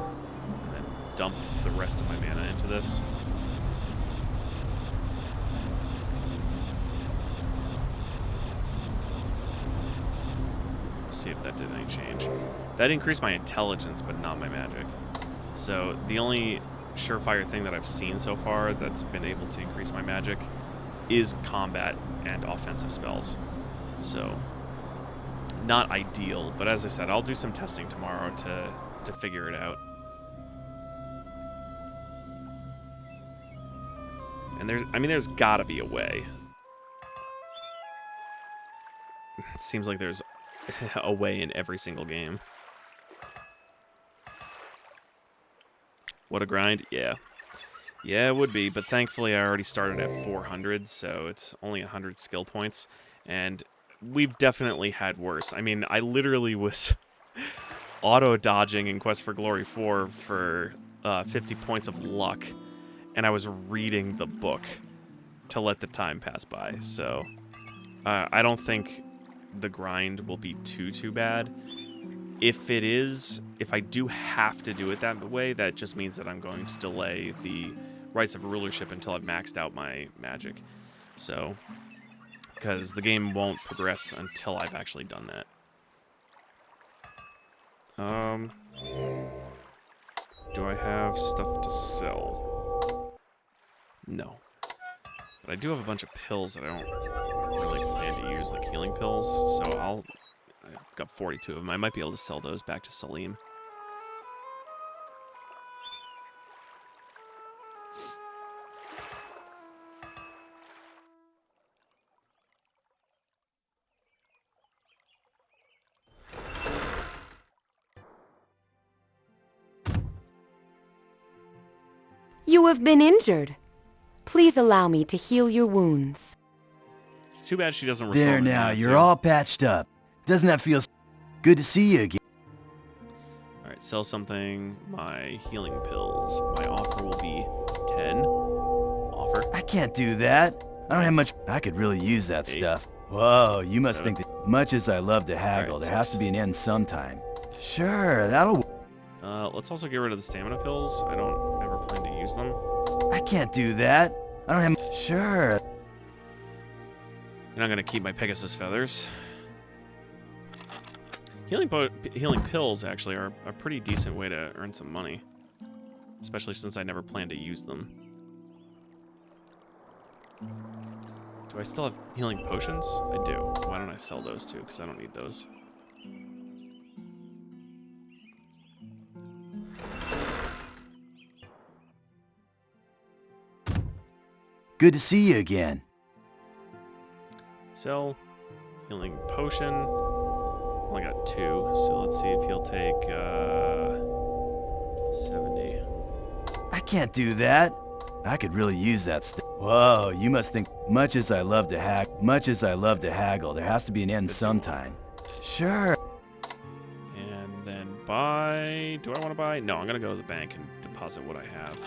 and then dump the rest of my mana into this. See if that did any change. That increased my intelligence, but not my magic. So the only surefire thing that I've seen so far that's been able to increase my magic is combat and offensive spells. So not ideal, but as I said, I'll do some testing tomorrow to figure it out. And there's gotta be a way. It seems like there's a way in every single game. What a grind? Yeah. Yeah, it would be, but thankfully I already started at 400, so it's only 100 skill points, and we've definitely had worse. I mean, I literally was auto-dodging in Quest for Glory 4 for 50 points of luck, and I was reading the book to let the time pass by, so I don't think the grind will be too bad. If it is, if I do have to do it that way, that just means that I'm going to delay the Rites of Rulership until I've maxed out my magic. So, because the game won't progress until I've actually done that. Do I have stuff to sell? No. But I do have a bunch of pills that I don't really plan to use, like healing pills, so I've got 42 of them. I might be able to sell those back to Salim. You have been injured. Please allow me to heal your wounds. It's too bad she doesn't restore There me now, mana, you're too. all patched up. Doesn't that feel good to see you again? Alright, sell something. My healing pills. My offer will be 10. Offer. I can't do that. I don't have much. I could really use that 8. stuff. Whoa, you must 7. think that much as I love to haggle, Alright, there has 6. to be an end sometime. Sure, that'll. Let's also get rid of the stamina pills. I don't ever plan to use them. I can't do that. I don't have... Sure. And I'm going to keep my Pegasus feathers. Healing pills, actually, are a pretty decent way to earn some money. Especially since I never plan to use them. Do I still have healing potions? I do. Why don't I sell those too? Because I don't need those. Good to see you again. Sell healing potion. Only got 2, so let's see if he'll take 70. I can't do that. I could really use that stuff. Whoa, you must think, much as I love to haggle, there has to be an end sometime. Sure. And then buy... Do I want to buy? No, I'm going to go to the bank and deposit what I have.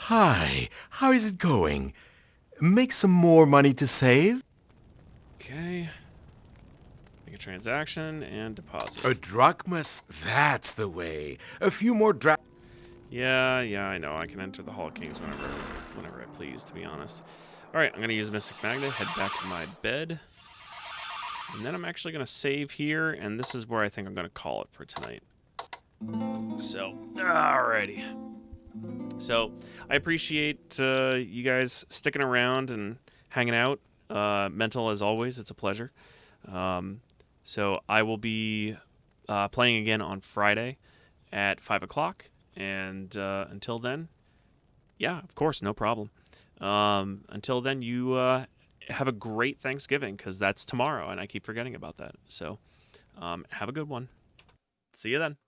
Hi, how is it going? Make some more money to save? Okay. Make a transaction and deposit. A drachmas? That's the way. A few more Yeah, I know. I can enter the Hall of Kings whenever I please, to be honest. Alright, I'm going to use Mystic Magnet, head back to my bed. And then I'm actually going to save here, and this is where I think I'm going to call it for tonight. So, alrighty. So, I appreciate you guys sticking around and hanging out. Mental, as always, it's a pleasure. So, I will be playing again on Friday at 5 o'clock. And until then, yeah, of course, no problem. Until then, you have a great Thanksgiving, because that's tomorrow, and I keep forgetting about that. So, have a good one. See you then.